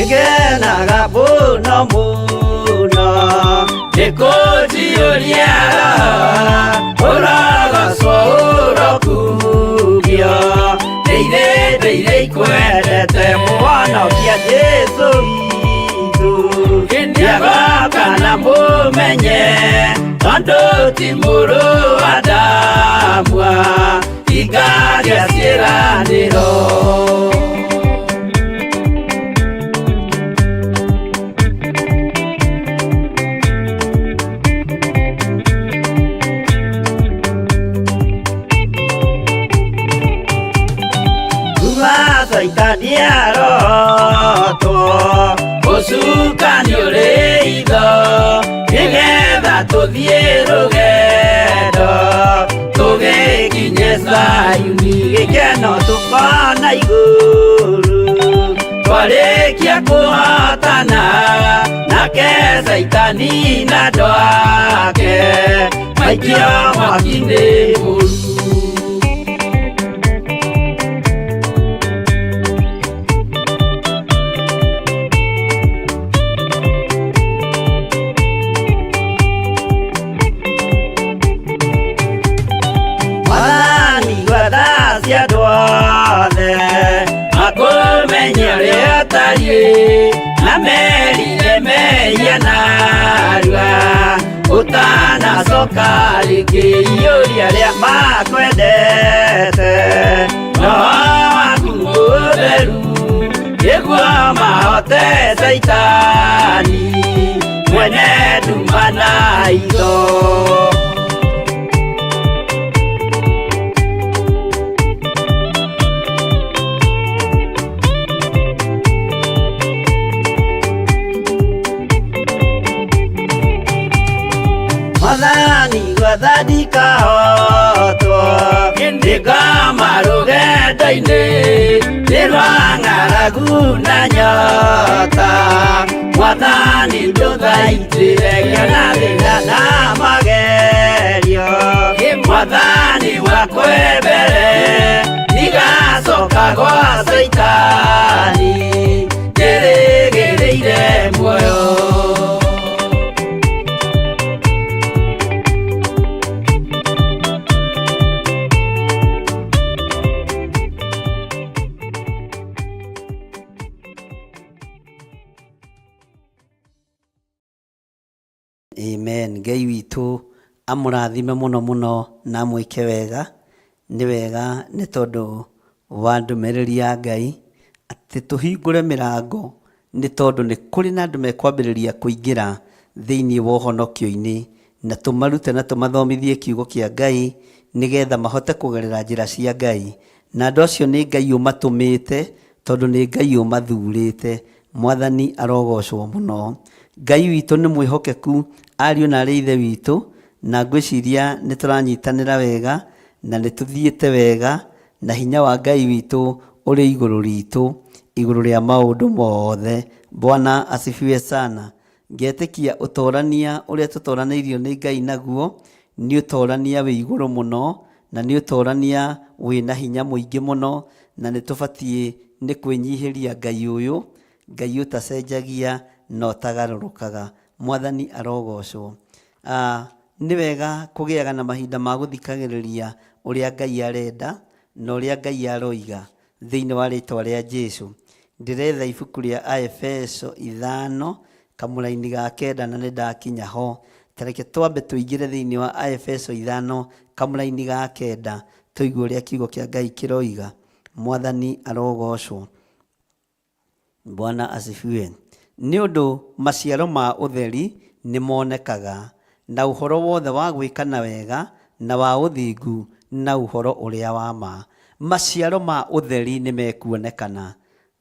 Genaga muno muno nikujiuria uragacwo urokugio ndeire ikwendete mwonokia Jesu witũ ndiagoka na mumenye tondu ti mũrũ wa ndamwa ingagĩa ciĩranĩro Saitani arotwo ucukani ũrĩ itho nĩgetha tũthiĩ rũgendo tũgĩkinye Zayuni gĩkeno tũkona igũrũ twarĩkia kũhotana nake Saitani na andũ ake maikio mwaki-inĩ mũru na merire meia narua utanacoka rĩngĩ iũria rĩa makwendete no waku mũtheru nĩguo mahote Saitani mwene nduma na itho Mwathani gwathani kahotwo ndikama rugendo-inĩ nĩrwa ng'aragu na nyota. Mwathani ndũthaitĩre na thĩna na magerio. Mwathani wakwe mbere ndigacoka gwa Saitani, ndĩrĩgĩrĩire muoyo. Amen. Ngai witũ amũrathime mũno mũno na mwĩke wega. Nĩ wega nĩ tondũ wa ndũmĩrĩri ya Ngai atĩ tũhingũre mĩrango, nĩ tondũ nĩ kũrĩ na andũ mekwambĩrĩria kũingĩra thĩinĩ wa ũhonokio-inĩ, na tũmarute na tũmathomithie kiugo kĩa Ngai nĩgetha mahote kũgerera njĩra cia Ngai. Na andũ acio nĩ Ngai ũmatũmĩte, tondũ nĩ Ngai ũmathurĩte. Mwathani arogocwo mũno. Ngai witũ nĩ mwĩhokeku, ariũ na arĩ ithe witũ, na ngwĩciria nĩ tũranyitanĩra wega na nĩ tũthiĩte wega, na hinya wa Ngai witũ ũrĩ igũrũ ritũ, igũrũ rĩa maũndũ mothe. Bwana asifiwe sana. Ngetĩkia ũtorania ũrĩa tũtoranĩirio nĩ Ngai naguo nĩ ũtorania wĩ igũrũ mũno, na nĩ ũtorania wĩna hinya mũingĩ mũno, na nĩ tũbatiĩ nĩ kwĩnyihĩria Ngai ũyũ, Ngai ũtacenjagia no tagarũrũkaga. Mwathani arogocwo. Nĩ wega kũgĩaga na mahinda ma gũthikagĩrĩria ũrĩa Ngai arenda na ũrĩa Ngai aroiga thĩinĩ wa rĩtwa rĩa Jesũ. Ndĩretha ibuku rĩa Aefeso 5 kamũra-inĩ ga 9 na nĩ ndakinya ho. Tareke twambe tũingĩre thĩinĩ wa Aefeso 5 kamũra-inĩ ga 9 tũigue ũrĩa kiugo kĩa Ngai kĩroiga. Mwathani arogocwo. Bwana asifiwe. Nĩ ũndũ maciaro ma ũtheri nĩ monekaga, na ũhoro wothe wa gwĩkana wega na wa ũthingu na ũhoro ũrĩa wa ma. Maciaro ma ũtheri nĩ mekuonekana.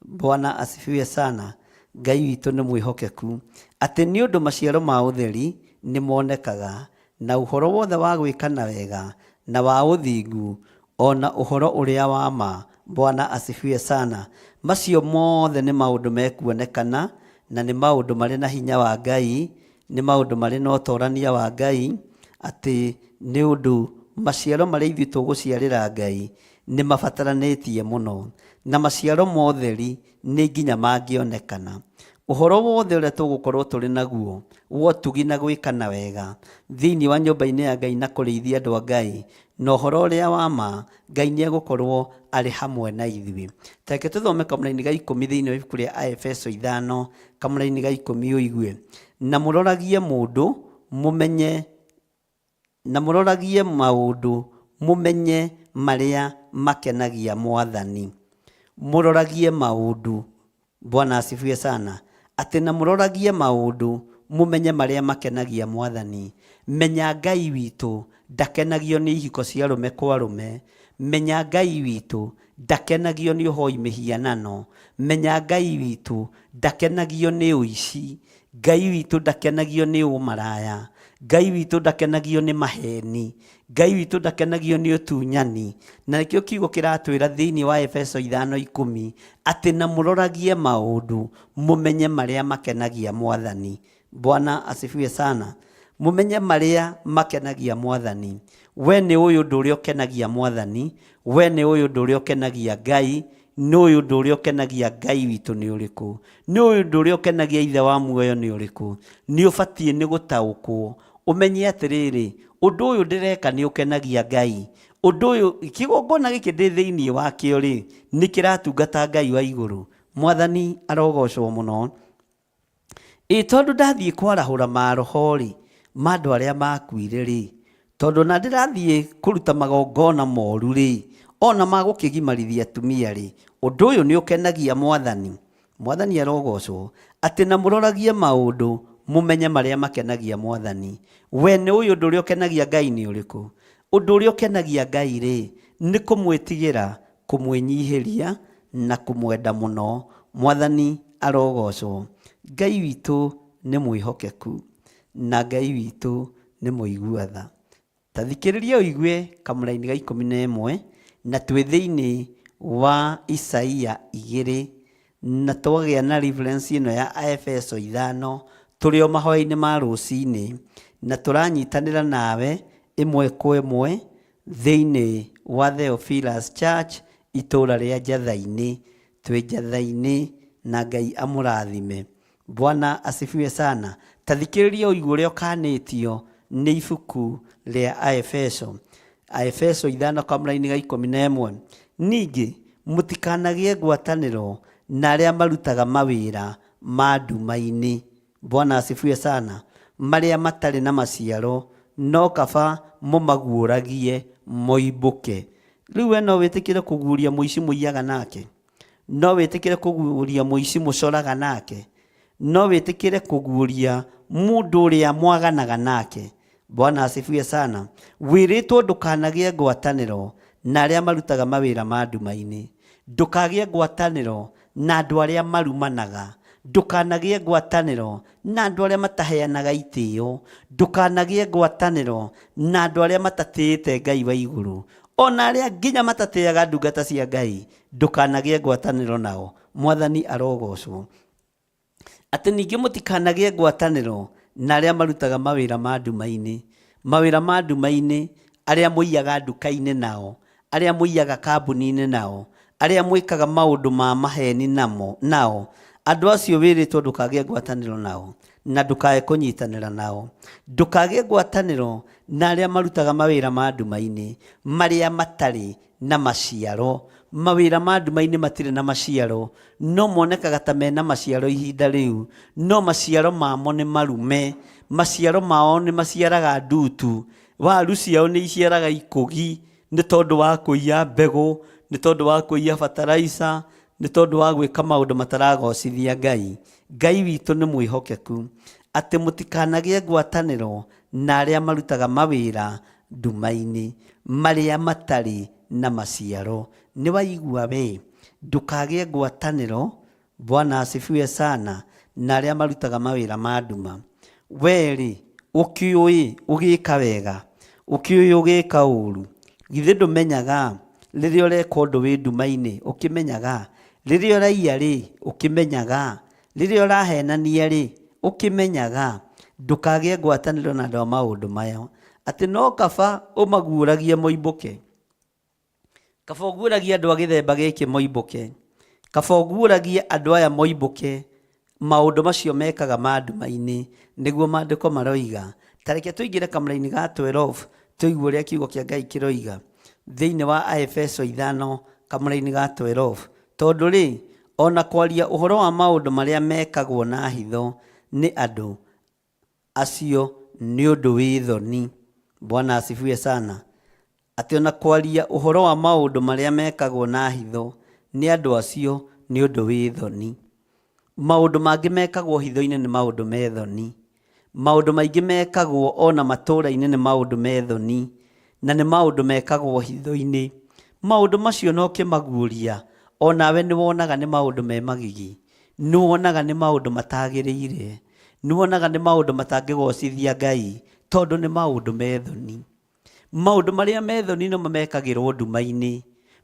Bwana asifiwe sana. Ngai witũ nĩ mwĩhokeku atĩ nĩ ũndũ maciaro ma ũtheri nĩ monekaga, na ũhoro wothe wa gwĩkana wega na wa ũthingu ona ũhoro ũrĩa wa ma. Bwana asifiwe sana. Macio mothe nĩ maũndũ mekuonekana, na nĩ maũndũ marĩ na hinya wa Ngai, nĩ maũndũ marĩ na ũtorania wa Ngai, atĩ nĩ ũndũ maciaro marĩa ithuĩ tũgũciarĩra Ngai nĩ mabataranĩtie mũno, na maciaro ma ũtheri nĩ nginya mangĩonekana. Ũhoro wothe ũrĩa tũgũkorwo tũrĩ naguo wa ũtugi na gwĩkana wega thĩinĩ wa nyũmba-inĩ ya Ngai na kũrĩithia andũ a Ngai, na ũhoro ũrĩa wa ma, Ngai nĩ egũkorwo arĩ hamwe na ithuĩ. Tareke tũthome kamũra-inĩ ga 10 thĩinĩ wa ibuku rĩa Aefeso 5 kamũra-inĩ ga 10 ũigue. Na mũroragie mũndũ mũmenye, na mũroragie maũndũ mũmenye marĩa makenagia Mwathani. Mũroragie maũndũ. Bwana asifiwe sana. Atĩ na mũroragie maũndũ mũmenye marĩa makenagia Mwathani. Menya Ngai witũ ndakenagio nĩ ihiko cia arũme kwa arũme. Menya Ngai witũ ndakenagio nĩ ũhoi mĩhianano. Menya Ngai witũ ndakenagio nĩ ũici. Ngai witũ ndakenagio nĩ ũmaraya. Ngai witũ ndakenagio nĩ maheni. Ngai witũ ndakenagio nĩ ũtunyani. Na nĩkĩo kiugo kĩratwĩra thĩinĩ wa Efeso 5:10 atĩ na mũroragie maũndũ mũmenye marĩa makenagia Mwathani. Bwana asifiwe sana. Mũmenye marĩa makenagia Mwathani. We nĩ ũyũ ũndũ ũrĩa ũkenagia Mwathani. We nĩ ũyũ ũndũ ũrĩa ũkenagia Ngai. Nĩ ũyũ ũndũ ũrĩa ũkenagia Ngai witũ nĩ ũrĩkũ? Nĩ ũyũ ũndũ ũrĩa ũkenagia ithe wa muoyo nĩ ũrĩkũ? Nĩ ũbatiĩ nĩ gũtaũkwo. Ũmenye atĩrĩrĩ, ũndũ ũyũ ndĩreka nĩ ũkenagia Ngai. Ũndũ ũyũ kĩgongona gĩkĩ ndĩ thĩinĩ wakĩo rĩ, nĩ kĩratungata Ngai wa igũrũ. Mwathani arogocwo mũno. Tondũ ndathiĩ kwarahũra maroho rĩ, ma andũ arĩa makuire rĩ, tondũ na ndĩrathiĩ kũruta magongona moru rĩ, ona magũkĩgimarithia atumia rĩ, ũndũ ũyũ nĩ ũkenagia Mwathani. Mwathani arogocwo. Atĩ na mũroragie maũndũ mũmenye marĩa makenagia Mwathani. We nĩ ũyũ ũndũ ũrĩa ũkenagia Ngai nĩ ũrĩkũ? Ũndũ ũrĩa ũkenagia Ngai rĩ, nĩ kũmwĩtigĩra, kũmwĩnyihĩria na kũmwenda mũno. Mwathani arogocwo. Ngai witũ nĩ mwĩhokeku na Ngai witũ nĩ mũigua tha. tathikĩrĩria ũigue kamũra-inĩ ga 11 na twĩ thĩinĩ wa Isaia 2 na twagĩa na reference ĩno ya Aefeso 5 tũrĩ o mahoya-inĩ ma rũcinĩ na tũranyitanĩra nawe ĩmwe kwa ĩmwe thĩinĩ wa Theophilus Church itũũra rĩa Njatha-inĩ. Twĩ Njatha-inĩ na Ngai amũrathime. Bwana asifiwe sana. Tathikĩrĩria ũigue ũrĩa ũkanĩtio nĩ ibuku rĩa Aefeso 5 kamũra-inĩ ga 11. Ningĩ mũtikanagĩe ngwatanĩro na arĩa marutaga mawĩra ma nduma-inĩ. Bwana asifiwe sana. Marĩa matarĩ na maciaro no kaba mũmaguũragie moimbũke. Rĩu we no wĩtĩkĩre kũguũria mũici mũiyaga nake? No wĩtĩkĩre kũguũria mũici mũcoraga nake? No wĩtĩkĩre kũguũria mũndũ ũrĩa mwaganaga nake? Bwana asifiwe sana. Wĩrĩtwo ndũkanagĩe ngwatanĩro na arĩa marutaga mawĩra ma nduma-inĩ. Ndũkagĩe ngwatanĩro na andũ arĩa marumanaga. Ndũkanagĩe ngwatanĩro na andũ arĩa mataheanaga itĩo. Ndũkanagĩe ngwatanĩro na andũ arĩa matatĩĩte Ngai wa igũrũ, ona arĩa nginya matatĩaga ndungata cia Ngai. Ndũkanagĩe ngwatanĩro nao. Mwathani arogocwo. Atĩ ningĩ mũtikanagĩe ngwatanĩro na arĩa marutaga mawĩra ma nduma-inĩ. Mawĩra ma nduma-inĩ, arĩa mũiyaga nduka-inĩ nao, arĩa mũiyaga kambuni-inĩ nao, arĩa mwĩkaga maũndũ ma maheni nao. Andũ acio wĩrĩtwo ndũkagĩe ngwatanĩro nao na ndũkae kũnyitanĩra nao. Ndũkagĩe ngwatanĩro na arĩa marutaga mawĩra ma nduma-inĩ marĩa matarĩ na maciaro. Mawĩra ma nduma-inĩ matirĩ na maciaro, no monekaga ta mena maciaro ihinda rĩu, no maciaro mamo nĩ marume. Maciaro mao nĩ maciaraga ndutu, waru ciao nĩ iciaraga ikũgi, nĩ tondũ wa kũiya mbegũ, nĩ tondũ wa kũiya fertilizer, nĩ tondũ wa gwĩka maũndũ mataragocithia Ngai. Ngai witũ nĩ mwĩhokeku atĩ mũtikanagĩe ngwatanĩro na arĩa marutaga mawĩra nduma-inĩ marĩa matarĩ na maciaro. Nĩ waigua we? Ndũkagĩe ngwatanĩro, Bwana asifiwe sana, na arĩa marutaga mawĩra ma nduma. Weri ũkĩũĩ ũgĩka wega, ũkĩũĩ ũgĩka ũru, githĩ ndũmenyaga rĩrĩa ũreka ũndũ wĩ nduma-inĩ? Ũkĩmenyaga rĩrĩa ũraiya rĩ? Ũkĩmenyaga rĩrĩa ũrahenania rĩ? Ũkĩmenyaga. Ndũkagĩe ngwatanĩro na andũ a maũndũ maya, atĩ no kaba ũmaguũragie moimbũke. Kaba ũguũragie andũ a gĩthemba gĩkĩ moimbũke. Kaba ũguũragie andũ aya moimbũke maũndũ macio mekaga ma nduma-inĩ. Nĩguo maandĩko maroiga. Tareke tũingĩre kamũra-inĩ ga 12 tũigue ũrĩa kiugo kĩa Ngai kĩroiga thĩinĩ wa Aefeso 5 kamũra-inĩ ga 12. Tondũ rĩ, ona kwaria ũhoro wa maũndũ marĩa mekagwo na hitho nĩ andũ acio nĩ ũndũ wĩ thoni. Bwana asifiwe sana. Atĩ ona kwaria ũhoro wa maũndũ marĩa mekagwo na hitho nĩ andũ acio nĩ ũndũ wĩ thoni. Maũndũ mangĩ mekagwo hitho-inĩ nĩ maũndũ me thoni. Maũndũ maingĩ mekagwo ona matũũra-inĩ nĩ maũndũ me thoni, na nĩ maũndũ mekagwo hitho-inĩ. Maũndũ macio no kĩmaguũria, onawe nĩ wonaga nĩ maũndũ me magigi, nĩ wonaga nĩ maũndũ matagĩrĩire, nĩ wonaga nĩ maũndũ matangĩgocithia Ngai, tondũ nĩ maũndũ me thoni. Maũndũ marĩa me thoni nĩ mamekagĩrwo nduma-inĩ.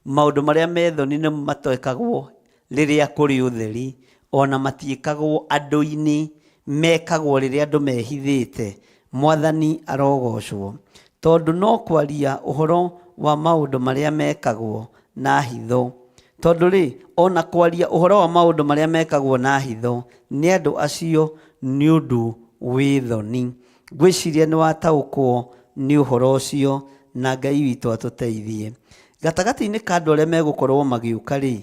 Maũndũ marĩa me thoni nĩ matwĩkagwo rĩrĩa kũrĩ ũtheri, ona matiĩkagwo andũ-inĩ, mekagwo rĩrĩa andũ mehithĩte. Mwathani arogocwo. Tondũ no kwaria ũhoro wa maũndũ marĩa mekagwo na hitho. Tondũ rĩ, ona kwaria ũhoro wa maũndũ marĩa mekagwo na hitho nĩ andũ acio nĩ ũndũ wĩ thoni. Ngwĩciria nĩ wataũkwo nĩ ũhoro ũcio, na Ngai witũ atũteithie. Gatagatĩ-inĩ ka andũ arĩa megũkorwo magĩũka rĩ,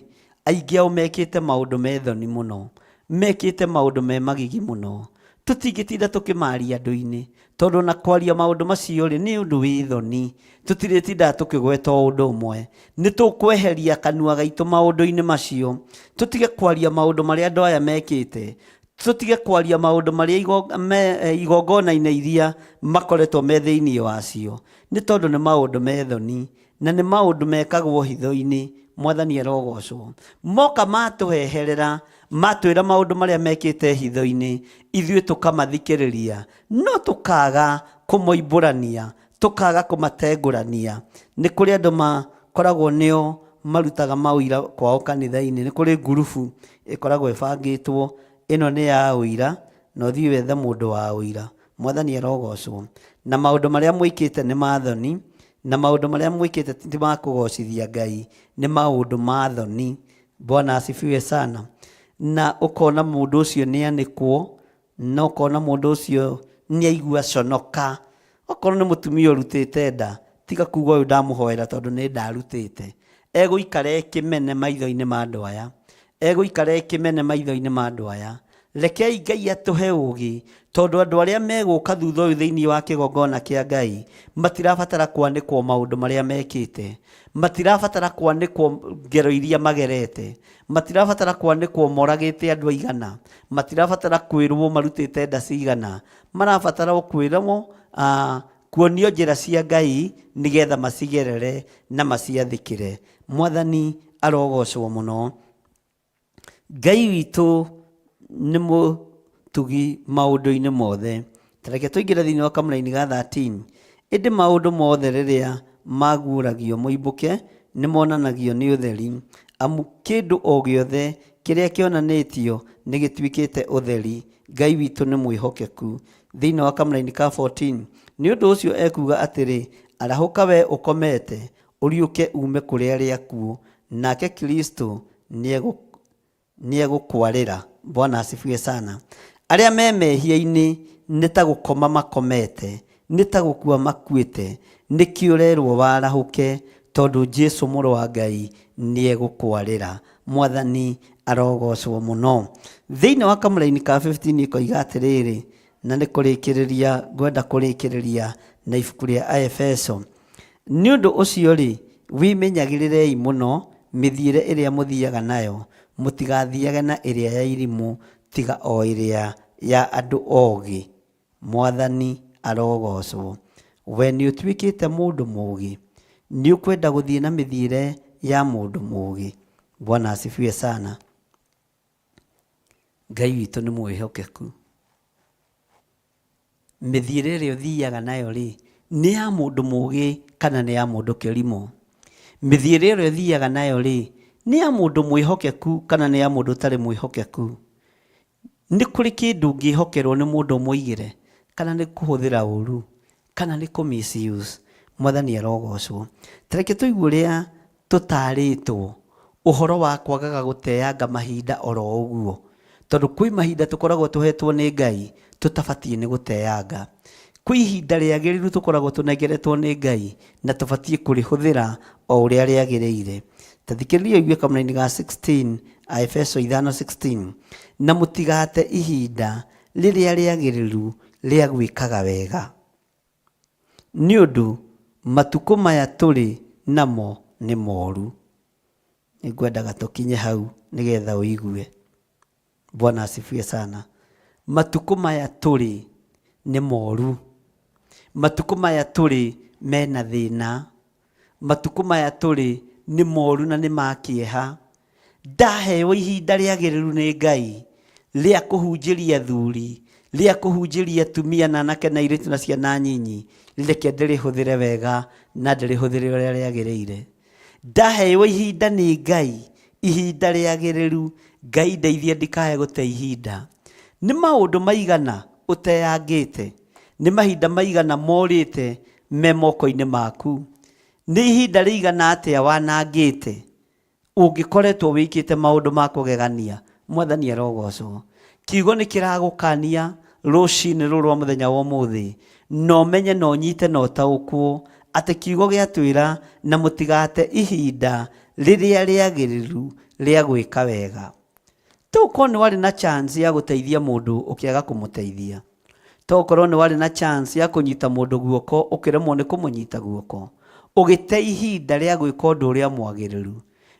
aingĩ ao mekĩte maũndũ me thoni mũno, mekĩte maũndũ me magigi mũno. Tũtingĩtinda tũkĩmaria andũ-inĩ, tondũ na kwaria maũndũ macio rĩ nĩ ũndũ wĩ thoni. Tũtirĩtindaga tũkĩgweta ũndũ ũmwe. Nĩ tũkweheria kanua gaitũ maũndũ-inĩ macio, tũtige kwaria maũndũ marĩa andũ aya mekĩte, tũtige kwaria maũndũ marĩa igongona-inĩ iria makoretwo me thĩinĩ wacio, nĩ tondũ nĩ maũndũ me thoni na nĩ maũndũ mekagwo hitho-inĩ. Mwathani arogocwo. Moka matũheherera, matwĩra maũndũ marĩa mekĩte hitho-inĩ, ithuĩ tũkamathikĩrĩria, no tũkaga kũmoimbũrania, tukaga kumatengurania. Nĩ kũrĩ andũ makoragwo nĩo marutaga mawĩra kwao kanitha-inĩ. Nĩ kũrĩ ngurubu ĩkoragwo ĩbangĩtwo, ĩno nĩ ya ũira, na ũthiĩ wethe mũndũ wa ũira. Mwathani arogocwo. Na maũndũ marĩa mwĩkĩte nĩ mathoni, na maũndũ marĩa mwĩkĩte ti ma kũgocithia Ngai, nĩ maũndũ ma thoni. Bwana asifiwe sana. Na ũkona mũndũ ũcio nĩ anĩkwo, na ũkona mũndũ ũcio nĩ aigua conoka. Okorwo nĩ mũtumia ũrutĩte nda, tiga kuuga ũyũ ndamũhoera tondũ nĩ ndarutĩte. Egũikara kĩmene maitho-inĩ ma andũ aya. Egũikara kĩmene maitho-inĩ ma andũ aya. Rekei Ngai atũhe ũũgĩ, tondũ andũ arĩa megũka thutha ũyũ thĩinĩ wa kĩgongona kĩa Ngai matirabatara kwanĩkwo maũndũ marĩa mekĩte. Matirabatara kwanĩkwo ngero iria magerete. Matirabatara kwanĩkwo moragĩte andũ aigana. Matirabatara kwĩrwo marutĩte nda cigana. Marabatara kwĩrwo kuonio njĩra cia Ngai nĩgetha macigerere na maciathĩkĩre. Mwathani arogocwo mũno. Ngai witũ nĩ mũtugi maũndũ-inĩ mothe. Tareke tũingĩre thĩinĩ wa kamũra-inĩ ga 13. Ĩndĩ maũndũ mothe rĩrĩa maguũragio moimbũke nĩ monanagio nĩ ũtheri. Amu kĩndũ o gĩothe kĩrĩa kĩonanĩtio nĩ gĩtuĩkĩte ũtheri. Ngai witũ nĩ mwĩhokeku. Thĩinĩ wa kamũra-inĩ ka 14. Nĩ ũndũ ũcio ekuga atĩrĩ, arahũka we ũkomete, ũriũke ume kũrĩ arĩa akuũ, nake Kristo nĩ egũkwarĩra. Bwana asifiwe sana. Arĩa me mehia-inĩ nĩ ta gũkoma makomete, nĩ ta gũkua makuĩte, nĩkĩo ũrerwo warahũke, tondũ Jesũ mũrũ wa Ngai nĩ egũkwarĩra. Mwathani arogocwo mũno. Thĩinĩ wa kamũra-inĩ ka 15 ĩkoiga atĩrĩrĩ, na nĩ kũrĩkĩrĩria, ngwenda kũrĩkĩrĩria na ibuku rĩa Aefeso. Nĩ ũndũ ũcio rĩ, wĩmenyagĩrĩrei mũno mĩthiĩre ĩrĩa mũthiaga nayo, mũtigathiage na ĩrĩa ya irimũ, tiga o ĩrĩa ya andũ oogĩ. Mwathani arogocwo. We nĩ ũtuĩkĩte mũndũ mũũgĩ, nĩ ũkwenda gũthiĩ na mĩthiĩre ya mũndũ mũũgĩ. Bwana asifiwe sana. Ngai witũ nĩ mwĩhokeku. Mĩthiĩre ĩrĩa ũthiaga nayo rĩ, nĩ ya mũndũ mũũgĩ kana nĩ ya mũndũ kĩrimũ? Mĩthiĩre ĩrĩa ũthiaga nayo rĩ, nĩ ya mũndũ mwĩhokeku kana nĩ ya mũndũ ũtarĩ mwĩhokeku? Nĩ kũrĩ kĩndũ ũngĩhokerwo nĩ mũndũ mũigĩre, kana nĩ kũhũthĩra ũru, kana nĩ misuse? Mwathani arogocwo. Tareke tũigue ũrĩa tũtarĩtwo ũhoro wa kwagaga gũteanga mahinda oro ũguo, tondũ kwĩ mahinda tũkoragwo tũhetwo nĩ Ngai tũtabatiĩ nĩ gũteanga. Kwĩ ihinda rĩagĩrĩru tũkoragwo tũnengeretwo nĩ Ngai na tũbatiĩ kũrĩhũthĩra o ũrĩa rĩagĩrĩire. Tathikĩrĩria igue kamũra-inĩ ga 16, Aefeso 5:16. Na mũtigate ihinda rĩrĩa rĩagĩrĩru rĩa gwĩkaga wega, nĩ ũndũ matukũ maya tũrĩ namo nĩ moru. Nĩngwendaga tũkinye hau nĩgetha ũigue. Bwana asifiwe sana. Matukũ maya tũrĩ nĩ moru. Matukũ maya tũrĩ mena thĩna. Matukũ maya tũrĩ nĩ moru na nĩ makĩeha. Ndaheo ihinda rĩagĩrĩru nĩ Ngai rĩa kũhunjĩria athuri, rĩa kũhunjĩria atumia na anake na airĩtu na ciana nyinyi, reke ndĩrĩhũthĩre wega na ndĩrĩhũthĩre ũrĩa rĩagĩrĩire. Ndaheo ihinda nĩ Ngai, ihinda rĩagĩrĩru. Ngai ndeithia ndikae gũte ihinda. Nĩ maũndũ maigana ũteangĩte? Nĩ mahinda maigana morĩte me moko-inĩ maku? Nĩ ihinda rĩigana atĩa wanangĩte ũngĩkoretwo wĩkĩte maũndũ ma kũgegania? Mwathani arogocwo. Kiugo nĩ kĩragũkania rũcinĩ rũrũ rwa mũthenya wa ũmũthĩ, no menye no nyite no taũkwo atĩ kiugo gĩatwĩra na mũtigate ihinda rĩrĩa rĩagĩrĩru rĩa gwĩka wega. Tũkorwo nĩ warĩ na chance ya gũteithia mũndũ ũkĩaga kũmũteithia. Tũkorwo nĩ warĩ na chance ya kũnyita mũndũ guoko ũkĩremwo nĩ kũmũnyita guoko. Ũgĩte ihinda rĩa gwĩka ũndũ ũrĩa mwagĩrĩru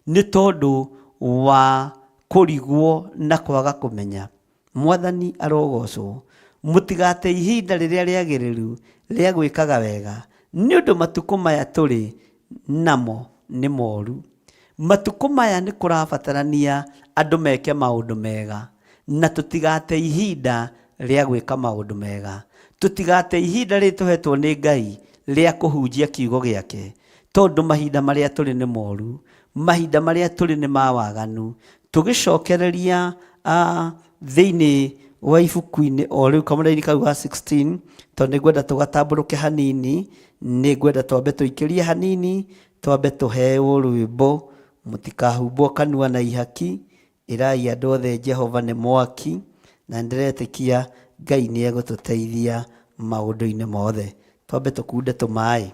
nĩ tondũ wa kũrigwo na kwaga kũmenya. Mwathani arogocwo. Mũtigate ihinda rĩrĩa rĩagĩrĩru rĩa gwĩkaga wega, nĩ ũndũ matukũ maya tũrĩ namo nĩ moru. Matukũ maya nĩ kũrabatarania andũ meke maũndũ mega, na tũtigate ihinda rĩa gwĩka maũndũ mega. Tũtigate ihinda rĩtũhetwo nĩ Ngai ria kuhunjia kiugo giake tondu mahinda maria turi ni moru, mahinda maria turi ni mawaganu, tugicokereria thiini wa ibuku-ini o riu kamũra-inĩ kau ga 16 tondu nĩngwenda tũgatambũrũke hanini, nĩngwenda twambe tũikĩrie hanini, twambe tũheo rwĩmbo mũtikahumbwo kanua na ihaki, ĩrai andũ othe Jehova nĩ mwaki, na ndĩretĩkia Ngai nĩ egũtũteithia maũndũ-inĩ mothe. Twambe tũkunde tũmaĩ.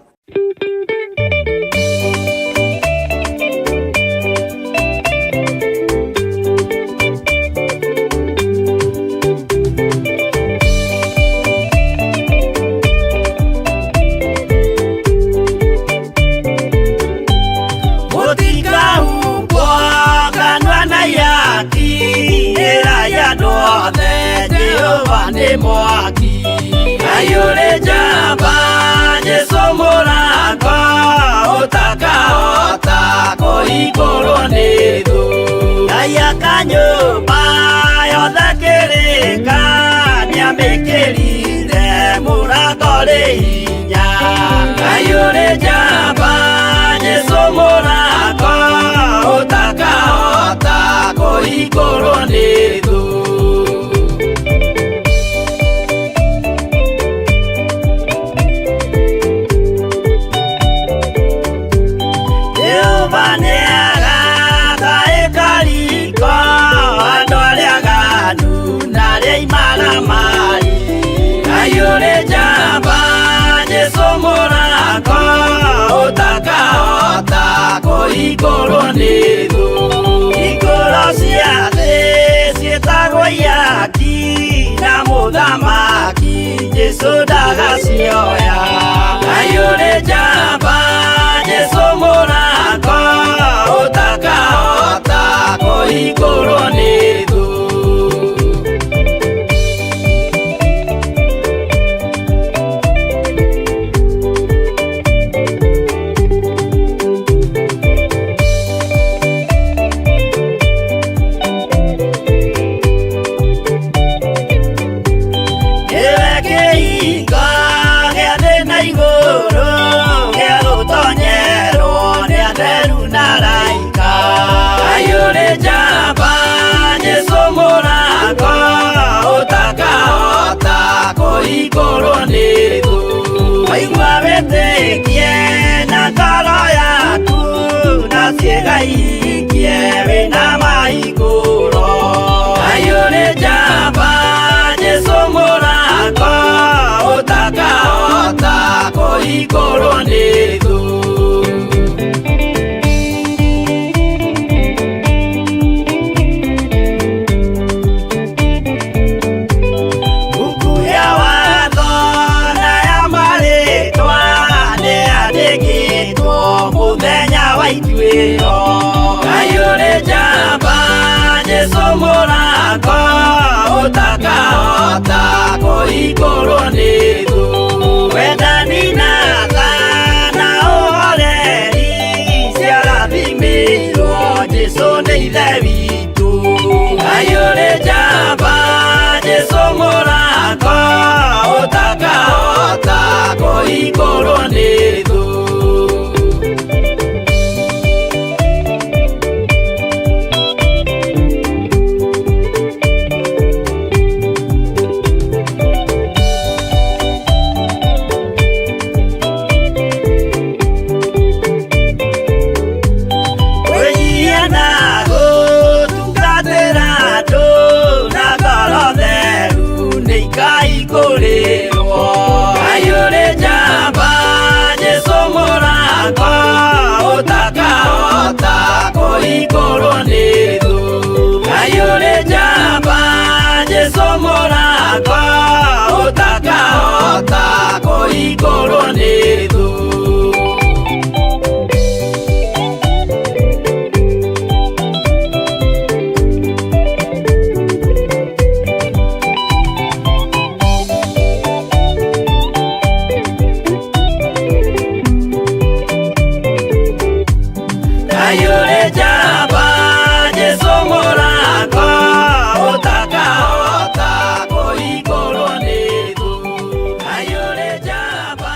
Mwaki ayure jamba Jesu mũrango ũtakahota kũhingũrwo nĩ thũ. Ngai akanyũmba yothe kĩrĩka nĩamĩkĩrire mũrango rĩ hinya. Ayure jamba Jesu mũrango ũtakahota kũhingũrwo nĩ thũ. Ayure jamba Jesu mũrango ũtakahota kũhingũrwo nĩ thũ. Hingũro cia thĩ ciĩtagwo ihaki na mũthamaki Jesu ndagacioya. Ayure jamba Jesu mũrango ũtakahota kũhingũrwo nĩ thũ. Ayure jamba Jesu mũrango ũtakahota kũhingũrwo nĩ thũ. Waigua wĩtĩkie na ngoro yaku na ciĩga ihikie wĩna mahingũro. Ayure jamba Jesu mũrango ũtakahota kũhingũrwo nĩ thũ. Ayure jamba Jesu mũrango ũtakahota kũhingũrwo nĩ thũ. Wendani na tha na ũhoreri ciarathimĩirwo Jesu nĩ ithe witũ. Ayure jamba Jesu mũrango ũtakahota kũhingũrwo nĩ thũ. Ayure jamba Jesu mũrango ũtakahota kũhingũrwo nĩ thũ. Ayure jamba Jesu mũrango ũtakahota kũhingũrwo nĩ thũ. Ayure jamba Jesu mũrango ũtakahota kũhingũrwo nĩ thũ. Ayure jamba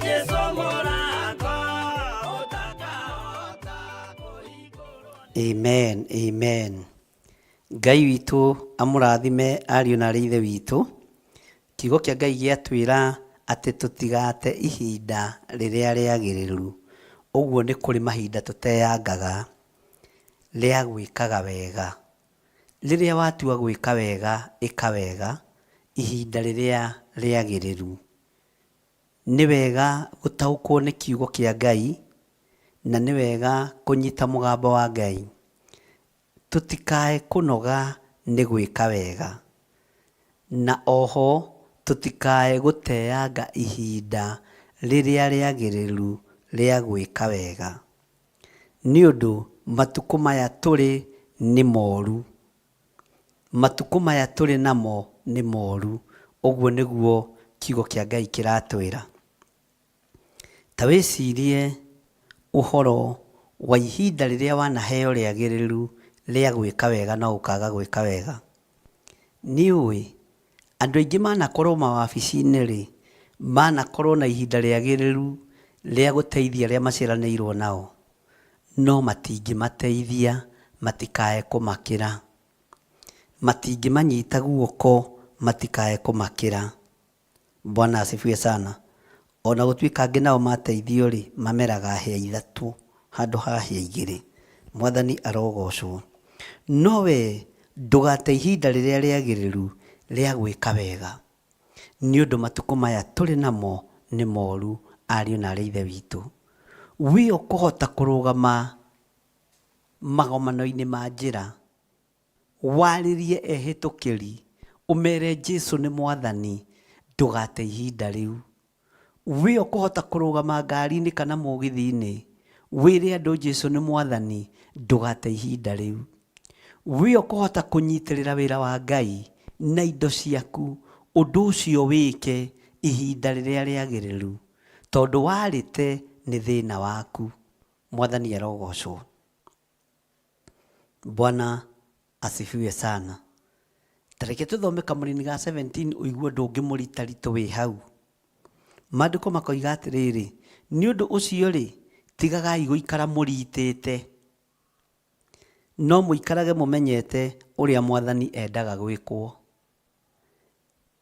Jesu amen. Ngai witũ amũrathime ariũ na aarĩ a Ithe witũ. Kiugo kĩa Ngai gĩatwĩra atĩ tũtigate ihinda rĩrĩa rĩagĩrĩru. Ũguo nĩ kũrĩ mahinda tũteyangaga rĩa gwĩkaga wega. Rĩrĩa watua gwĩka wega, ĩka wega ihinda rĩrĩa rĩagĩrĩru. Nĩ wega gũtaũkwo nĩ kiugo kĩa Ngai na nĩ wega kũnyita mũgambo wa Ngai. Tũtikae kũnoga nĩ gwĩka wega, na oho tũtikae gũteanga ihinda rĩrĩa rĩagĩrĩru rĩa gwĩka wega. Nĩ ũndũ matukũ maya tũrĩ nĩ moru. Matukũ maya tũrĩ namo nĩ moru. Ũguo nĩguo kiugo kĩa Ngai kĩratwĩra. Ta wĩcirie ũhoro wa ihinda rĩrĩa wanaheo rĩagĩrĩru rĩa gwĩka wega na ũkaga gwĩka wega. Nĩ ũĩ andũ aingĩ manakorwo mawabici-inĩ rĩ, manakorwo na ihinda rĩagĩrĩru rĩa gũteithia arĩa maciaranĩirwo nao, no matingĩmateithia, matikae kũmakĩra. Matingĩmanyita guoko, matikae kũmakĩra. Bwana asifiwe sana. Ona gũtuĩka angĩ nao mateithio rĩ, mameraga hĩa ithatũ handũ ha hĩa igĩrĩ. Mwathani arogocwo. No we ndũgate ihinda rĩrĩa rĩagĩrĩru rĩa gwĩka wega, nĩ ũndũ matukũ maya tũrĩ namo nĩ moru, ariũ na aarĩ a Ithe witũ. We ũkũhota kũrũgama magomano-inĩ ma njĩra, warĩrie ehĩtũkĩri, ũmere Jesũ nĩ Mwathani, ndũgate ihinda rĩu. We ũkũhota kũrũgama ngari-inĩ kana mũgithi-inĩ, wĩre andũ Jesũ nĩ Mwathani, ndũgate ihinda rĩu. We ũkũhota kũnyitĩrĩra wĩra wa Ngai na indo ciaku, ũndũ ũcio wĩke ihinda rĩrĩa rĩagĩrĩru, tondũ warĩte nĩ thĩna waku. Mwathani arogocwo. Bwana asifiwe sana. Tareke tũthome Kamũrini ga 17 ũigua ũndũ ũngĩ mũritaritũ wĩ hau. Maandĩko makoiga atĩrĩrĩ, nĩ ũndũ ũcio rĩ, tigagai gũikara mũritĩte, no mũikarage mũmenyete ũrĩa Mwathani endaga gwĩkwo.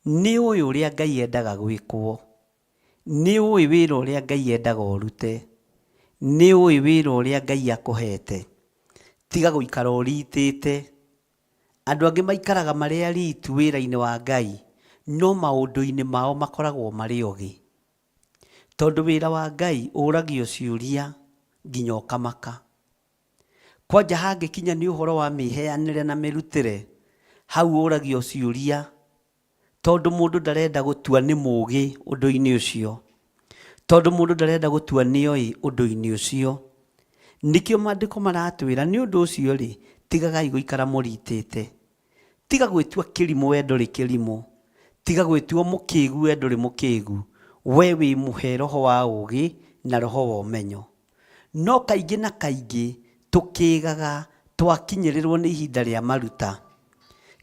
Nĩ ũĩ ũrĩa Ngai endaga gwĩkwo. Nĩ ũĩ wĩra ũrĩa Ngai endaga ũrute. Nĩ ũĩ wĩra ũrĩa Ngai akũhete. Tiga gũikara ũritĩte. Andũ angĩ maikaraga marĩ aritu wĩra-inĩ wa Ngai, no maũndũ-inĩ mao makoragwo marĩ ogĩ. Tondũ wĩra wa Ngai ũragio ciũria nginya ũkamaka. Kwanja hangĩkinya nĩ ũhoro wa mĩheanĩre na mĩrutĩre, hau ũragio ciũria, tondũ mũndũ ndarenda gũtua nĩ mũũgĩ ũndũ-inĩ ũcio. Tondũ mũndũ ndarenda gũtua nĩ oĩ ũndũ-inĩ ũcio. Nĩkĩo maandĩko maratwĩra, nĩ ũndũ ũcio rĩ, tigagai gũikara mũritĩte. Tiga gwĩtua kĩrimũ we ndũrĩ kĩrimũ. Tiga gwĩtua mũkĩĩgu we ndũrĩ mũkĩĩgu. We wĩ mũhe roho wa ũũgĩ na roho wa ũmenyo. No kaingĩ na kaingĩ tũkĩĩgaga twakinyĩrĩrwo nĩ ihinda rĩa maruta.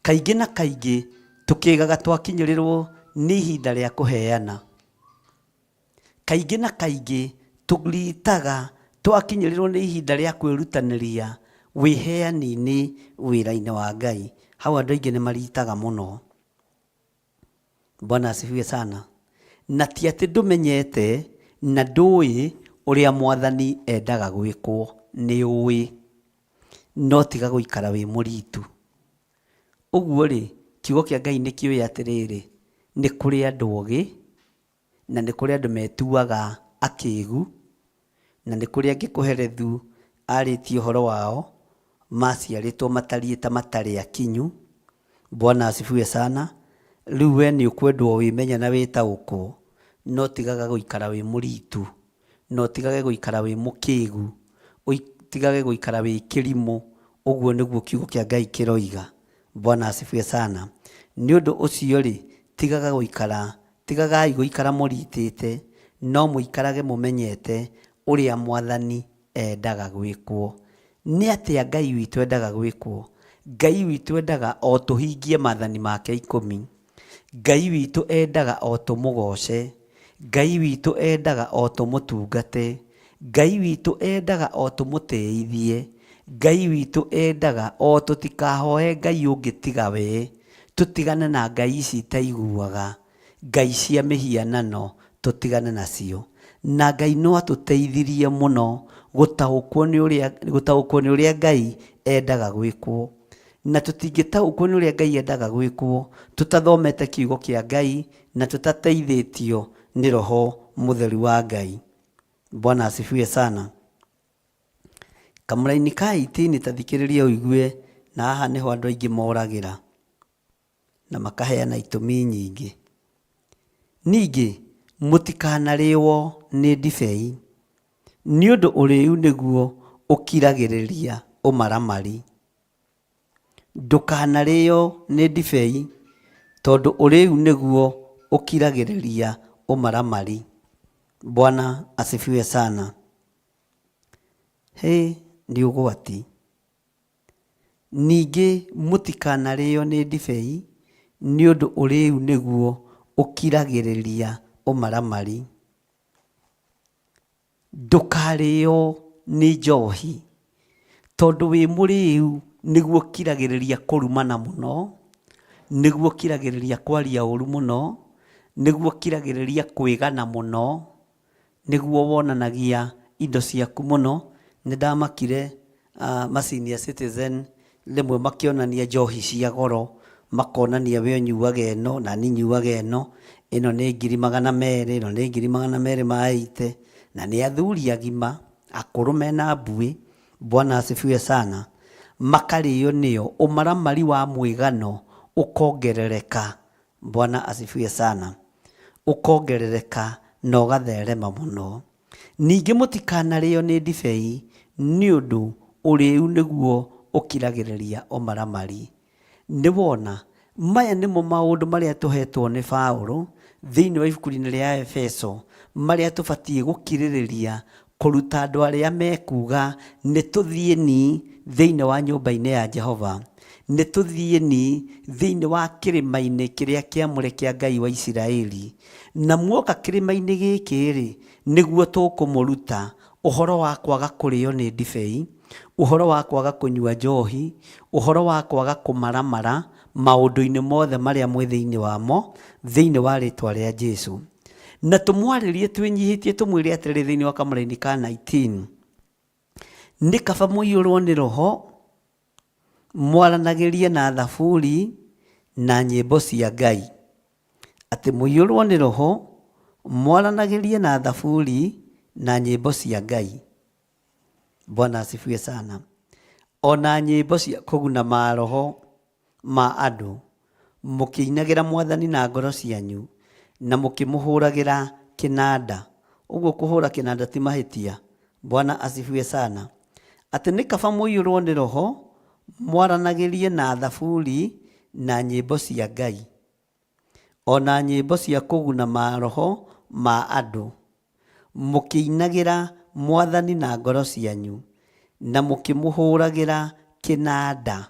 Kaingĩ na kaingĩ tũkĩĩgaga twakinyĩrĩrwo nĩ ihinda rĩa kũheana. Kaingĩ na kaingĩ tũritaga twakinyĩrĩrwo nĩ ihinda rĩa kwĩrutanĩria wĩheani-inĩ wĩra-inĩ wa Ngai. Hau andũ aingĩ nĩ maritaga mũno. Bwana asifiwe sana. Na ti atĩ ndũmenyete na ndũĩ ũrĩa Mwathani endaga gwĩkwo. Nĩ ũĩ, no tiga gũikara wĩ mũritu. Ũguo rĩ, kiugo kĩa Ngai nĩ kĩoĩ atĩrĩrĩ, nĩ kũrĩ andũ ogĩ, na nĩ kũrĩ andũ metuaga akĩĩgu, na nĩ kũrĩ angĩ kũherethu arĩtie ũhoro wao, maciarĩtwo matariĩ ta matarĩ akinyu. Bwana asifiwe sana. Rĩu we nĩ ũkwendwo wĩmenya na wĩtaũkwo, no tigaga gũikara wĩ mũritu, no tigage gũikara wĩ mũkĩĩgu, tigage gũikara wĩ kĩrimũ. Ũguo nĩguo kiugo kĩa Ngai kĩroiga. Bwana asifiwe sana. Nĩ ũndũ ũcio rĩ, tigagai gũikara mũritĩte, no mũikarage mũmenyete ũrĩa Mwathani endaga gwĩkwo. Nĩ atĩa Ngai witũ endaga gwĩkwo? Ngai witũ endaga o tũhingie maathani make 10. Ngai witũ endaga o tũmũgoce. Ngai witũ endaga o tũmũtungate. Ngai witũ endaga o tũmũteithie. Ngai witũ endaga o tũtikahoe Ngai ũngĩ tiga we, tũtigane na ngai ici itaiguaga, ngai cia mĩhianano tũtigane nacio. Na Ngai no atũteithirie mũno gũtaũkwo nĩ ũrĩa Ngai endaga gwĩkwo. Na tũtingĩtaũkwo nĩ ũrĩa Ngai endaga gwĩkwo tũtathomete kiugo kĩa Ngai na tũtateithĩtio nĩ Roho Mũtheru wa Ngai. Bwana asifiwe sana. Kamũra-inĩ ka 18 tathikĩrĩria ũigue, na haha nĩho andũ aingĩ moragĩra na makaheana itũmi nyingĩ. Ningĩ mũtikanarĩo nĩ ndibei, nĩ ũndũ ũrĩu nĩguo ũkiragĩrĩria ũmaramari. Ndũkanarĩo nĩ ndibei, tondũ ũrĩu nĩguo ũkiragĩrĩria ũmaramari. Bwana asifiwe sana. Nĩ ũgwati. Ningĩ mũtikanarĩo nĩ ndibei, nĩ ũndũ ũrĩu nĩguo ũkiragĩrĩria ũmaramari. Ndũkarĩo nĩ njohi, tondũ wĩ mũrĩu nĩguo ũkiragĩrĩria kũrumana mũno, nĩguo ũkiragĩrĩria kwaria ũru mũno, nĩguo ũkiragĩrĩria kwĩgana mũno, nĩguo wonanagia indo ciaku mũno. Nĩndamakire senior citizen rĩmwe makĩonania njohi cia goro, makonania we ũnyuaga ĩno na niĩ nyuaga ĩno nĩ 200,000, ĩno nĩ 280, na nĩ athuri agima akũrũ mena mbuĩ. Bwana asifiwe sana. Makarĩo nĩyo, ũmaramari wa mwĩgano ũkongerereka. Bwana asifiwe sana. Ũkongerereka na ũgatherema mũno. Ningĩ mũtikanarĩo nĩ ndibei, nĩ ũndũ ũrĩu nĩguo ũkiragĩrĩria ũmaramari. Nĩ wona maya nĩmo maũndũ marĩa tũhetwo nĩ Paũlũ thĩinĩ wa ibuku-inĩ rĩa Efeso, marĩa tũbatiĩ gũkirĩrĩria kũruta andũ arĩa mekuga nĩ tũthiĩni thĩinĩ wa nyũmba-inĩ ya Jehova, nĩ tũthiĩni thĩinĩ wa kĩrĩma-inĩ kĩrĩa kĩamũre kĩa Ngai wa Isiraeli. Na muoka kĩrĩma-inĩ gĩkĩ-rĩ, nĩguo tũkũmũruta ũhoro wa kwaga kũrĩo nĩ ndibei, ũhoro wa kwaga kũnyua njohi, ũhoro wa kwaga kũmaramara maũndũ-inĩ mothe marĩa mwĩ thĩinĩ wamo, thĩinĩ wa rĩtwa rĩa Jesũ. Na tũmwarĩrie twĩnyihĩtie, tũmwĩre atĩrĩ thĩinĩ wa kamũra-inĩ ka 19, nĩ kaba mũiyũrwo nĩ Roho, mwaranagĩrie na thaburi na nyĩmbo cia Ngai. Atĩ mũiyũrwo nĩ Roho, mwaranagĩrie na thaburi na nyĩmbo cia Ngai. Bwana asifiwe sana. Ona nyĩmbo cia kũguna maroho ma andũ, mũkĩinagĩra Mwathani na ngoro cianyu na mũkĩmũhũragĩra kĩnanda. Ũguo kũhũra kĩnanda ti mahĩtia. Bwana asifiwe sana. Atĩ nĩ kaba mũiyũrwo nĩ Roho, mwaranagĩrie na thaburi na nyĩmbo cia Ngai, ona nyĩmbo cia kũguna maroho ma andũ, mũkĩinagĩra Mwathani na ngoro cianyu na mũkĩmũhũragĩra kĩnanda.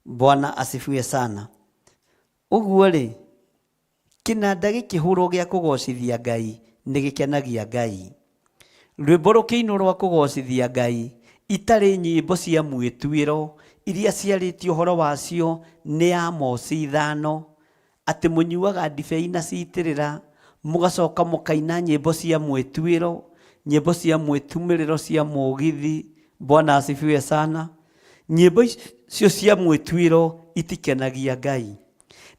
Bwana asifiwe sana. Ũguo-rĩ, kĩnanda gĩkĩhũrwo gĩa kũgocithia Ngai nĩ gĩkenagia Ngai. Rwĩmbo rũkĩinwo rwa kũgocithia Ngai itarĩ nyĩmbo cia mwĩtuĩro iria ciarĩtio ũhoro wacio nĩ Amos 5, atĩ mũnyuaga ndibei na ciitĩrĩra, mũgacoka mũkaina nyĩmbo cia mwĩtuĩro, nyĩmbo cia mwĩtumĩrĩro cia mũgithi. Bwana asifiwe sana. Nyĩmbo icio cia mwĩtuĩro itikenagia Ngai,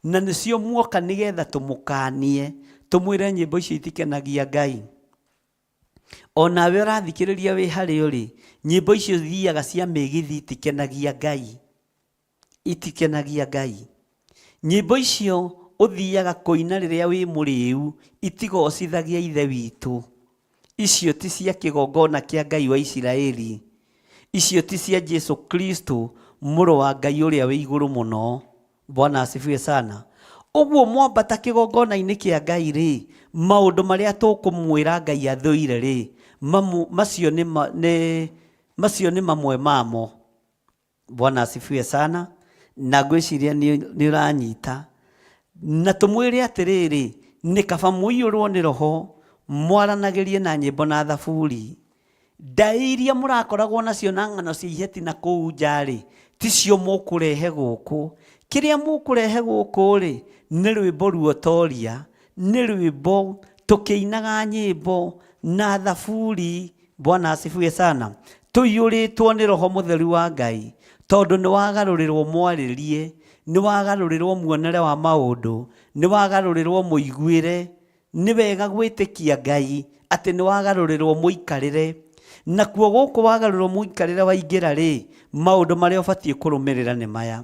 na nĩcio muoka nĩgetha tũmũkanie, tũmwĩre nyĩmbo icio itikenagia Ngai. Onawe ũrathikĩrĩria wĩ harĩa-rĩ, nyĩmbo icio thiaga cia mĩgithi itikenagia Ngai, itikenagia Ngai. Nyĩmbo icio ũthiaga kũina rĩrĩa wĩ mũrĩu itigocithagia ithe witũ. Icio ti cia kĩgongona kĩa Ngai wa Isiraeli, icio ti cia Jesu Kristo mũrũ wa Ngai ũrĩa wĩ igũrũ mũno. Bwana asifiwe sana. Ũguo mwambata kĩgongona-inĩ kĩa Ngai-rĩ, maũndũ marĩa tũkũmwĩra Ngai athũire-rĩ, macio nĩ mamwe mamo. Bwana asifiwe sana. Na ngwĩciria nĩ ũranyita. Na tũmwĩre atĩrĩrĩ, nĩ kaba mũiyũrwo nĩ Roho, mwaranagĩrie na nyĩmbo na thaburi ndairia mũrakoragwo nacio na ng'ano cia iheti na kũu nja-rĩ ticio mũkũrehe gũkũ. Kĩrĩa mũkũrehe gũkũ-rĩ nĩ rwĩmbo ruotoria, nĩ rwĩmbo tũkĩinaga nyĩmbo na thaburi. Bwana asifiwe sana. Tũiyũrĩtwo nĩ Roho Mũtheru wa Ngai tondũ nĩ wagarũrĩrwo mwarĩrie, nĩ wagarũrĩrwo muonere wa maũndũ, nĩ wagarũrĩrwo mũiguĩre. Nĩ wega gwĩtĩkia Ngai atĩ nĩ wagarũrĩrwo mũikarĩre. Nakuo gũkũ wagarũrĩrwo mũikarĩre waingĩra-rĩ, maũndũ marĩa ũbatiĩ kũrũmĩrĩra nĩ maya.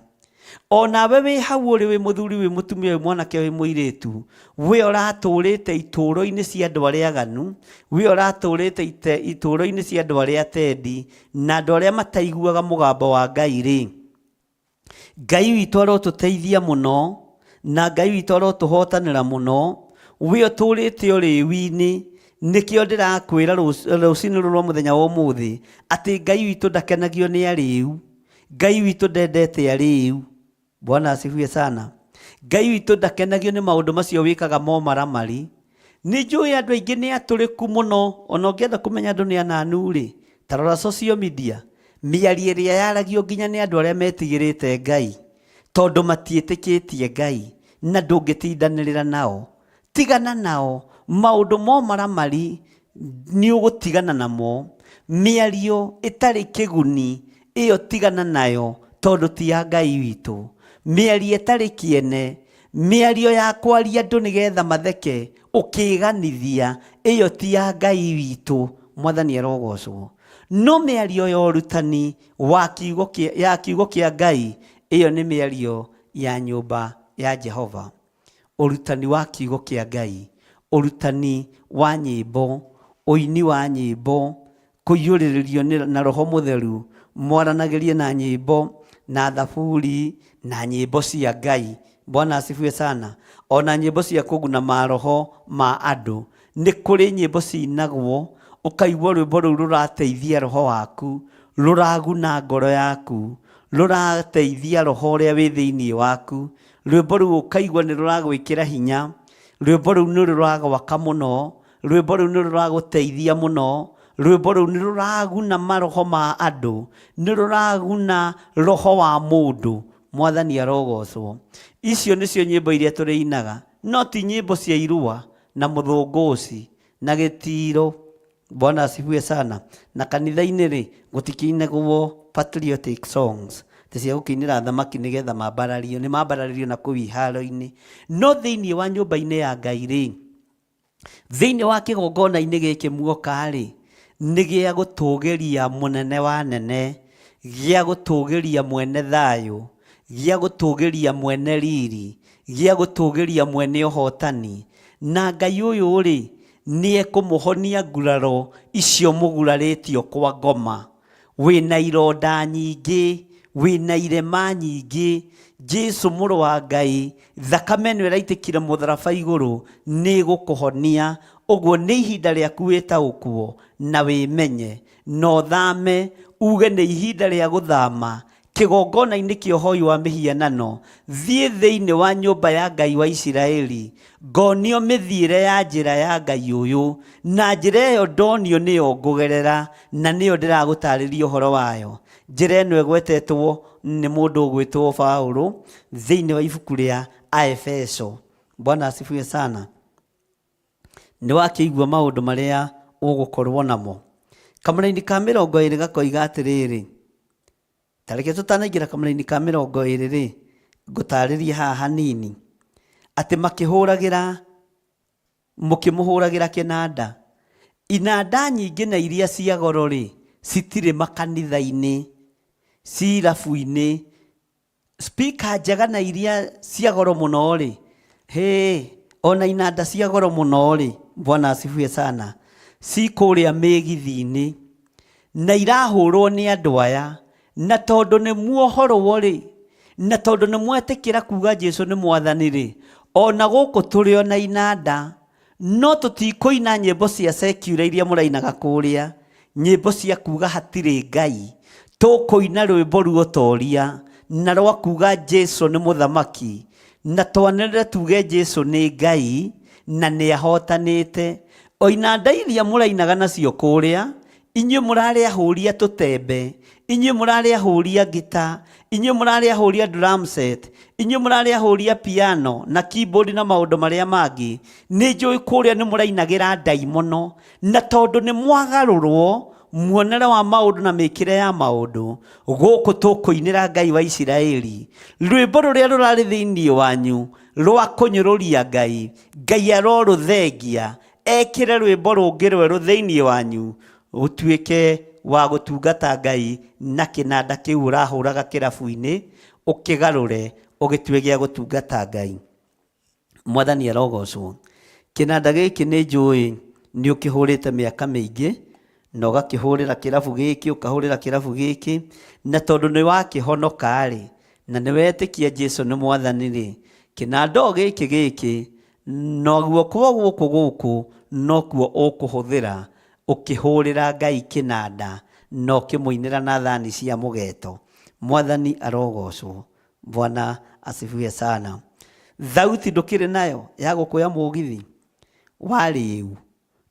Onawe wĩ hau ũrĩ wĩ mũthuri wĩ mũtumia wĩ mwanake wĩ mũirĩtu, we ũratũrĩte itũũro-inĩ cia andũ arĩa aganu, we ũratũrĩte itũũro-inĩ cia andũ arĩa atendi na andũ arĩa mataiguaga mũgambo wa Ngai-rĩ, Ngai witũ arotũteithia mũno na Ngai witũ arotũhotanĩra mũno. We ũtũrĩte ũrĩu-inĩ, nĩkĩo ndĩrakwĩra rũcinĩ rũrũ rwa mũthenya wa ũmũthĩ atĩ Ngai witũ ndakenagio nĩ arĩu, Ngai witũ ndendete arĩu. Bwana asifiwe sana. Ngai witũ ndakenagio nĩ maũndũ macio wĩkaga momaramari. Nĩ njũĩ andũ aingĩ nĩ atũrĩku mũno, ona ũngĩenda kũmenya andũ nĩ ananu-rĩ, ta rora social media, mĩario ĩrĩa yaragio nginya nĩ andũ arĩa metigĩrĩte Ngai tondũ matiĩtĩkĩtie Ngai na ndũngĩtindanĩrĩra nao. Tigana nao, maũndũ momaramari nĩ ũgũtigana namo. Mĩario ĩtarĩ kĩguni ĩyo tigana nayo tondũ ti ya Ngai witũ. Mĩario ĩtarĩ kĩene, mĩario ya kwaria andũ nĩgetha matheke ũkĩĩganithia, ĩyo ti ya Ngai witũ. Mwathani arogocwo. No mĩario ya ũrutani ya kiugo kĩa Ngai, ĩyo nĩ mĩario ya nyũmba ya Jehova. Ũrutani wa kiugo kĩa Ngai, ũrutani wa nyĩmbo, ũini wa nyĩmbo, kũiyũrĩrĩrio na Roho Mũtheru, mwaranagĩrie na nyĩmbo na thaburi na nyĩmbo cia Ngai. Bwana asifiwe sana. Ona nyĩmbo cia kũguna maroho ma andũ. Nĩ kũrĩ nyĩmbo cinagwo ũkaigua rwĩmbo rũu rũrateithia roho waku, rũraguna ngoro yaku, rũrateithia roho ũrĩa wĩ thĩinĩ waku. Rwĩmbo rũu ũkaigua nĩ rũragwĩkĩra hinya, rwĩmbo rũu nĩ rũragwaka mũno, rwĩmbo rũu nĩ rũragũteithia mũno, rwĩmbo rũu nĩ rũraguna maroho ma andũ, nĩ rũraguna roho wa mũndũ. Mwathani arogocwo. Icio nĩcio nyĩmbo iria tũrĩinaga, no ti nyĩmbo cia irua na mũthũngũci na gĩtiro. Bwana asifiwe sana. Na kanitha-inĩ-rĩ gũtikĩinagwo patriotic songs, cia gũkĩinĩra thamaki nĩgetha mambarario, nĩ mambarario na kũu iharo-inĩ. No thĩinĩ wa nyũmba-inĩ ya Ngai-rĩ, thĩinĩ wa kĩgongona-inĩ gĩkĩ muoka-rĩ, nĩ gĩa gũtũgĩria mũnene wa nene, gĩa gũtũgĩria mwene thayũ, gĩa gũtũgĩria mwene riri, gĩa gũtũgĩria mwene ũhotani. Na Ngai ũyũ-rĩ nĩ ekũmũhonia nguraro icio mũgurarĩtio kwa ngoma. Wĩna ironda nyingĩ, wĩna irema nyingĩ, Jesu mũrũ wa Ngai, thakame ĩno ĩraitĩkire mũtharaba igũrũ nĩ gũkũhonia. Ũguo nĩ ihinda rĩaku wĩtaũkwo na wĩmenye na ũthame, uge nĩ ihinda rĩa gũthama kĩgongona-inĩ kĩa ũhoi wa mĩhianano, thiĩ thĩinĩ wa nyũmba ya Ngai wa Isiraeli, ngonio mĩthiĩre ya njĩra ya Ngai ũyũ, na njĩra ĩyo ndonio nĩyo ngũgerera na nĩyo ndĩragũtarĩria ũhoro wayo. Njĩra ĩno ĩgwetetwo nĩ mũndũ ũgwĩtwo Paũlũ thĩinĩ wa ibuku rĩa Aefeso. Bwana asifiwe sana. Nĩ wakĩigua maũndũ marĩa ũgũkorwo namo. Kamũra-inĩ ka 20 gakoiga atĩrĩrĩ, tarĩke tũtanaingĩra kamũra-inĩ ka 20-rĩ, ngũtarĩria haha hanini atĩ mũkĩmũhũragĩra kĩnanda. Inanda nyingĩ na iria cia goro-rĩ citirĩ makanitha-inĩ, cirabu-inĩ. Speaker njega na iria cia goro mũno-rĩ, ona inanda cia goro mũno-rĩ, Bwana asifiwe sana, cikũrĩa mĩgithi-inĩ na irahũrwo nĩ andũ aya. Na tondũ nĩ muohorwo-rĩ, na tondũ nĩ mwetĩkĩra kuga Jesu nĩ mwathani-rĩ, ona gũkũ tũrĩ ona inanda, no tũtikũina nyĩmbo cia secular iria mũrainaga kũrĩa, nyĩmbo cia kuga hatirĩ Ngai. Tũkũina rwĩmbo ruotoria na rwa kuga Jesu nĩ mũthamaki, na twanĩrĩre tuge Jesu nĩ Ngai na nĩ ahotanĩte. O inanda iria mũrainaga nacio kũrĩa, inyuĩ mũrarĩ ahũri a tũtembe, inyuĩ mũrarĩ ahũri a ngita, inyuĩ mũrarĩ ahũri a drum set, inyuĩ mũrarĩ ahũri a piano na keyboard na maũndũ marĩa mangĩ, nĩ njũĩ kũrĩa nĩ mũrainagĩra ndaimono, na tondũ nĩ mwagarũrwo muonere wa maũndũ na mĩkĩre ya maũndũ, gũkũ tũkũinĩra Ngai wa Isiraeli rwĩmbo rũrĩa rũrarĩ thĩinĩ wanyu rwa kũnyũrũria Ngai. Ngai arorũthengia ekĩre rwĩmbo rũngĩ rwerũ thĩinĩ wanyu, ũtuĩke wa gũtungata Ngai na kĩnanda kĩu ũrahũraga kĩrabu-inĩ, ũkĩgarũre ũgĩtue gĩa gũtungata Ngai. Mwathani arogocwo. Kĩnanda gĩkĩ nĩ njũĩ nĩ ũkĩhũrĩte mĩaka mĩingĩ, na ũgakĩhũrĩra kĩrabu gĩkĩ, ũkahũrĩra kĩrabu gĩkĩ, na tondũ nĩ wakĩhonoka-rĩ, na nĩ wetĩkia Jesũ nĩ Mwathani-rĩ, kĩnanda gĩkĩ no guoko gũkũ nokuo ũkũhũthĩra ũkĩhũrĩra Ngai kĩnanda na ũkĩmũinĩra na thani cia mũgeeto. Mwathani arogocwo. Bwana asifiwe sana. Thauti ndũkĩrĩ nayo ya gũkũya mũgithi warĩ ũũ,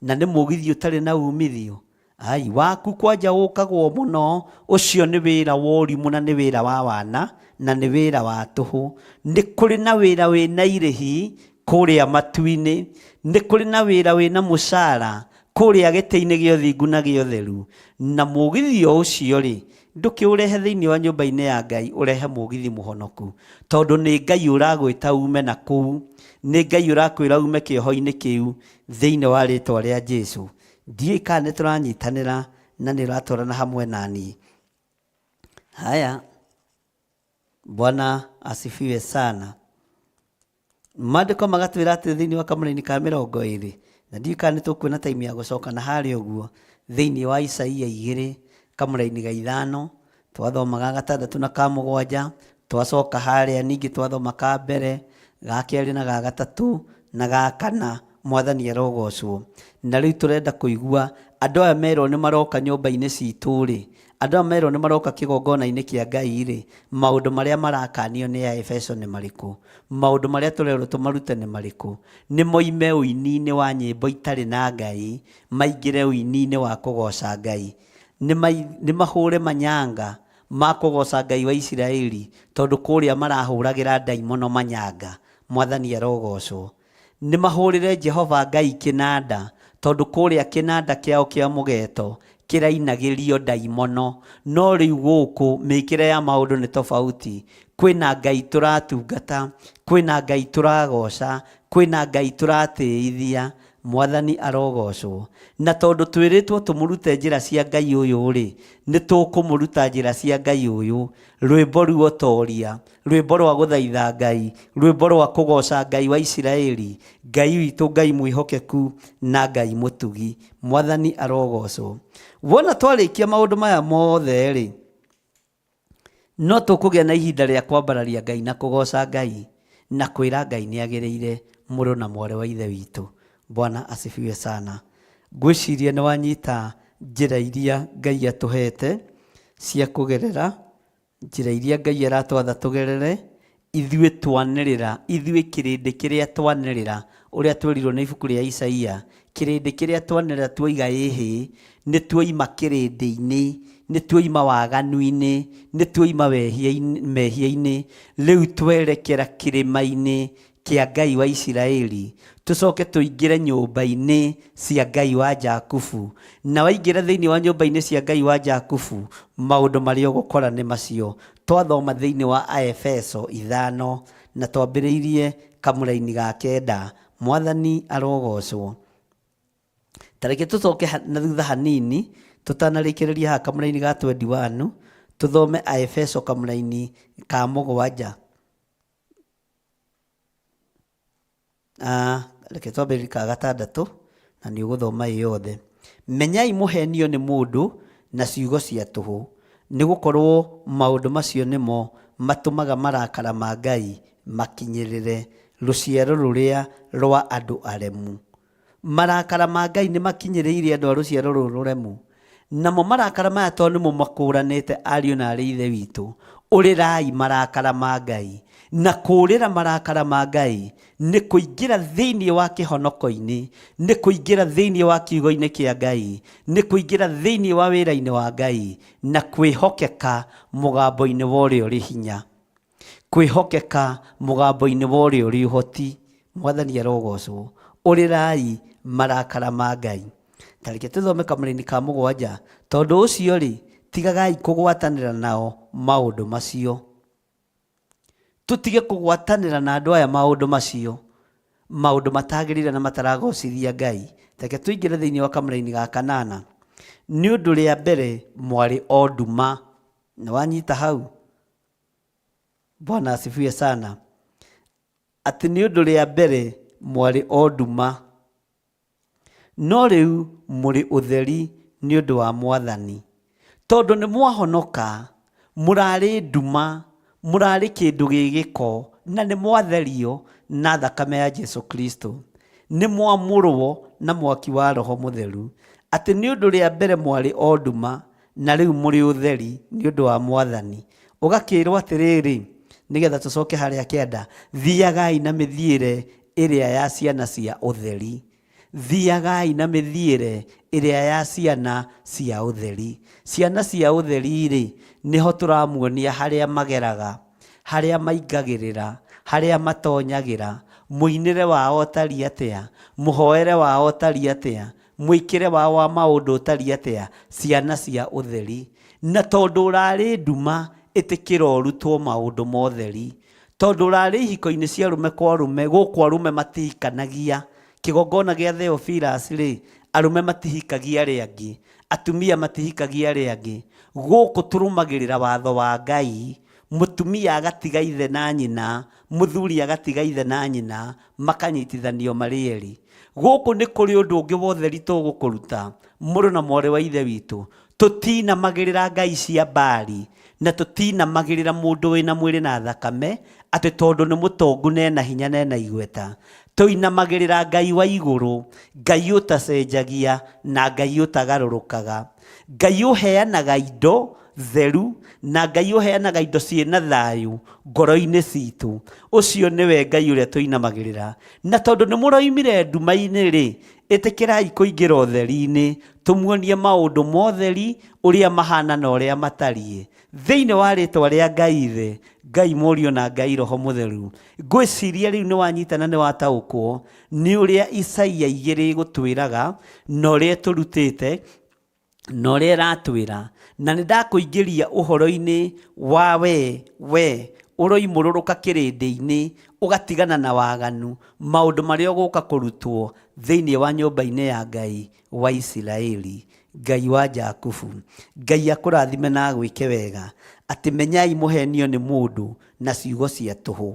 na nĩ mũgithi ũtarĩ na umithio. Ai, waku kwanja ũkagwo mũno, ũcio nĩ wĩra wa ũrimũ na nĩ wĩra wa wana na nĩ wĩra wa tũhũ. Nĩ kũrĩ na wĩra wĩna irĩhi kũrĩa matu-inĩ, nĩ kũrĩ na wĩra wĩna mũcara kũrĩa gĩtĩ-inĩ gĩa ũthingu na gĩa ũtheru. Na mũgithi ũcio-rĩ, ndũkĩũrehe thĩinĩ wa nyũmba-inĩ ya Ngai, ũrehe mũgithi mũhonoku, tondũ nĩ Ngai ũragwĩta ume na kũu, nĩ Ngai ũrakwĩra ume kĩoho-inĩ kĩu thĩinĩ wa rĩtwa rĩa Jesũ. Ndiĩ kana nĩ tũranyitanĩra na nĩ ũratwarana hamwe nani. Haya, Bwana asifiwe sana. Maandĩko magatwĩra atĩ thĩinĩ wa kamũra-inĩ ka 20, na ndiĩ kana nĩ tũkwona time ya gũcoka na harĩa ũguo thĩinĩ wa Isaia 2 kamũra-inĩ ga 5 twathomaga 6 na 7, twacoka harĩa ningĩ twathoma ka mbere ga 2 na ga 3 na ga 4. Mwathani arogocwo. Na rĩu tũrenda kũigua andũ aya merwo nĩ maroka nyũmba-inĩ citũ-rĩ, andũ aya merwo nĩ maroka kĩgongona-inĩ kĩa Ngai-rĩ, maũndũ marĩa marakanio nĩ Aefeso nĩ marĩkũ? Maũndũ marĩa tũrerwo tũmarute nĩ marĩkũ? Nĩ moime ũini-inĩ wa nyĩmbo itarĩ na Ngai, maingĩre ũini-inĩ wa kũgoca Ngai. Nĩ mahũre manyanga ma kũgoca Ngai wa Isiraeli, tondũ kũrĩa marahũragĩra ndaimono manyanga. Mwathani arogocwo. Nĩ mahũrĩre Jehova Ngai kĩnanda, tondũ kũrĩa kĩnanda kĩao kĩa mũgeeto kĩrainagĩrio ndaimono. No rĩu gũkũ mĩkĩre ya maũndũ nĩ tofauti. Kwĩna Ngai tũratungata, kwĩna Ngai tũragoca, kwĩna Ngai tũratĩithia. Mwathani arogocwo. Na tondũ twĩrĩtwo tũmũrute njĩra cia Ngai ũyũ-rĩ, nĩ tũkũmũruta njĩra cia Ngai ũyũ. Rwĩmbo rwa ũtoria, rwĩmbo rwa gũthaitha Ngai, rwĩmbo rwa kũgoca Ngai wa Isiraeli, Ngai witũ, Ngai mwĩhokeku na Ngai mũtugi. Mwathani arogocwo. Wona twarĩkia maũndũ maya mothe-rĩ, no tũkũgĩa na ihinda rĩa kwambararia Ngai na kũgoca Ngai na kwĩra Ngai nĩ agĩrĩire mũrũ na mwarĩ wa ithe witũ. Bwana asifiwe sana. Ngwĩciria nĩ wanyita njĩra iria Ngai atũhete cia kũgerera, njĩra iria Ngai aratwatha tũgerere, ithuĩ twanĩrĩra, ithuĩ kĩrĩndĩ kĩrĩa twanĩrĩra, ũrĩa twerirwo nĩ ibuku rĩa Isaia, kĩrĩndĩ kĩrĩa twanĩrĩra tuoiga ĩhĩ, nĩ tuoima kĩrĩndĩ-inĩ, nĩ tuoima waganu-inĩ, nĩ tuoima mehia-inĩ, rĩu twerekera kĩrĩma-inĩ kĩa Ngai wa Isiraeli, tũcoke tũingĩre nyũmba-inĩ cia Ngai wa Jakubu. Na waingĩra thĩinĩ wa nyũmba-inĩ cia Ngai wa Jakubu, maũndũ marĩa ũgũkora nĩ macio. Twathoma thĩinĩ wa Aefeso 5 na twambĩrĩirie kamũra-inĩ ga 9. Mwathani arogocwo. Tareke tũcoke na thutha hanini, tũtanarĩkĩrĩria haha kamũra-inĩ ga 21, tũthome Aefeso kamũra-inĩ ka 7. Reke twambĩrĩrie ka 6 na nĩ ũgũthoma yothe. Menyai mũhenio nĩ mũndũ na ciugo cia tũhũ, nĩ gũkorwo maũndũ macio nĩmo matũmaga marakara ma Ngai makinyĩrĩre rũciaro rũrĩa rwa andũ aremu. Marakara ma Ngai nĩ makinyĩrĩire andũ a rũciaro rũrũ rũremu. Namo marakara maya tondũ nĩmo makũranĩte ariũ na arĩ ithe witũ. ũrĩrai marakara ma Ngai. Na kũũrĩra marakara ma Ngai nĩ kũingĩra thĩinĩ wa kĩhonoko-inĩ, nĩ kũingĩra thĩinĩ wa kiugo-inĩ kĩa Ngai, nĩ kũingĩra thĩinĩ wa wĩra-inĩ wa Ngai, na kwĩhokeka mũgambo-inĩ wa ũrĩa ũrĩ hinya, kwĩhokeka mũgambo-inĩ wa ũrĩa ũrĩ ũhoti. Mwathani arogocwo. Ũrĩrai marakara ma Ngai. Tareke tũthome kamũra-inĩ ka 7. Tondũ ũcio rĩ, tigagai kũgwatanĩra nao maũndũ macio. Tutige kũgwatanĩra na andũ aya maũndũ macio, maũndũ matagĩrĩire na mataragocithia Ngai. Tareke tũingĩre thĩinĩ wa kamũra-inĩ ga 8. Nĩ ũndũ rĩa mbere mwarĩ o nduma. Nĩ wanyita hau? Bwana asifiwe sana. Atĩ nĩ ũndũ rĩa mbere mwarĩ o nduma, no rĩu mũrĩ ũtheri nĩ ũndũ wa Mwathani. Tondũ nĩ mwahonoka, mũrarĩ nduma, mũrarĩ kĩndũ gĩgĩko, na nĩ mwatherio na thakame ya Jesu Kristo. Nĩ mwamũrwo na mwaki wa Roho Mũtheru. Atĩ nĩ ũndũ rĩa mbere mwarĩ o nduma, na rĩu mũrĩ ũtheri nĩ ũndũ wa Mwathani. Ũgakĩrwo atĩrĩrĩ, nĩgetha tũcoke harĩa 9, thiagai na mĩthiĩre ĩrĩa ya ciana cia ũtheri. Thiagai na mĩthiĩre ĩrĩa ya ciana cia ũtheri. Ciana cia ũtheri rĩ, nĩho tũramuonia harĩa mageraga, harĩa maingagĩrĩra, harĩa matonyagĩra, mũinĩre wao tari atĩa, mũhoere wao tari atĩa, mwĩkĩre wao wa maũndũ tari atĩa. Ciana cia ũtheri. Na tondũ ũrarĩ nduma, ĩtĩkĩra ũrutwo maũndũ ma ũtheri. Tondũ ũrarĩ ihiko-inĩ cia arũme kwa arũme, gũkũ arũme matihikanagia. Kĩgongona gĩa Theophilus rĩ, arũme matihikagia arĩa angĩ, atumia matihikagia arĩa angĩ. Gũkũ tũrũmagĩrĩra watho wa Ngai. Mũtumia agatiga ithe na nyina, mũthuri agatiga ithe na nyina, makanyitithanio marĩ erĩ. Gũkũ nĩ kũrĩ ũndũ ũngĩ wa ũtheri tũgũkũruta, mũrũ na mwarĩ wa ithe witũ. Tũtinamagĩrĩra ngai cia Baali, na tũtinamagĩrĩra mũndũ wĩna mwĩrĩ na thakame, atĩ tondũ nĩ mũtongu nena hinya nena igweta. Tũinamagĩrĩra Ngai wa igũrũ, Ngai ũtacenjagia na Ngai ũtagarũrũkaga, Ngai ũheanaga indo theru, na Ngai ũheanaga indo ciĩna thayũ ngoro-inĩ citũ. Ũcio nĩwe Ngai ũrĩa tũinamagĩrĩra. Na tondũ nĩ mũroimire nduma-inĩ rĩ, ĩtĩkĩrai kũingĩra ũtheri-inĩ, tũmuonie maũndũ ma ũtheri ũrĩa mahana na ũrĩa matariĩ. Thĩinĩ wa rĩtwa rĩa Ngai Ithe, Ngai Mũriũ na Ngai Roho Mũtheru. Ngwĩciria rĩu nĩ wanyitana nĩ wataũkwo nĩ ũrĩa Isaia 2 gũtwĩraga, na ũrĩa tũrutĩte, na ũrĩa ĩratwĩra. Na nĩ ndakũingĩria ũhoro-inĩ wa we ũroimũrũrũka kĩrĩndĩ-inĩ, ũgatigana na waganu, maũndũ marĩa ũgũka kũrutwo thĩinĩ wa nyũmba-inĩ ya Ngai wa Isiraeli, Ngai wa Jakubu. Ngai akũrathime na agwĩke wega. Atĩ menyai mũhenio nĩ mũndũ na ciugo cia tũhũ.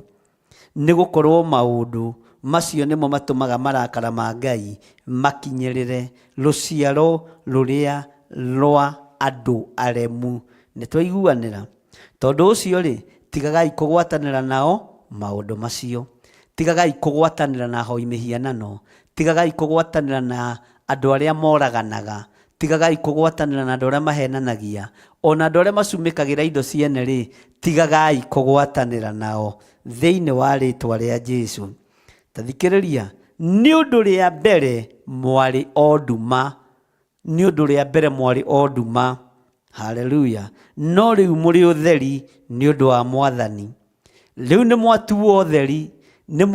Nĩ gũkorwo maũndũ macio nĩmo matũmaga marakara ma Ngai makinyĩrĩre rũciaro rũrĩa rwa andũ aremu. Nĩ twaiguanĩra. Tondũ ũcio rĩ, tigagai kũgwatanĩra nao maũndũ macio. Tigagai kũgwatanĩra na ahoi mĩhianano. Tigagai kũgwatanĩra na andũ arĩa moraganaga. Tigagai kũgwatanĩra na andũ arĩa mahenanagia. Ona andũ arĩa macumĩkagĩra indo ciene rĩ, tigagai kũgwatanĩra nao thĩinĩ wa rĩtwa rĩa Jesu. Tathikĩrĩria, nĩ ũndũ rĩa mbere mwarĩ o nduma. Nĩ ũndũ rĩa mbere mwarĩ o nduma. Haleluya. No rĩu mũrĩ ũtheri nĩ ũndũ wa Mwathani. Rĩu nĩ mwatuo ũtheri, nĩ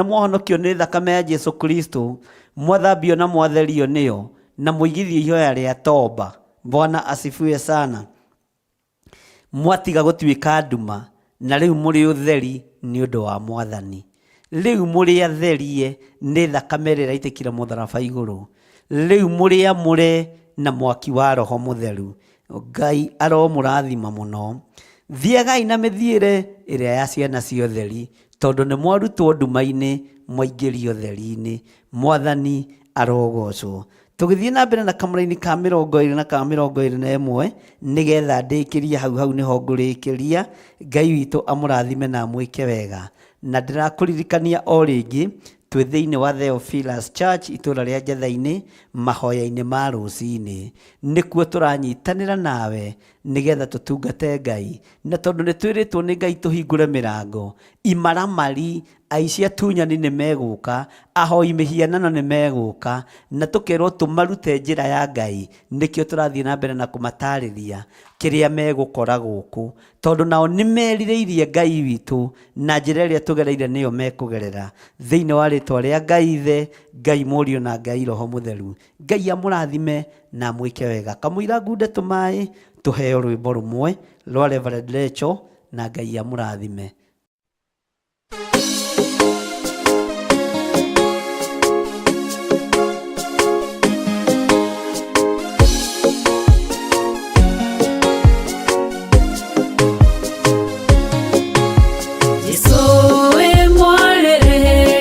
mwahonokio nĩ thakame ya Jesu Kristo, mwathambio na mwatherio nĩyo, na mũigithio ihoya rĩa toba. Bwana asifiwe sana. Mwatiga gũtuĩka nduma, na rĩu mũrĩ ũtheri nĩ ũndũ wa Mwathani. Rĩu mũrĩ atherie nĩ thakame ĩrĩa ĩraitĩkire mũtharaba igũrũ. Rĩu mũrĩ amũre na mwaki wa Roho Mũtheru. Ngai aromũrathima mũno. Thiagai na mĩthiĩre ĩrĩa ya ciana cia ũtheri, tondũ nĩ mwarutwo nduma-inĩ mwaingĩrio ũtheri-inĩ. Mwathani arogocwo. Tũgĩthiĩ na mbere na kamũra-inĩ ka 20 na ka 21, nĩgetha ndĩkĩria hau nĩho ngũrĩkĩria. Ngai witũ amũrathime na amwĩke wega. Na ndĩrakũririkania o rĩngĩ, twĩ thĩinĩ wa Theophilus Church itũra rĩa Njathainĩ mahoya-inĩ ma rũcinĩ. Nĩkuo tũranyitanĩra nawe nĩgetha tũtungate Ngai, na tondũ nĩ twĩrĩtwo nĩ Ngai tũhingũre mĩrango. Imaramari, aici atunyani nĩ megũka, ahoi mĩhianano nĩ megũka, na tũkerwo tũmarute njĩra ya Ngai. Nĩkĩo tũrathiĩ na mbere na kũmatarĩria kĩrĩa megũkora gũkũ, tondũ nao nĩ merirĩirie Ngai witũ na njĩra ĩrĩa tũgereire nĩyo mekũgerera. Thĩinĩ wa rĩtwa rĩa Ngai Ithe, Ngai Mũriũ na Ngai Roho Mũtheru. Ngai amũrathime na mwĩke wega. Kamũira ngunde tũmaĩ tũheo rwĩmbo rũmwe rwa Reverend Rachel, na Ngai amũrathime. Jesu we mwarĩrĩria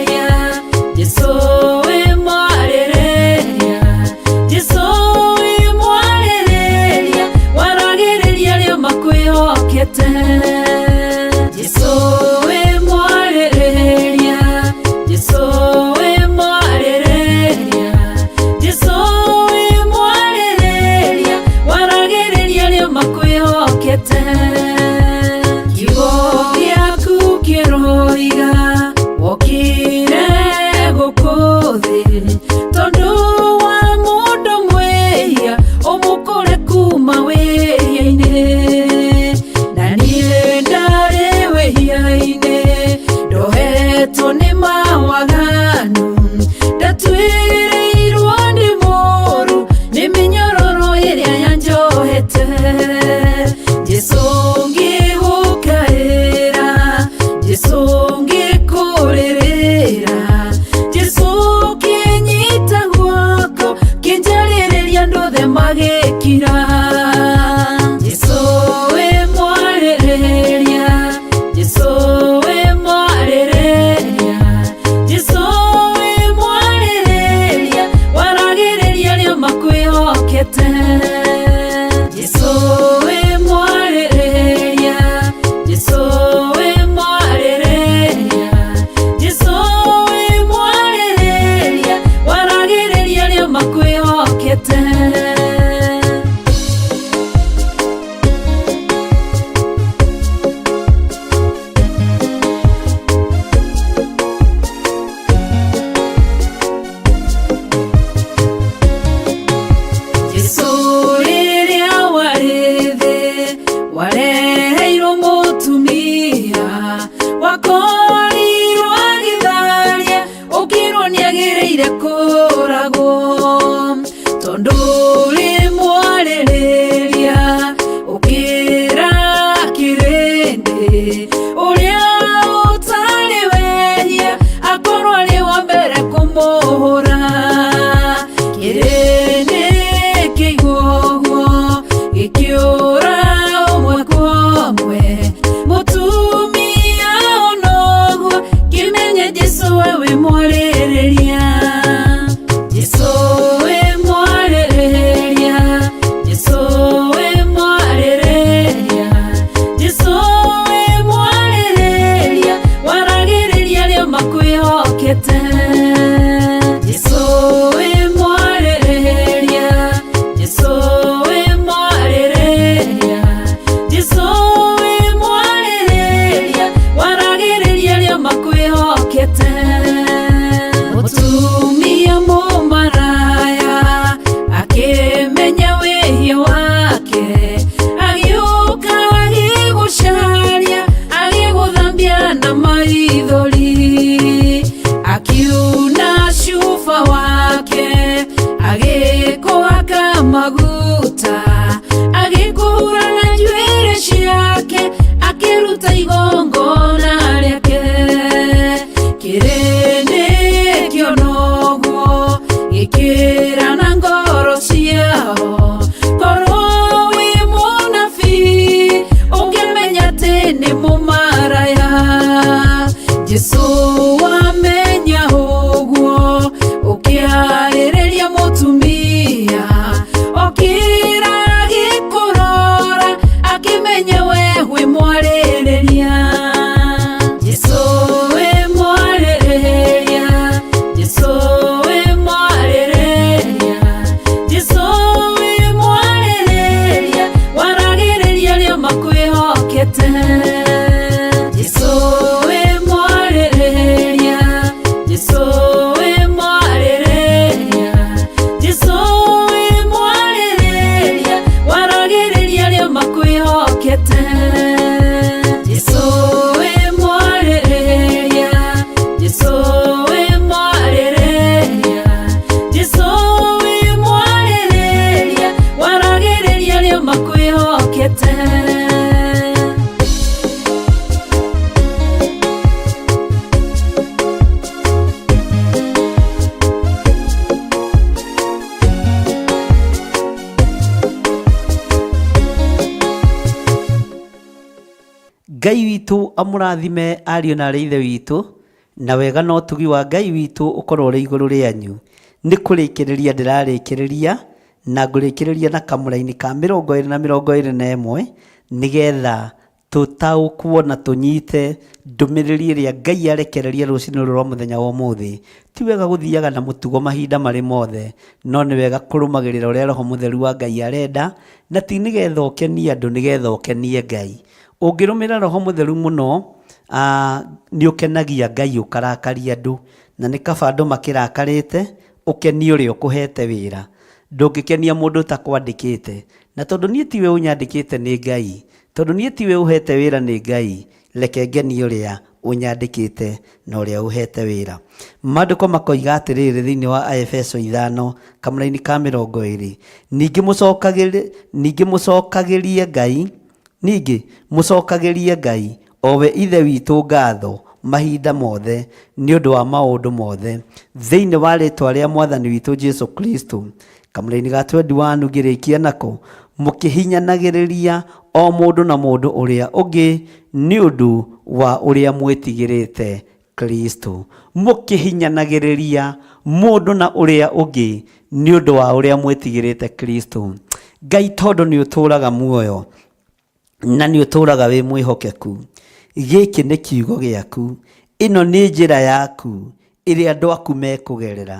Ngai witũ amũrathime ariũ na arĩ ithe witũ, na wega na ũtugi wa Ngai witũ ũkorwo ũrĩ igũrũ rĩanyu. Nĩ kũrĩkĩrĩria ndĩrarĩkĩrĩria na ngũrĩkĩrĩria na kamũraini ka 2021 nĩgetha tũtaũkwo na tũnyite ndũmĩrĩri ĩrĩa Ngai arekereria rũciinĩ rwa mũthenya wa ũmũthĩ. Ti wega gũthiaga na mũtugo mahinda marĩ mothe, no nĩ wega kũrũmagĩrĩra ũrĩa Roho Mũtheru wa Ngai arenda, na ti nĩgetha ũkenie andũ, nĩgetha ũkenie Ngai. Ũngĩrũmĩrĩra Roho Mũtheru mũno nĩ ũkenagia Ngai ũkarakaria andũ, na nĩ kaba andũ makĩrakarĩte ũkenie ũrĩa ũkũhete wĩra. Ndũngĩkenia mũndũ ũtakwandĩkĩte, na tondũ niĩ tiwe ũnyandĩkĩte nĩ Ngai, tondũ niĩ tiwe ũhete wĩra nĩ Ngai, reke ngenie ũrĩa ũnyandĩkĩte na ũrĩa ũhete wĩra. Maandĩko makoiga atĩrĩrĩ thĩinĩ wa Efeso 5 kamũraini ka 20, ningĩ mũcokagĩrie Ngai o we ithe witũ ngatho mahinda mothe nĩ ũndũ wa maũndũ mothe thĩinĩ wa rĩĩtwa rĩa Mwathani witũ Jesu Kristo. Kamũraini ga 21 ngĩrĩkia nako, mũkĩhinyanagĩrĩria o mũndũ na mũndũ ũrĩa ũngĩ nĩ ũndũ wa ũrĩa mwĩtigĩrĩte Kristo. Mũkĩhinyanagĩrĩria mũndũ na ũrĩa ũngĩ nĩ ũndũ wa ũrĩa mwĩtigĩrĩte Kristo. Ngai tondũ nĩ ũtũũraga muoyo na nĩ ũtũũraga wĩ mwĩhokeku, gĩkĩ nĩ kiugo gĩaku, ĩno nĩ njĩra yaku ĩrĩa andũ aku mekũgerera,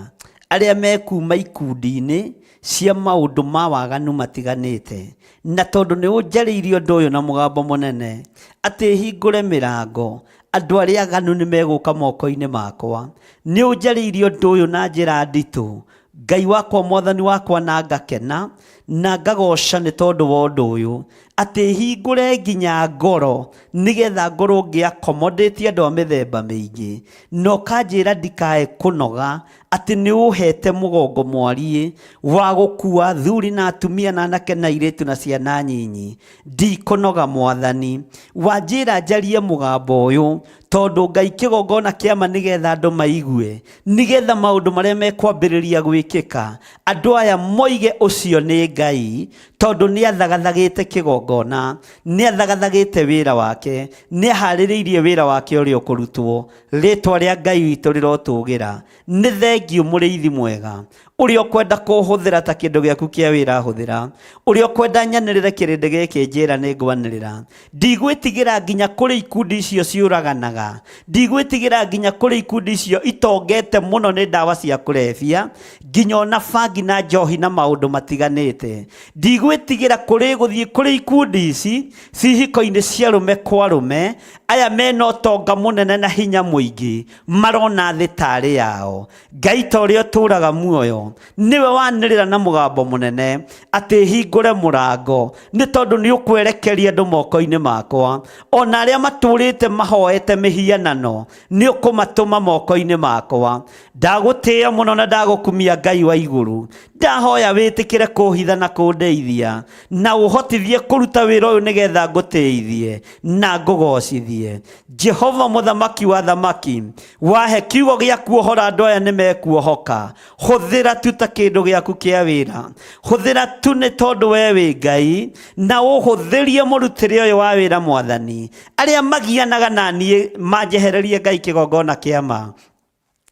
arĩa mekuma ikundi-inĩ cia maũndũ ma waganu matiganĩte. Na tondũ nĩ ũnjarĩirie ũndũ ũyũ na mũgambo mũnene atĩ hingũre mĩrango, andũ arĩa aganu nĩ megũka moko-inĩ makwa. Nĩ ũnjarĩirie ũndũ ũyũ na njĩra nditũ, Ngai wakwa, Mwathani wakwa, na ngakena na ngagoca nĩ tondũ wa ũndũ ũyũ, atĩ hingũre nginya ngoro nĩgetha ngorwo ngĩakomodĩtie andũ a mĩthemba mĩingĩ, na ũkanjĩra ndikae kũnoga, atĩ nĩ ũhete mũgongo mwariĩ wa gũkua thuri na atumia na anake na airĩtu na ciana nyinyi. Ndikũnoga Mwathani, wanjĩra njarie mũgambo ũyũ, tondũ Ngai kĩgongona kĩama nĩgetha andũ maigue, nĩgetha maũndũ marĩa mekwambĩrĩria gwĩkĩka andũ aya moige ũcio nĩ Ngai, tondũ nĩ athagathagĩte kĩgongona, nĩ athagathagĩte wĩra wake, nĩ aharĩrĩirie wĩra wake ũrĩa ũkũrutwo. Rĩĩtwa rĩa Ngai witũ rĩrotũgĩra. Nĩ thengiũ mũrĩithi mwega, ũrĩa ũkwenda kũhũthĩra ta kĩndũ gĩaku kĩa wĩra hũthĩra, ũrĩa ũkwenda nyanĩrĩre kĩrĩndĩ gĩkĩ njĩra nĩ ngwanĩrĩra. Ndigwĩtigĩra nginya kũrĩ ikundi icio ciũraganaga, ndigwĩtigĩra nginya kũrĩ ikundi icio itongete mũno nĩ ndawa cia kũrebia, nginya ona bangi na njohi na maũndũ matiganĩte. Ndigwĩtigĩra kũrĩ gũthiĩ kũrĩ ikundi ici cihiko-inĩ cia rũme kwa rũme, aya mena ũtonga mũnene na hinya mũingĩ, marona thĩ tarĩ yao. Ngai ta ũrĩa ũtũũraga muoyo, niwe wanĩrĩra na mũgambo mũnene atĩ hingũre mũrango, nĩ tondũ nĩ ũkwerekeria andũ moko-inĩ makwa. Ona arĩa matũrĩte mahoete mĩhianano nĩ ũkũmatũma moko-inĩ makwa. Ndagũtĩĩa mũno na ndagũkumia Ngai wa igũrũ. Ndahoya wĩtĩkĩre kũhitha na kũndeithia, na ũhotithie kũruta wĩra ũyũ nĩgetha ngũteithie na ngũgocithie. Jehova mũthamaki wa thamaki, wahe kiugo gĩaku ũhora andũ aya nĩ mekuohoka. Hũthĩra tu ta kĩndũ gĩaku kĩa wĩra, hũthĩra tu nĩ tondũ we wĩ Ngai, na ũhũthĩrie mũrutĩre ũyũ wa wĩra Mwathani. Arĩa magianaga na niĩ manjehererie Ngai kĩgongona kĩama,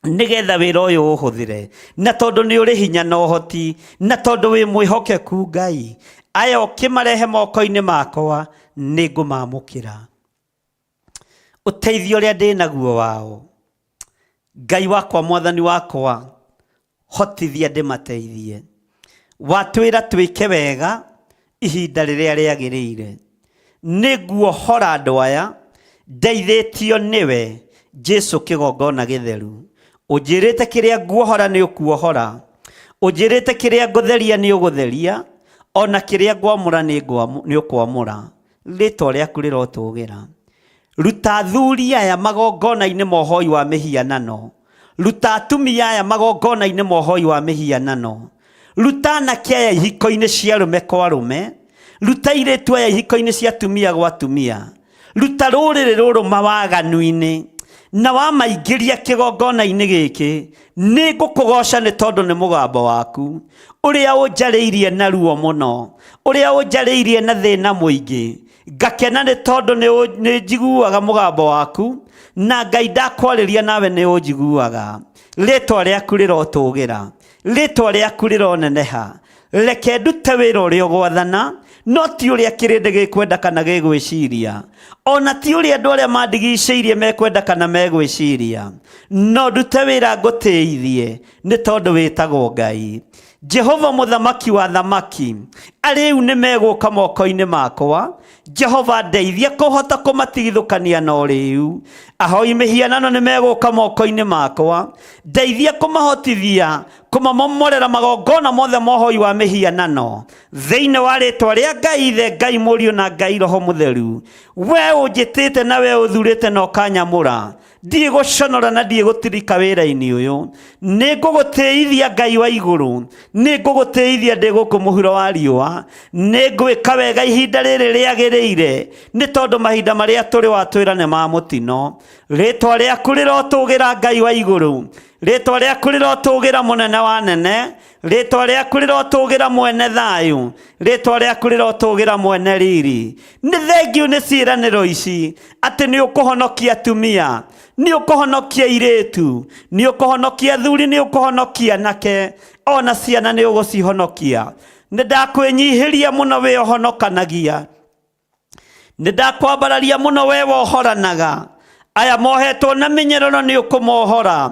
nĩgetha wĩra ũyũ ũhũthĩre, na tondũ nĩ ũrĩ hinya na ũhoti, na tondũ wĩ mwĩhokeku Ngai, aya ũkĩmarehe moko-inĩ makwa nĩ ngũmamũkĩra. Ũteithio ũrĩa ndĩ naguo wao, Ngai wakwa, Mwathani wakwa, hotithia ndĩmateithie. Watwĩra twĩke wega ihinda rĩrĩa rĩagĩrĩire. Nĩguohora andũ aya ndeithĩtio nĩwe Jesu kĩgongona gĩtheru. Ũnjĩrĩte kĩrĩa nguohora nĩ ũkuohora, ũnjĩrĩte kĩrĩa ngũtheria nĩ ũgũtheria, ona kĩrĩa ngwamũra nĩ ũkwamũra. Rĩĩtwa rĩaku rĩrotũgĩra. Ruta thuri aya magongona-inĩ ma ũhoi wa mĩhianano, ruta atumia aya magongona-inĩ ma ũhoi wa mĩhianano, ruta anake aya ihiko-inĩ cia rũme kwa rũme, ruta airĩtu aya ihiko-inĩ cia atumia gwa atumia, ruta rũrĩrĩ rũrũ mawaganu-inĩ, na wamaingĩria kĩgongona-inĩ gĩkĩ. Nĩ ngũkũgoca nĩ tondũ nĩ mũgambo waku ũrĩa ũnjarĩirie na ruo mũno, ũrĩa ũnjarĩirie na thĩna mũingĩ. ngakena nĩ tondũ nĩ njiguaga mũgambo waku na Ngai ndakwarĩria nawe nĩ ũnjiguaga. Rĩtwa rĩaku rĩrotũgĩra, rĩtwa rĩaku rĩroneneha. Reke ndute wĩra ũrĩa ũgwathana, no ti ũrĩa kĩrĩndĩ gĩkwenda kana gĩgwĩciria, ona ti ũrĩa andũ arĩa mandigicĩirie mekwenda kana megwĩciria, no ndute wĩra ngũtĩithie nĩ tondũ wĩtagwo Ngai. Jehova mũthamaki wa thamaki, arĩu nĩ megũka moko-inĩ makwa. Jehova ndeithia kũhota kũmatigithũkania na ũrĩu. Ahoi mĩhianano nĩ megũka moko-inĩ makwa. Ndeithia kũmahotithia kũmamomorera magongona mothe mohoi wa mĩhianano thĩinĩ wa rĩtwa rĩa Ngai Ithe, Ngai Mũriũ na Ngai Roho Mũtheru. We ũnjĩtĩte na we ũthurĩte na ũkanyamũra. Ndiĩ gũconora na ndiĩ gũtirika wĩra-inĩ ũyũ. Nĩ ngũgũtĩithia Ngai wa igũrũ, nĩ ngũgũtĩithia ndĩ gũkũ mũhuro wa riũa. Nĩ ngwĩka wega ihinda rĩrĩ rĩagĩrĩire, nĩ tondũ mahinda marĩa tũrĩ watwĩra nĩ ma mũtino. Rĩtwa rĩaku rĩrotũgĩra Ngai wa igũrũ, rĩtwa rĩaku rĩrotũgĩra mũnene wa nene, rĩtwa rĩaku rĩrotũgĩra mwene thayũ, rĩtwa rĩaku rĩrotũgĩra mwene riri. Nĩ thengiũ nĩ ciĩranĩro ici atĩ nĩ ũkũhonokia atumia, nĩ ũkũhonokia airĩtu, nĩ ũkũhonokia athuri, nĩ ũkũhonokia anake, ona ciana nĩ ũgũcihonokia. Nĩ ndakwĩnyihĩria mũno we ũhonokanagia, nĩ ndakwambararia mũno we wohoranaga. Aya mohetwo na mĩnyerero nĩ ũkũmohora,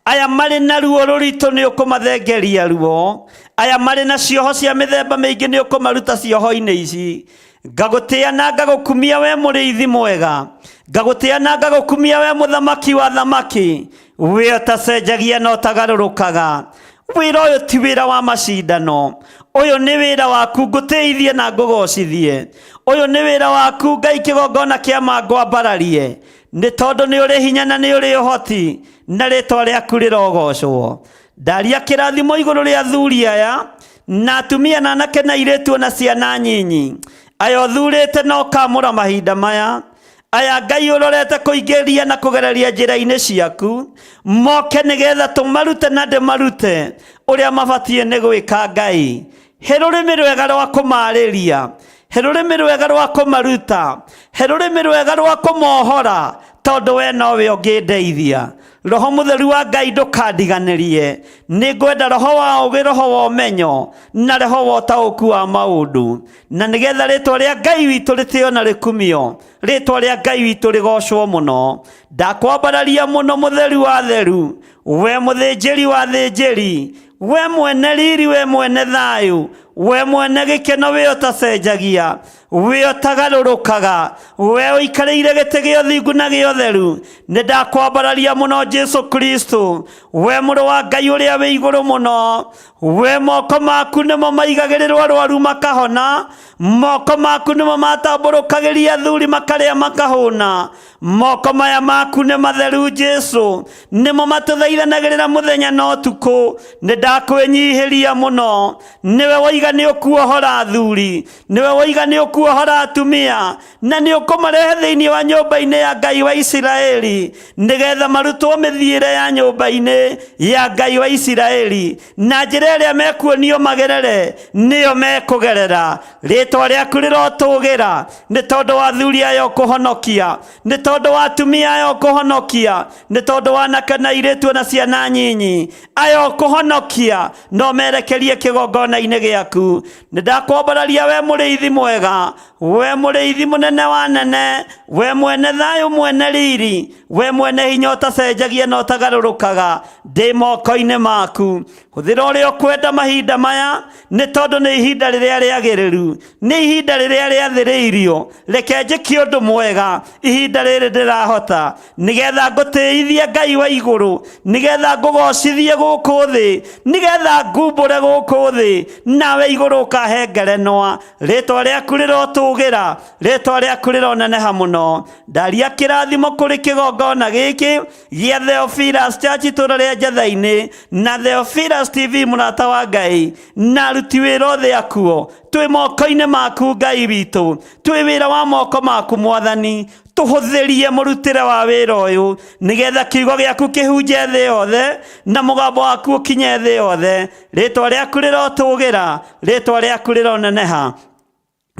aya marĩ na ruo rũritũ nĩ ũkũmathengeria ruo, aya marĩ na cioho cia mĩthemba mĩingĩ nĩ ũkũmaruta cioho-inĩ ici. Ngagũtĩa na ngagũkumia we mũrĩithi mwega, ngagũtĩa na ngagũkumia we mũthamaki wa thamaki. We ũtacenjagia na ũtagarũrũkaga. Wĩra ũyũ ti wĩra wa macindano, ũyũ nĩ wĩra waku ngũtĩithie na ngũgocithie. Ũyũ nĩ wĩra waku Ngai kĩgongona kĩa ma ngwambararie, nĩ tondũ nĩ ũrĩ hinya na nĩ ũrĩ ũhoti, na rĩtwa rĩaku rĩrogocwo. Ndaria kĩrathimo igũrũ rĩa athuri aya na atumia na anake na airĩtu na ciana nyinyi, aya ũthurĩte na ũkamũra mahinda maya. Aya Ngai ũrorete kũingĩria na kũgereria njĩra-inĩ ciaku, moke nĩgetha tũmarute na ndĩmarute ũrĩa mabatiĩ nĩ gwĩka. Ngai, he rũrĩmĩ rwega rwa kũmarĩria, he rũrĩmĩ rwega rwa kũmaruta, he rũrĩmĩ rwega rwa kũmohora, tondũ we nowe ũngĩndeithia. Roho Mũtheru wa Ngai ndũkandiganĩrie. Nĩ ngwenda roho wa ũgĩ, roho wa ũmenyo na roho wa ũtaũku wa maũndũ, na nĩgetha rĩtwa rĩa Ngai witũ rĩtĩo na rĩkumio, rĩtwa rĩa Ngai witũ rĩgocwo mũno. Ndakwambararia mũno Mũtheru wa theru, we mũthĩnjĩri wa thĩnjĩri, we mwene riri, we mwene thayũ, we mwene gĩkeno, we ũtacenjagia, we ũtagarũrũkaga, we ũikarĩire gĩtĩ gĩa ũthingu na gĩa ũtheru. Nĩ ndakwambararia mũno Jesu Kristo, we mũrũ wa Ngai ũrĩa wĩ igũrũ mũno. We moko maku nĩmo maigagĩrĩrwo arwaru makahona, moko maku nĩmo matambũrũkagĩria athuri makarĩa makahũna. Moko maya maku nĩ matheru Jesu, nĩmo matũthaithanagĩrĩra mũthenya na ũtukũ. Nĩ ndakwĩnyihĩria mũno, nĩwe woiga nĩ ũkuohora athuri, nĩwe woiga nĩ ũkuohora atumia, na nĩ ũkũmarehe thĩinĩ wa nyũmba-inĩ ya Ngai wa Isiraeli, nĩgetha marutwo mĩthiĩre ya nyũmba-inĩ ya Ngai wa Isiraeli, na njĩra ĩrĩa mekuonio magerere nĩyo mekũgerera. Rĩtwa rĩaku rĩrotũgĩra, nĩ tondũ wa athuri aya ũkũhonokia, nĩ tondũ wa atumia aya ũkũhonokia, nĩ tondũ wa anake na airĩtu na ciana nyinyi aya ũkũhonokia, no merekerie kĩgongona-inĩ gĩaku. Nĩ ndakwambararia we mũrĩithi mwega, we mũrĩithi mũnene wa nene, we mwene thayũ, mwene riri, we mwene hinya ũtacenjagia na ũtagarũrũkaga. Ndĩ moko-inĩ maku, hũthĩra ũrĩa ũkwenda mahinda maya, nĩ tondũ nĩ ihinda rĩrĩa rĩagĩrĩru, nĩ ihinda rĩrĩa rĩathĩrĩirio. Reke njĩke ũndũ mwega ihinda rĩrĩ ndĩrahota, nĩgetha ngũtĩithie Ngai wa igũrũ, nĩgetha ngũgocithie gũkũ thĩ, nĩgetha ngumbũre gũkũ thĩ, nawe igũrũ ũkahe ngerenwa. Rĩtwa rĩaku rĩrotũgĩra, rĩtwa rĩaku rĩroneneha mũno. Ndaria kĩrathimo kũrĩ kĩgongona gĩkĩ gĩa Theophilus Church itũũra rĩa Njatha-inĩ na Theophilus TV mũrata wa Ngai, na aruti wĩra othe akuo. Twĩ moko-inĩ maku Ngai witũ, twĩ wĩra wa moko maku Mwathani. Tũhũthĩrie mũrutĩre wa wĩra ũyũ, nĩgetha kiugo gĩaku kĩhunje thĩ yothe na mũgambo waku ũkinye thĩ yothe. Rĩtwa rĩaku rĩrotũgĩra, rĩtwa rĩaku rĩroneneha.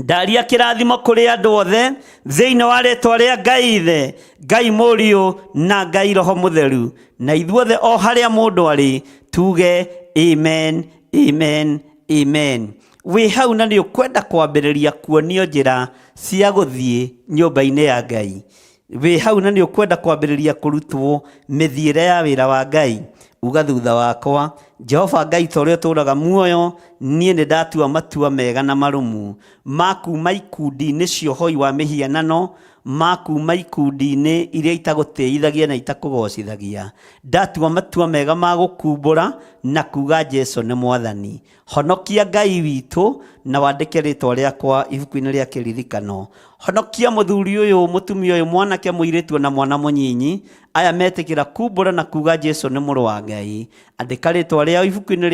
ndaria kĩrathimo kũrĩ andũ othe thĩinĩ wa rĩĩtwa rĩa Ngai Ithe, Ngai Mũriũ na Ngai Roho Mũtheru, na ithuothe o harĩa mũndũ arĩ tuge amen, amen, amen. Wĩ hau na nĩ ũkwenda kwambĩrĩria kuonio njĩra cia gũthiĩ nyũmba-inĩ ya Ngai. Wĩ hau na nĩ ũkwenda kwambĩrĩria kũrutwo mĩthiĩre ya wĩra wa Ngai. Uga thutha wakwa, Jehova Ngai ta ũrĩa ũtũũraga muoyo, niĩ nĩ ndatua matua mega na marũmu ma kuuma ikundi-inĩ cia ũhoi wa mĩhianano, ma kuuma ikundi-inĩ iria itagũtĩithagia na itakũgocithagia. Ndatua matua mega ma gũkumbũra na kuga Jesũ nĩ Mwathani. Honokia Ngai witũ na wandĩke rĩĩtwa rĩakwa ibuku-inĩ rĩa kĩririkano. Honokia mũthuri ũyũ, mũtumia ũyũ, mwanake, mũirĩtu na mwana mũnyinyi, aya metĩkĩra kumbũra na kuga Jesũ nĩ mũrũ wa Ngai. Andĩka rĩĩtwa rĩao ibuku-inĩ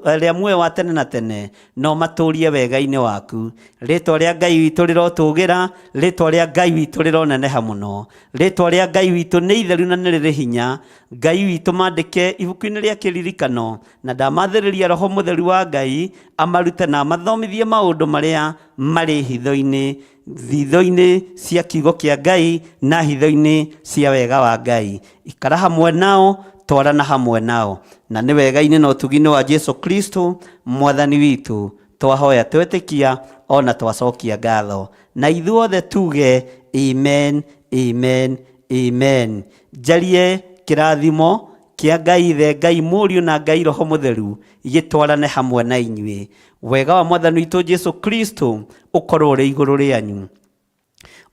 rĩa muoyo wa tene na tene, no matũũrie wega-inĩ waku. Rĩĩtwa rĩa Ngai witũ rĩrotũũgĩra, rĩĩtwa rĩa Ngai witũ rĩroneneha mũno, rĩĩtwa rĩa Ngai witũ nĩ itheru na nĩ rĩrĩ hinya. Ngai witũ mandĩke ibuku-inĩ rĩa kĩririkano, na ndamathĩrĩria Roho Mũtheru wa Ngai amarute na amathomithie maũndũ marĩa marĩ hitho-inĩ cia kiugo kĩa Ngai na hitho-inĩ cia wega wa Ngai. Ikara hamwe nao, twarana hamwe nao, na nĩ wega-inĩ na ũtugi-inĩ wa Jesũ Kristo Mwathani witũ twahoya, twetĩkia ona twacokia ngatho, na ithuothe tuge amen, amen, amen. Njarie kĩrathimo kĩa Ngai Ithe, Ngai Mũriũ na Ngai Roho Mũtheru gĩtwarane hamwe na inyuĩ. Wega wa Mwathani witũ Jesũ Kristo ũkorwo ũrĩ igũrũ rĩanyu.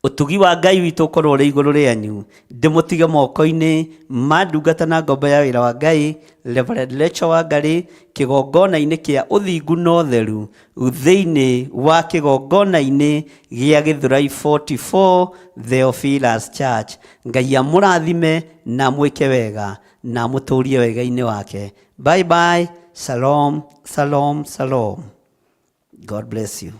Ũtugi wa Ngai witũ ũkorwo ũrĩ igũrũ rĩanyu. Ndĩmũtige moko-inĩ ma ndungata na ngombo ya wĩra wa Ngai, Reverend Rachel Wangarĩ, kĩgongona-inĩ kĩa ũthingu na ũtheru thĩinĩ wa kĩgongona-inĩ gĩa Gĩthũrai 44 Theophilus Church. Ngai amũrathime na mwĩke wega na mũtũũrie wega-inĩ wake. Bye bye. Shalom, shalom, shalom. God bless you.